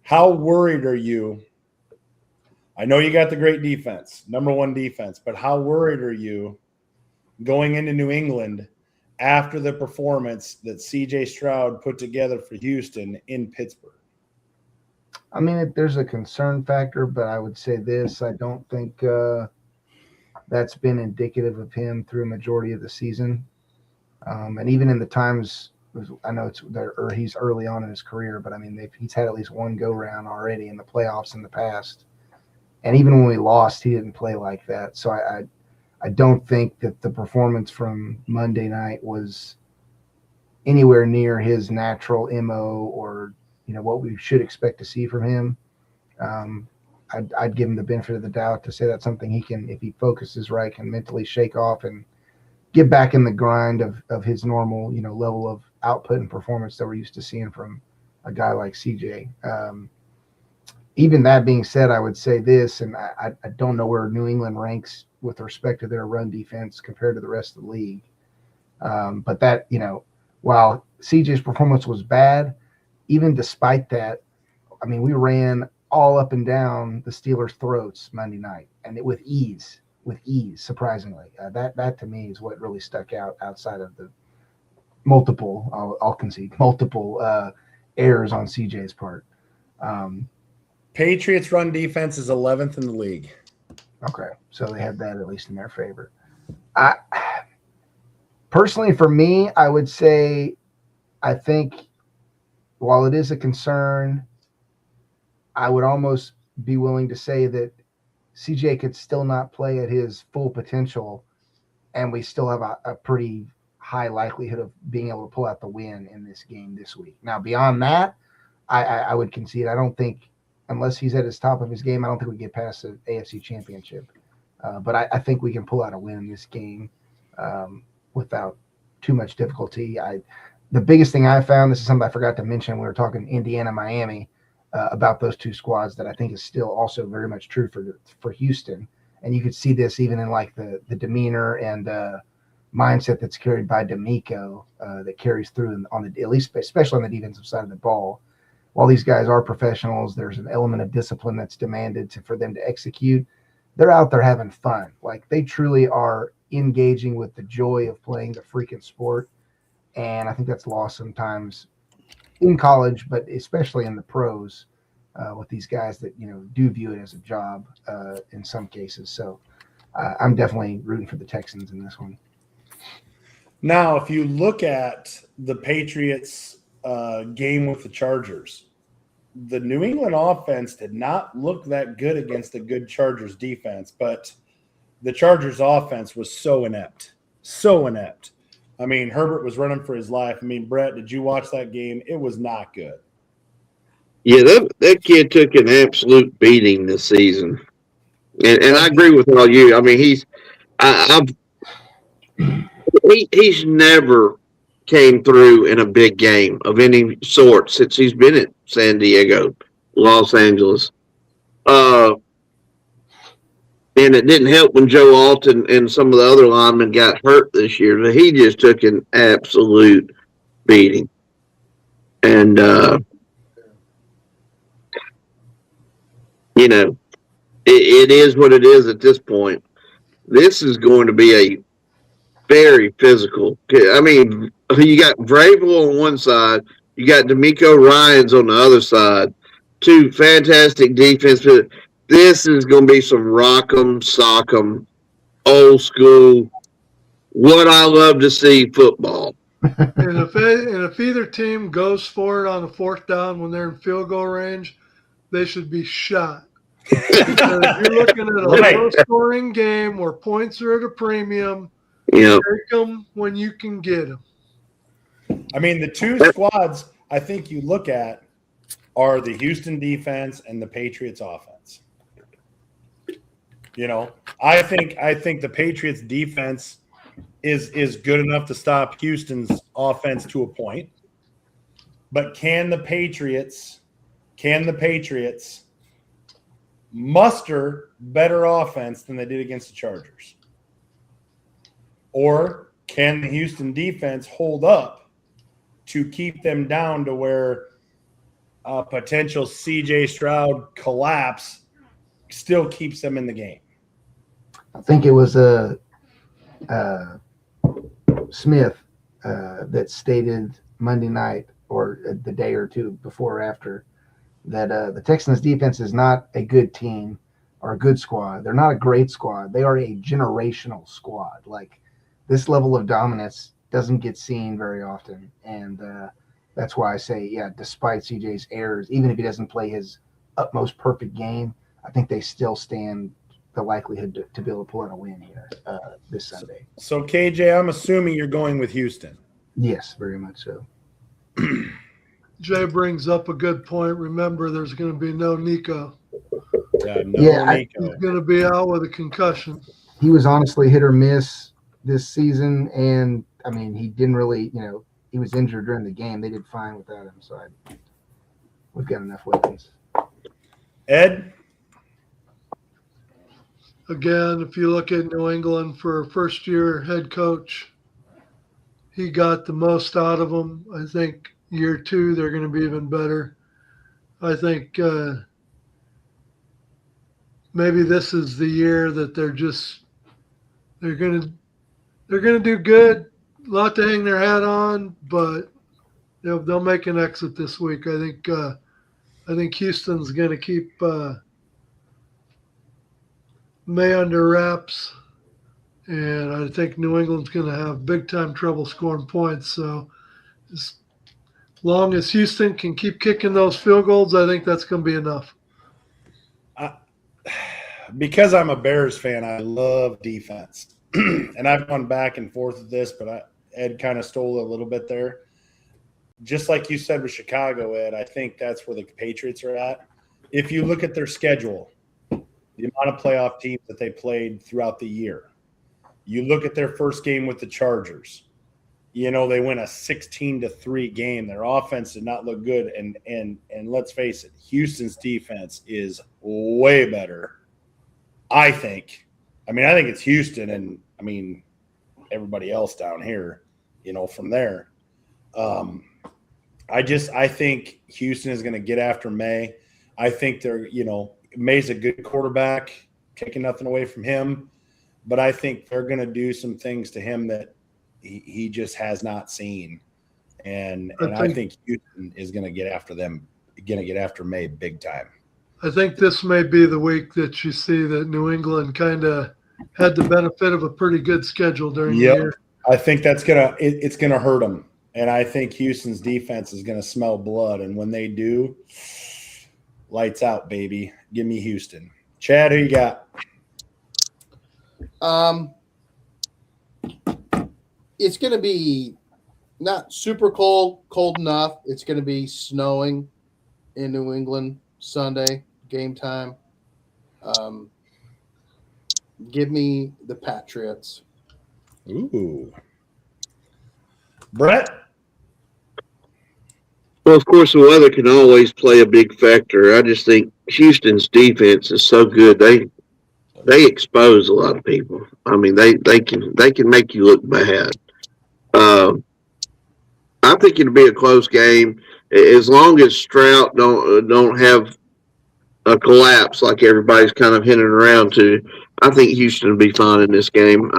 How worried are you? I know you got the great defense, number one defense, but how worried are you going into New England after the performance that CJ Stroud put together for Houston in Pittsburgh? I mean, there's a concern factor, but I would say this. I don't think that's been indicative of him through a majority of the season. And even in the times, I know he's early on in his career, but I mean, he's had at least one go-round already in the playoffs in the past. And even when we lost, he didn't play like that. So I don't think that the performance from Monday night was anywhere near his natural MO or, what we should expect to see from him. I'd give him the benefit of the doubt to say that's something he can, if he focuses right, can mentally shake off and get back in the grind of his normal, level of output and performance that we're used to seeing from a guy like CJ. Even that being said, I would say this, and I don't know where New England ranks with respect to their run defense compared to the rest of the league. But that, while CJ's performance was bad, even despite that, I mean, we ran all up and down the Steelers' throats Monday night, and with ease, surprisingly. That to me is what really stuck out outside of the multiple, I'll concede, multiple errors on CJ's part. Patriots run defense is 11th in the league. Okay, so they have that at least in their favor. Personally, for me, I would say I think while it is a concern, I would almost be willing to say that CJ could still not play at his full potential, and we still have a pretty high likelihood of being able to pull out the win in this game this week. Now, beyond that, I would concede. I don't think, unless he's at his top of his game, I don't think we get past the AFC Championship. But I think we can pull out a win in this game without too much difficulty. The biggest thing I found, this is something I forgot to mention when we were talking Indiana-Miami, about those two squads that I think is still also very much true for Houston. And you could see this even in like the demeanor and mindset that's carried by D'Amico that carries through at least especially on the defensive side of the ball. While these guys are professionals, there's an element of discipline that's demanded for them to execute. They're out there having fun. Like, they truly are engaging with the joy of playing the freaking sport. And I think that's lost sometimes in college, but especially in the pros with these guys that, do view it as a job in some cases. So I'm definitely rooting for the Texans in this one. Now, if you look at the Patriots game with the Chargers, the New England offense did not look that good against a good Chargers defense, but the Chargers offense was so inept. So inept. I mean, Herbert was running for his life. I mean, Brett, did you watch that game? It was not good. Yeah, that kid took an absolute beating this season. And I agree with all you. I mean, he's never came through in a big game of any sort since he's been at San Diego, Los Angeles. And it didn't help when Joe Alton and some of the other linemen got hurt this year. He just took an absolute beating. And, you know, it is what it is at this point. This is going to be a very physical. I mean, you got Vrabel on one side, you got D'Amico Ryans on the other side. Two fantastic defense. This is going to be some rock'em, sock'em, old school. What I love to see football. And if either team goes for it on a fourth down when they're in field goal range, they should be shot. Because if you're looking at a low-scoring game where points are at a premium, take them when you can get them. I mean, the two squads I think you look at are the Houston defense and the Patriots offense. You know, I think the Patriots defense is good enough to stop Houston's offense to a point. But can the Patriots muster better offense than they did against the Chargers? Or can the Houston defense hold up to keep them down to where a potential C.J. Stroud collapse still keeps them in the game? I think it was Smith that stated Monday night or the day or two before or after that the Texans defense is not a good team or a good squad. They're not a great squad. They are a generational squad. Like, this level of dominance doesn't get seen very often. And that's why I say, yeah, despite CJ's errors, even if he doesn't play his utmost perfect game, I think they still stand the likelihood to be able to pull out a win here this Sunday. So, KJ, I'm assuming you're going with Houston. Yes, very much so. Jay brings up a good point. Remember, there's going to be no Nico. Nico. He's going to be out with a concussion. He was honestly hit or miss this season, and, I mean, he didn't really, he was injured during the game. They did fine without him, so we've got enough weapons. Ed? Again, if you look at New England for a first-year head coach, he got the most out of them. I think year two, they're going to be even better. I think maybe this is the year that they're going to do good. A lot to hang their hat on, but they'll make an exit this week. I think Houston's going to keep May under wraps, and I think New England's going to have big-time trouble scoring points. So as long as Houston can keep kicking those field goals, I think that's going to be enough. Because I'm a Bears fan, I love defense. And I've gone back and forth with this, but Ed kind of stole a little bit there. Just like you said with Chicago, Ed, I think that's where the Patriots are at. If you look at their schedule, the amount of playoff teams that they played throughout the year, you look at their first game with the Chargers, they win a 16-3 game. Their offense did not look good. And let's face it, Houston's defense is way better, I think. I think it's Houston and, everybody else down here, from there. I think Houston is going to get after May. I think they're, May's a good quarterback, taking nothing away from him. But I think they're going to do some things to him that he just has not seen. And I think Houston is going to get after them, going to get after May big time. I think this may be the week that you see that New England kind of had the benefit of a pretty good schedule during the year. I think that's it's gonna hurt them, and I think Houston's defense is gonna smell blood. And when they do, lights out, baby. Give me Houston. Chad, who you got? It's going to be not super cold enough. It's going to be snowing in New England Sunday game time. Give me the Patriots. Ooh. Brett? Well, of course, the weather can always play a big factor. I just think Houston's defense is so good. They expose a lot of people. I mean, they can make you look bad. I think it'll be a close game as long as Stroud don't have a collapse like everybody's kind of hinting around to. I think Houston will be fine in this game.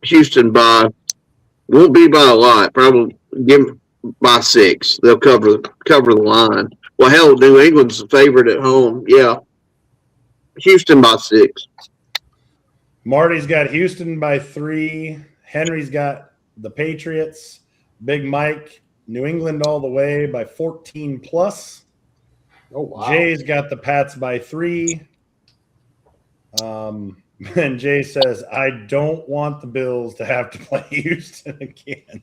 Houston won't be by a lot. Probably give them by 6. They'll cover the line. Well, hell, New England's the favorite at home. Yeah, Houston by 6. Marty's got Houston by 3. Henry's got the Patriots. Big Mike, New England all the way by 14 plus. Oh, wow. Jay's got the Pats by 3. And Jay says, I don't want the Bills to have to play Houston again.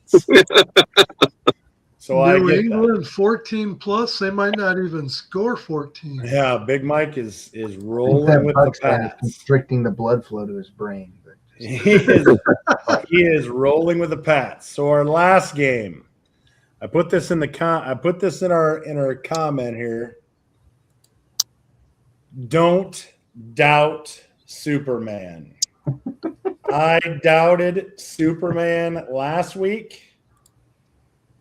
So New England 14 plus, they might not even score 14. Yeah, Big Mike is rolling with the Pats. Constricting the blood flow to his brain. He is rolling with the Pats. So our last game, I put this in our comment here. Don't doubt Superman. I doubted Superman last week,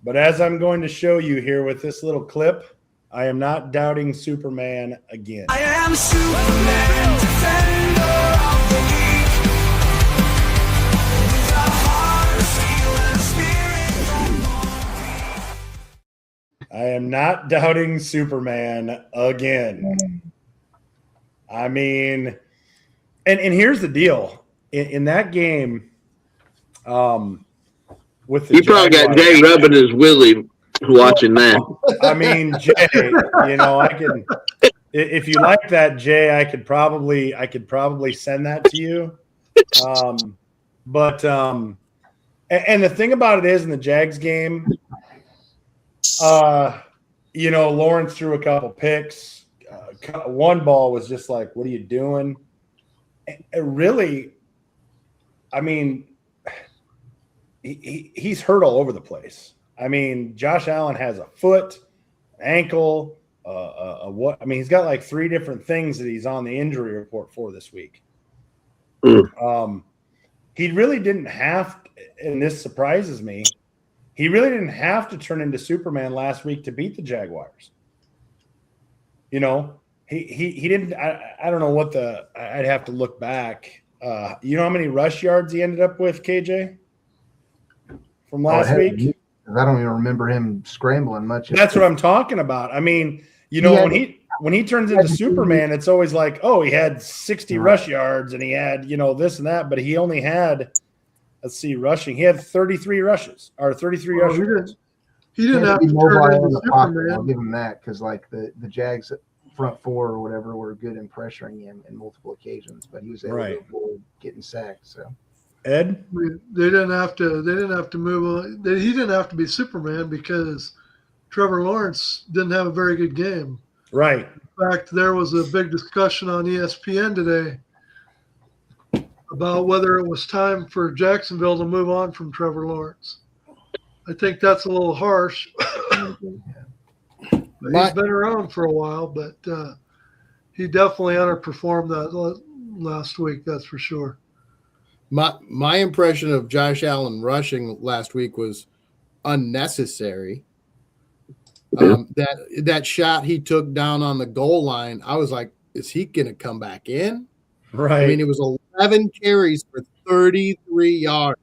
but as I'm going to show you here with this little clip, I am not doubting Superman again. I am Superman, defender of the weak. With a heart of steel and spirit. I am not doubting Superman again. I mean, and here's the deal. In that game, with the you probably got Jay rubbing his willy watching that. I mean, Jay, I can. If you like that, Jay, I could probably send that to you. And the thing about it is, in the Jags game, Lawrence threw a couple picks. One ball was just like, what are you doing? Really, I mean, he's hurt all over the place. I mean, Josh Allen has a foot, ankle, he's got like 3 different things that he's on the injury report for this week. He really didn't have, and this surprises me, he really didn't have to turn into Superman last week to beat the Jaguars. He didn't. I don't know what I'd have to look back. You know how many rush yards he ended up with, KJ, from last week? I don't even remember him scrambling much. That's what I'm talking about. I mean, when he turns into Superman, it's always like, oh, he had 60 rush yards and he had this and that, but he only had, let's see, rushing. He had 33 rushes or 33 rush yards. He didn't have to turn into Superman. I'll give him that because like the Jags front 4 or whatever were good in pressuring him in multiple occasions, but he was able to avoid getting sacked. So Ed, they didn't have to move on. He didn't have to be Superman because Trevor Lawrence didn't have a very good game. Right. In fact, there was a big discussion on ESPN today about whether it was time for Jacksonville to move on from Trevor Lawrence. I think that's a little harsh. He's been around for a while, but he definitely underperformed that last week. That's for sure. My impression of Josh Allen rushing last week was unnecessary. That shot he took down on the goal line, I was like, is he going to come back in? Right. I mean, it was 11 carries for 33 yards.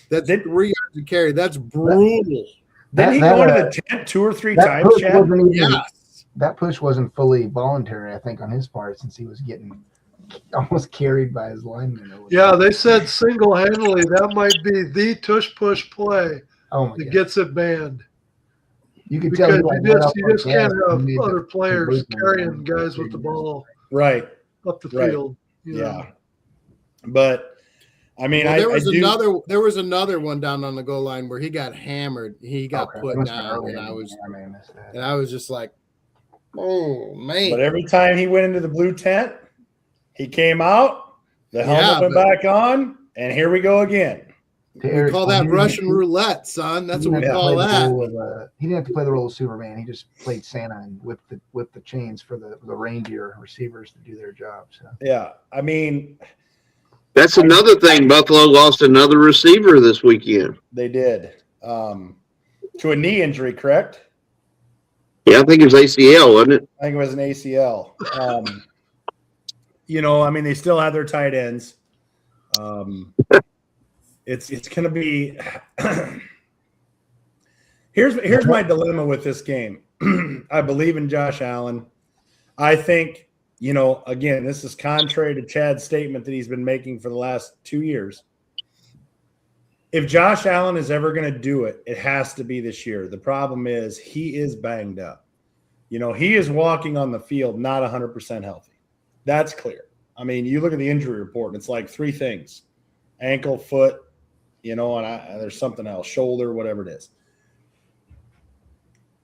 That's 3 yards a carry. That's brutal. Didn't he go into the tent 2 or 3 times, Chad? Yes. That push wasn't fully voluntary, I think, on his part, since he was getting almost carried by his lineman. Yeah, they said single-handedly that might be the tush-push play that gets it banned. You can because tell you just can't have other players carrying guys with the ball right up the field. Yeah. But I mean, there was another one down on the goal line where he got hammered. He got put down, and I was just like, oh man. But every time he went into the blue tent, he came out, the helmet went back on, and here we go again. We call that Russian roulette, son. That's what we call that. He didn't have to play the role of Superman. He just played Santa and with the chains for the reindeer receivers to do their job. So. Yeah, I mean, that's another thing. Buffalo lost another receiver this weekend. They did to a knee injury, correct? Yeah, I think it was ACL, wasn't it? I think it was an ACL. You know, I mean, they still have their tight ends. It's going to be here's my dilemma with this game. I believe in Josh Allen. I think, you know, again, this is contrary to Chad's statement that he's been making for the last 2 years. If Josh Allen is ever going to do it, it has to be this year. The problem is he is banged up. You know, he is walking on the field not 100% healthy. That's clear. I mean, you look at the injury report, and it's like 3 things: ankle, foot, you know, and there's something else, shoulder, whatever it is.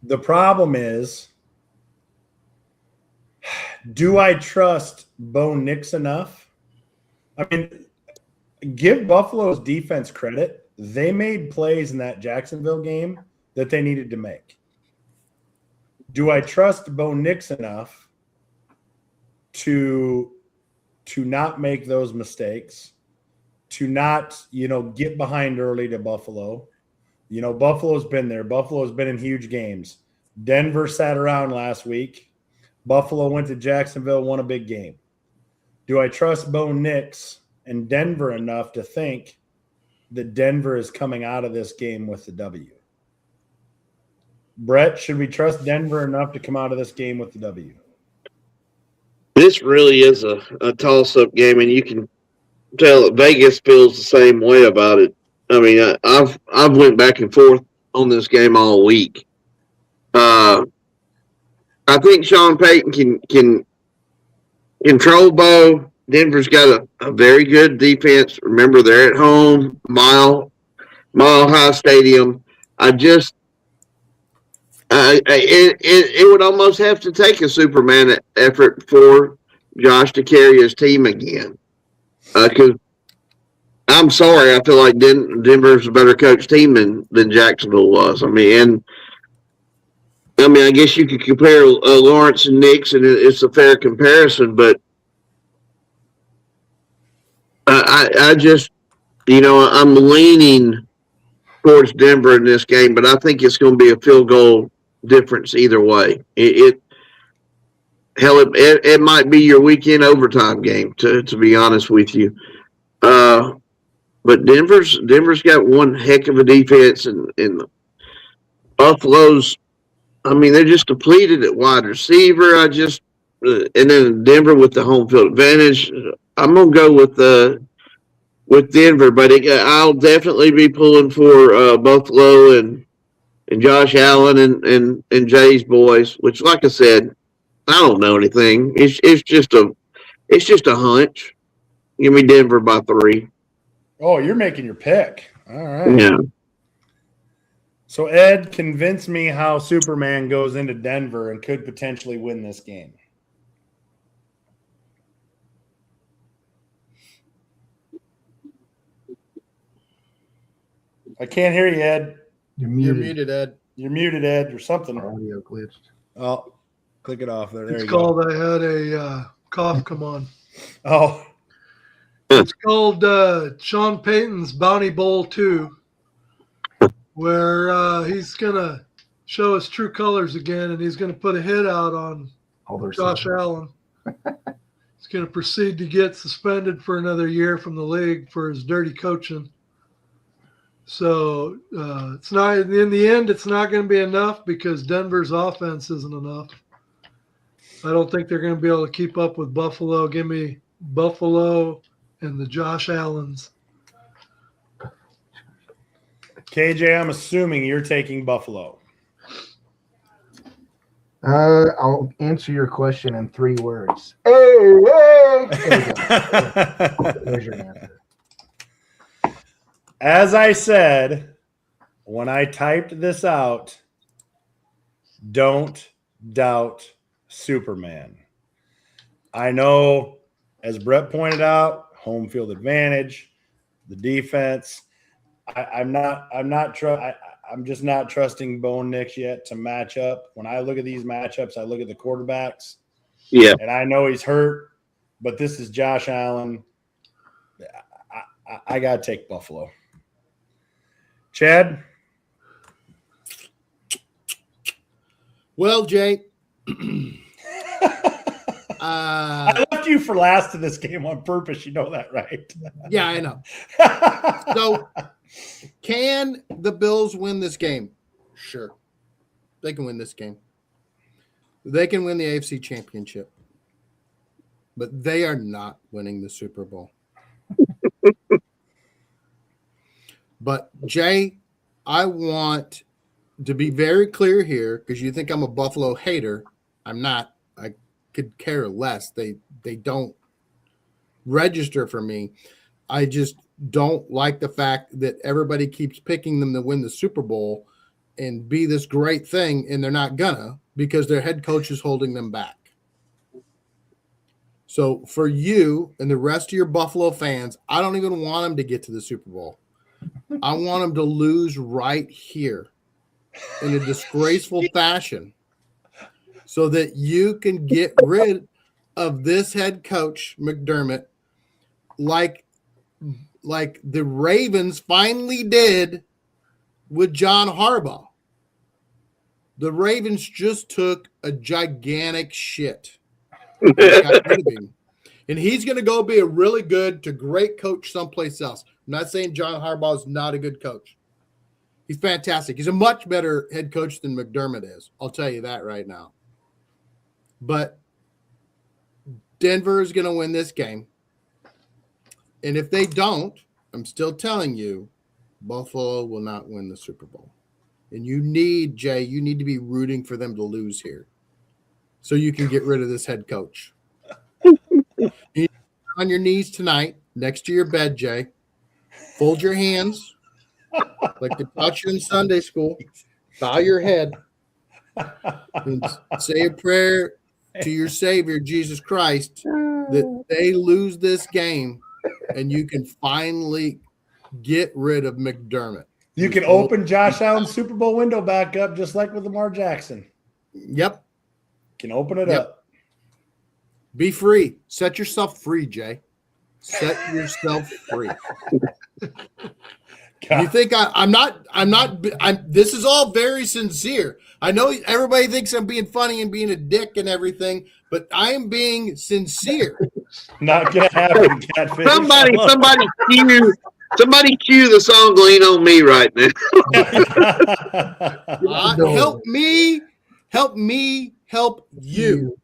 The problem is, do I trust Bo Nix enough? I mean, give Buffalo's defense credit. They made plays in that Jacksonville game that they needed to make. Do I trust Bo Nix enough to not make those mistakes, to not, you know, get behind early to Buffalo? You know, Buffalo's been there. Buffalo's been in huge games. Denver sat around last week. Buffalo went to Jacksonville, won a big game. Do I trust Bo Nix and Denver enough to think that Denver is coming out of this game with the W? Brett, should we trust Denver enough to come out of this game with the W? This really is a toss-up game, and you can tell that Vegas feels the same way about it. I mean, I've went back and forth on this game all week. I think Sean Payton can control Bo. Denver's got a very good defense. Remember, they're at home, Mile High Stadium. It would almost have to take a Superman effort for Josh to carry his team again. Because I'm sorry, I feel like Denver's a better coach team than Jacksonville was. I guess you could compare Lawrence and Nix, and it's a fair comparison, but I just, you know, I'm leaning towards Denver in this game, but I think it's going to be a field goal difference either way. It might be your weekend overtime game, to be honest with you. But Denver's got one heck of a defense, and Buffalo's, I mean, they're just depleted at wide receiver. And then Denver with the home field advantage. I'm gonna go with Denver, but I'll definitely be pulling for Buffalo and Josh Allen and Jay's boys. Which, like I said, I don't know anything. It's just a hunch. Give me Denver by 3. Oh, you're making your pick. All right. Yeah. So, Ed, convince me how Superman goes into Denver and could potentially win this game. I can't hear you, Ed. You're muted, Ed. You're muted, Ed, or something. Audio glitched. Oh, click it off there. There It's you called go. I had a cough come on. Oh, It's called Sean Payton's Bounty Bowl 2, where he's going to show his true colors again, and he's going to put a hit out on Josh Allen. He's going to proceed to get suspended for another year from the league for his dirty coaching. So it's not, in the end, it's not going to be enough because Denver's offense isn't enough. I don't think they're going to be able to keep up with Buffalo. Give me Buffalo and the Josh Allens. KJ, I'm assuming you're taking Buffalo. I'll answer your question in 3 words. Hey! There's your answer. As I said, when I typed this out, don't doubt Superman. I know, as Brett pointed out, home field advantage, the defense. I'm just not trusting Bo Nix yet to match up. When I look at these matchups, I look at the quarterbacks. Yeah. And I know he's hurt, but this is Josh Allen. I got to take Buffalo. Chad? Well, Jay, I left you for last in this game on purpose. You know that, right? Yeah, I know. So, can the Bills win this game? Sure. They can win this game. They can win the AFC Championship. But they are not winning the Super Bowl. But, Jay, I want to be very clear here, because you think I'm a Buffalo hater. I'm not. I could care less. They don't register for me. I just don't like the fact that everybody keeps picking them to win the Super Bowl and be this great thing, and they're not gonna, because their head coach is holding them back. So for you and the rest of your Buffalo fans, I don't even want them to get to the Super Bowl. I want them to lose right here in a disgraceful fashion so that you can get rid of this head coach, McDermott, like the Ravens finally did with John Harbaugh. The Ravens just took a gigantic shit. And got rid of him. And he's going to go be a really good to great coach someplace else. I'm not saying John Harbaugh is not a good coach. He's fantastic. He's a much better head coach than McDermott is. I'll tell you that right now. But Denver is going to win this game. And if they don't, I'm still telling you, Buffalo will not win the Super Bowl. And you need, Jay, you need to be rooting for them to lose here so you can get rid of this head coach. You on your knees tonight, next to your bed, Jay. Fold your hands like they taught you in Sunday school. Bow your head and say a prayer to your Savior, Jesus Christ, that they lose this game and you can finally get rid of McDermott. You can open Josh Allen's Super Bowl window back up just like with Lamar Jackson. Yep. Can open it up. Be free. Set yourself free, Jay. Set yourself free. You think I'm not, this is all very sincere. I know everybody thinks I'm being funny and being a dick and everything, but I am being sincere. Not going to happen, Catfish. Somebody cue the song Lean on Me right now. Help me help you.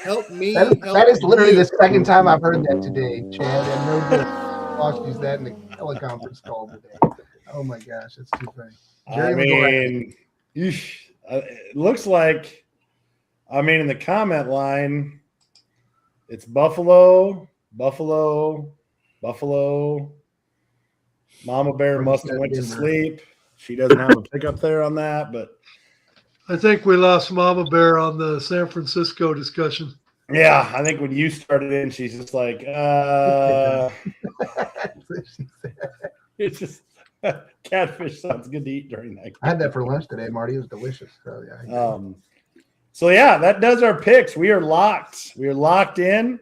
Help me. That is literally the second time I've heard that today, Chad. And no good. I'll use that in the teleconference call today. Oh my gosh, that's too funny. Jerry, it looks like, in the comment line, it's Buffalo. Mama Bear must have went to sleep. She doesn't have a pickup there on that, but I think we lost Mama Bear on the San Francisco discussion. yeah, I think when you started in, she's just like, it's just catfish sounds good to eat during that. I had that for lunch today, Marty. It was delicious. So yeah, that does our picks. We are locked. We are locked in.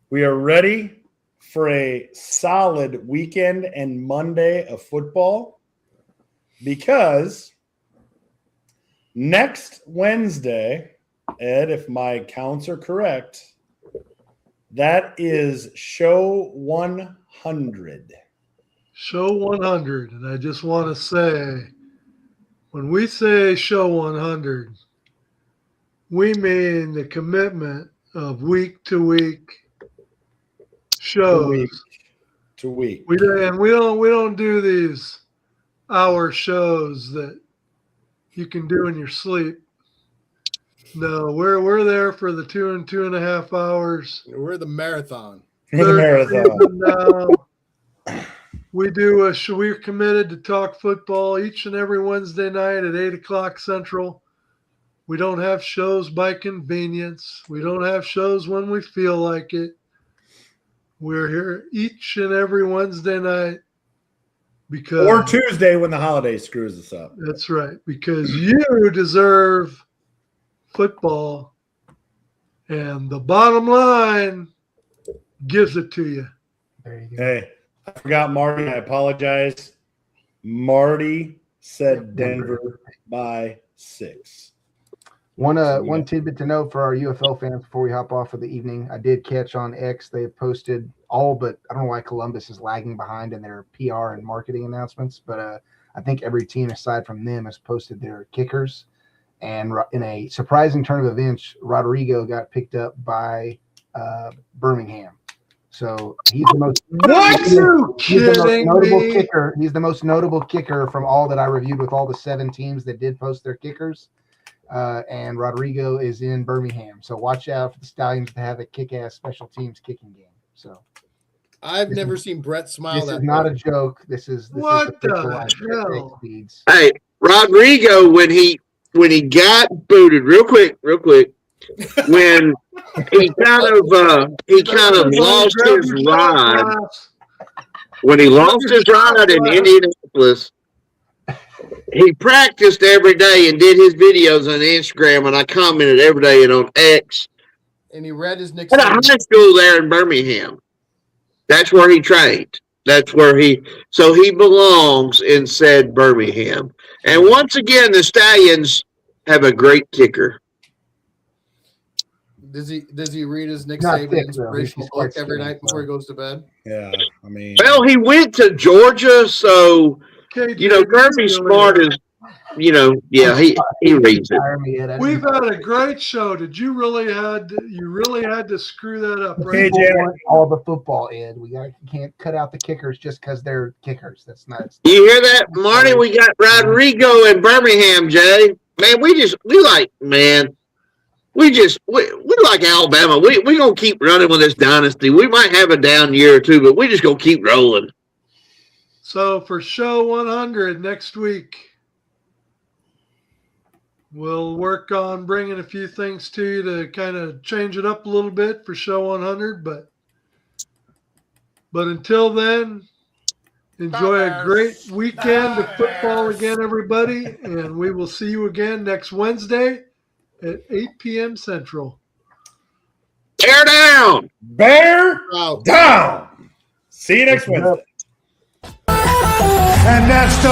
We are ready for a solid weekend and Monday of football because next Wednesday, Ed, if my counts are correct, that is show 100. Show 100. And I just want to say, when we say show 100, we mean the commitment of week to week shows. To week. We don't do these hour shows that you can do in your sleep. No, we're there for the 2.5 hours. We're the marathon. Now. We're committed to talk football each and every Wednesday night at 8 o'clock Central. We don't have shows by convenience. We don't have shows when we feel like it. We're here each and every Wednesday night because Or Tuesday when the holiday screws us up. That's right, because you deserve football, and the bottom line gives it to you. There you go. Hey, I forgot Marty. I apologize. Marty said Denver by 6. One tidbit to note for our UFL fans before we hop off for the evening. I did catch on X, they have posted all but, I don't know why Columbus is lagging behind in their PR and marketing announcements, but I think every team aside from them has posted their kickers. And in a surprising turn of events, Rodrigo got picked up by Birmingham. So he's the most notable kicker. He's the most notable kicker from all that I reviewed with all the 7 teams that did post their kickers. And Rodrigo is in Birmingham. So watch out for the Stallions to have a kick-ass special teams kicking game. So I've never seen Brett smile. This is not a joke. This is What the hell? Hey, Rodrigo, when he got booted, real quick, when he kind of lost his ride. When he lost his ride in Indianapolis, he practiced every day and did his videos on Instagram, and I commented every day and on X. And he read his next. At a high school there in Birmingham. That's where he trained. So he belongs in said Birmingham. And once again, the Stallions have a great kicker. Does he read his Nick Not Saban thick, inspirational though. book every night before he goes to bed? Yeah, I mean. Well, he went to Georgia, so Kirby Smart is, he reads it. We've had a great show. Did you really had to screw that up? Right? People want all the football, Ed. You can't cut out the kickers just because they're kickers. That's not. You hear that, Marty? We got Rodrigo in Birmingham, Jay. Man, we like Alabama. We gonna keep running with this dynasty. We might have a down year or two, but we just gonna keep rolling. So for show 100 next week, we'll work on bringing a few things to you to kind of change it up a little bit for show 100. But until then, enjoy a great weekend of football again, everybody. And we will see you again next Wednesday at 8 p.m. Central. Bear down! Bear down! See you next Wednesday. And that's the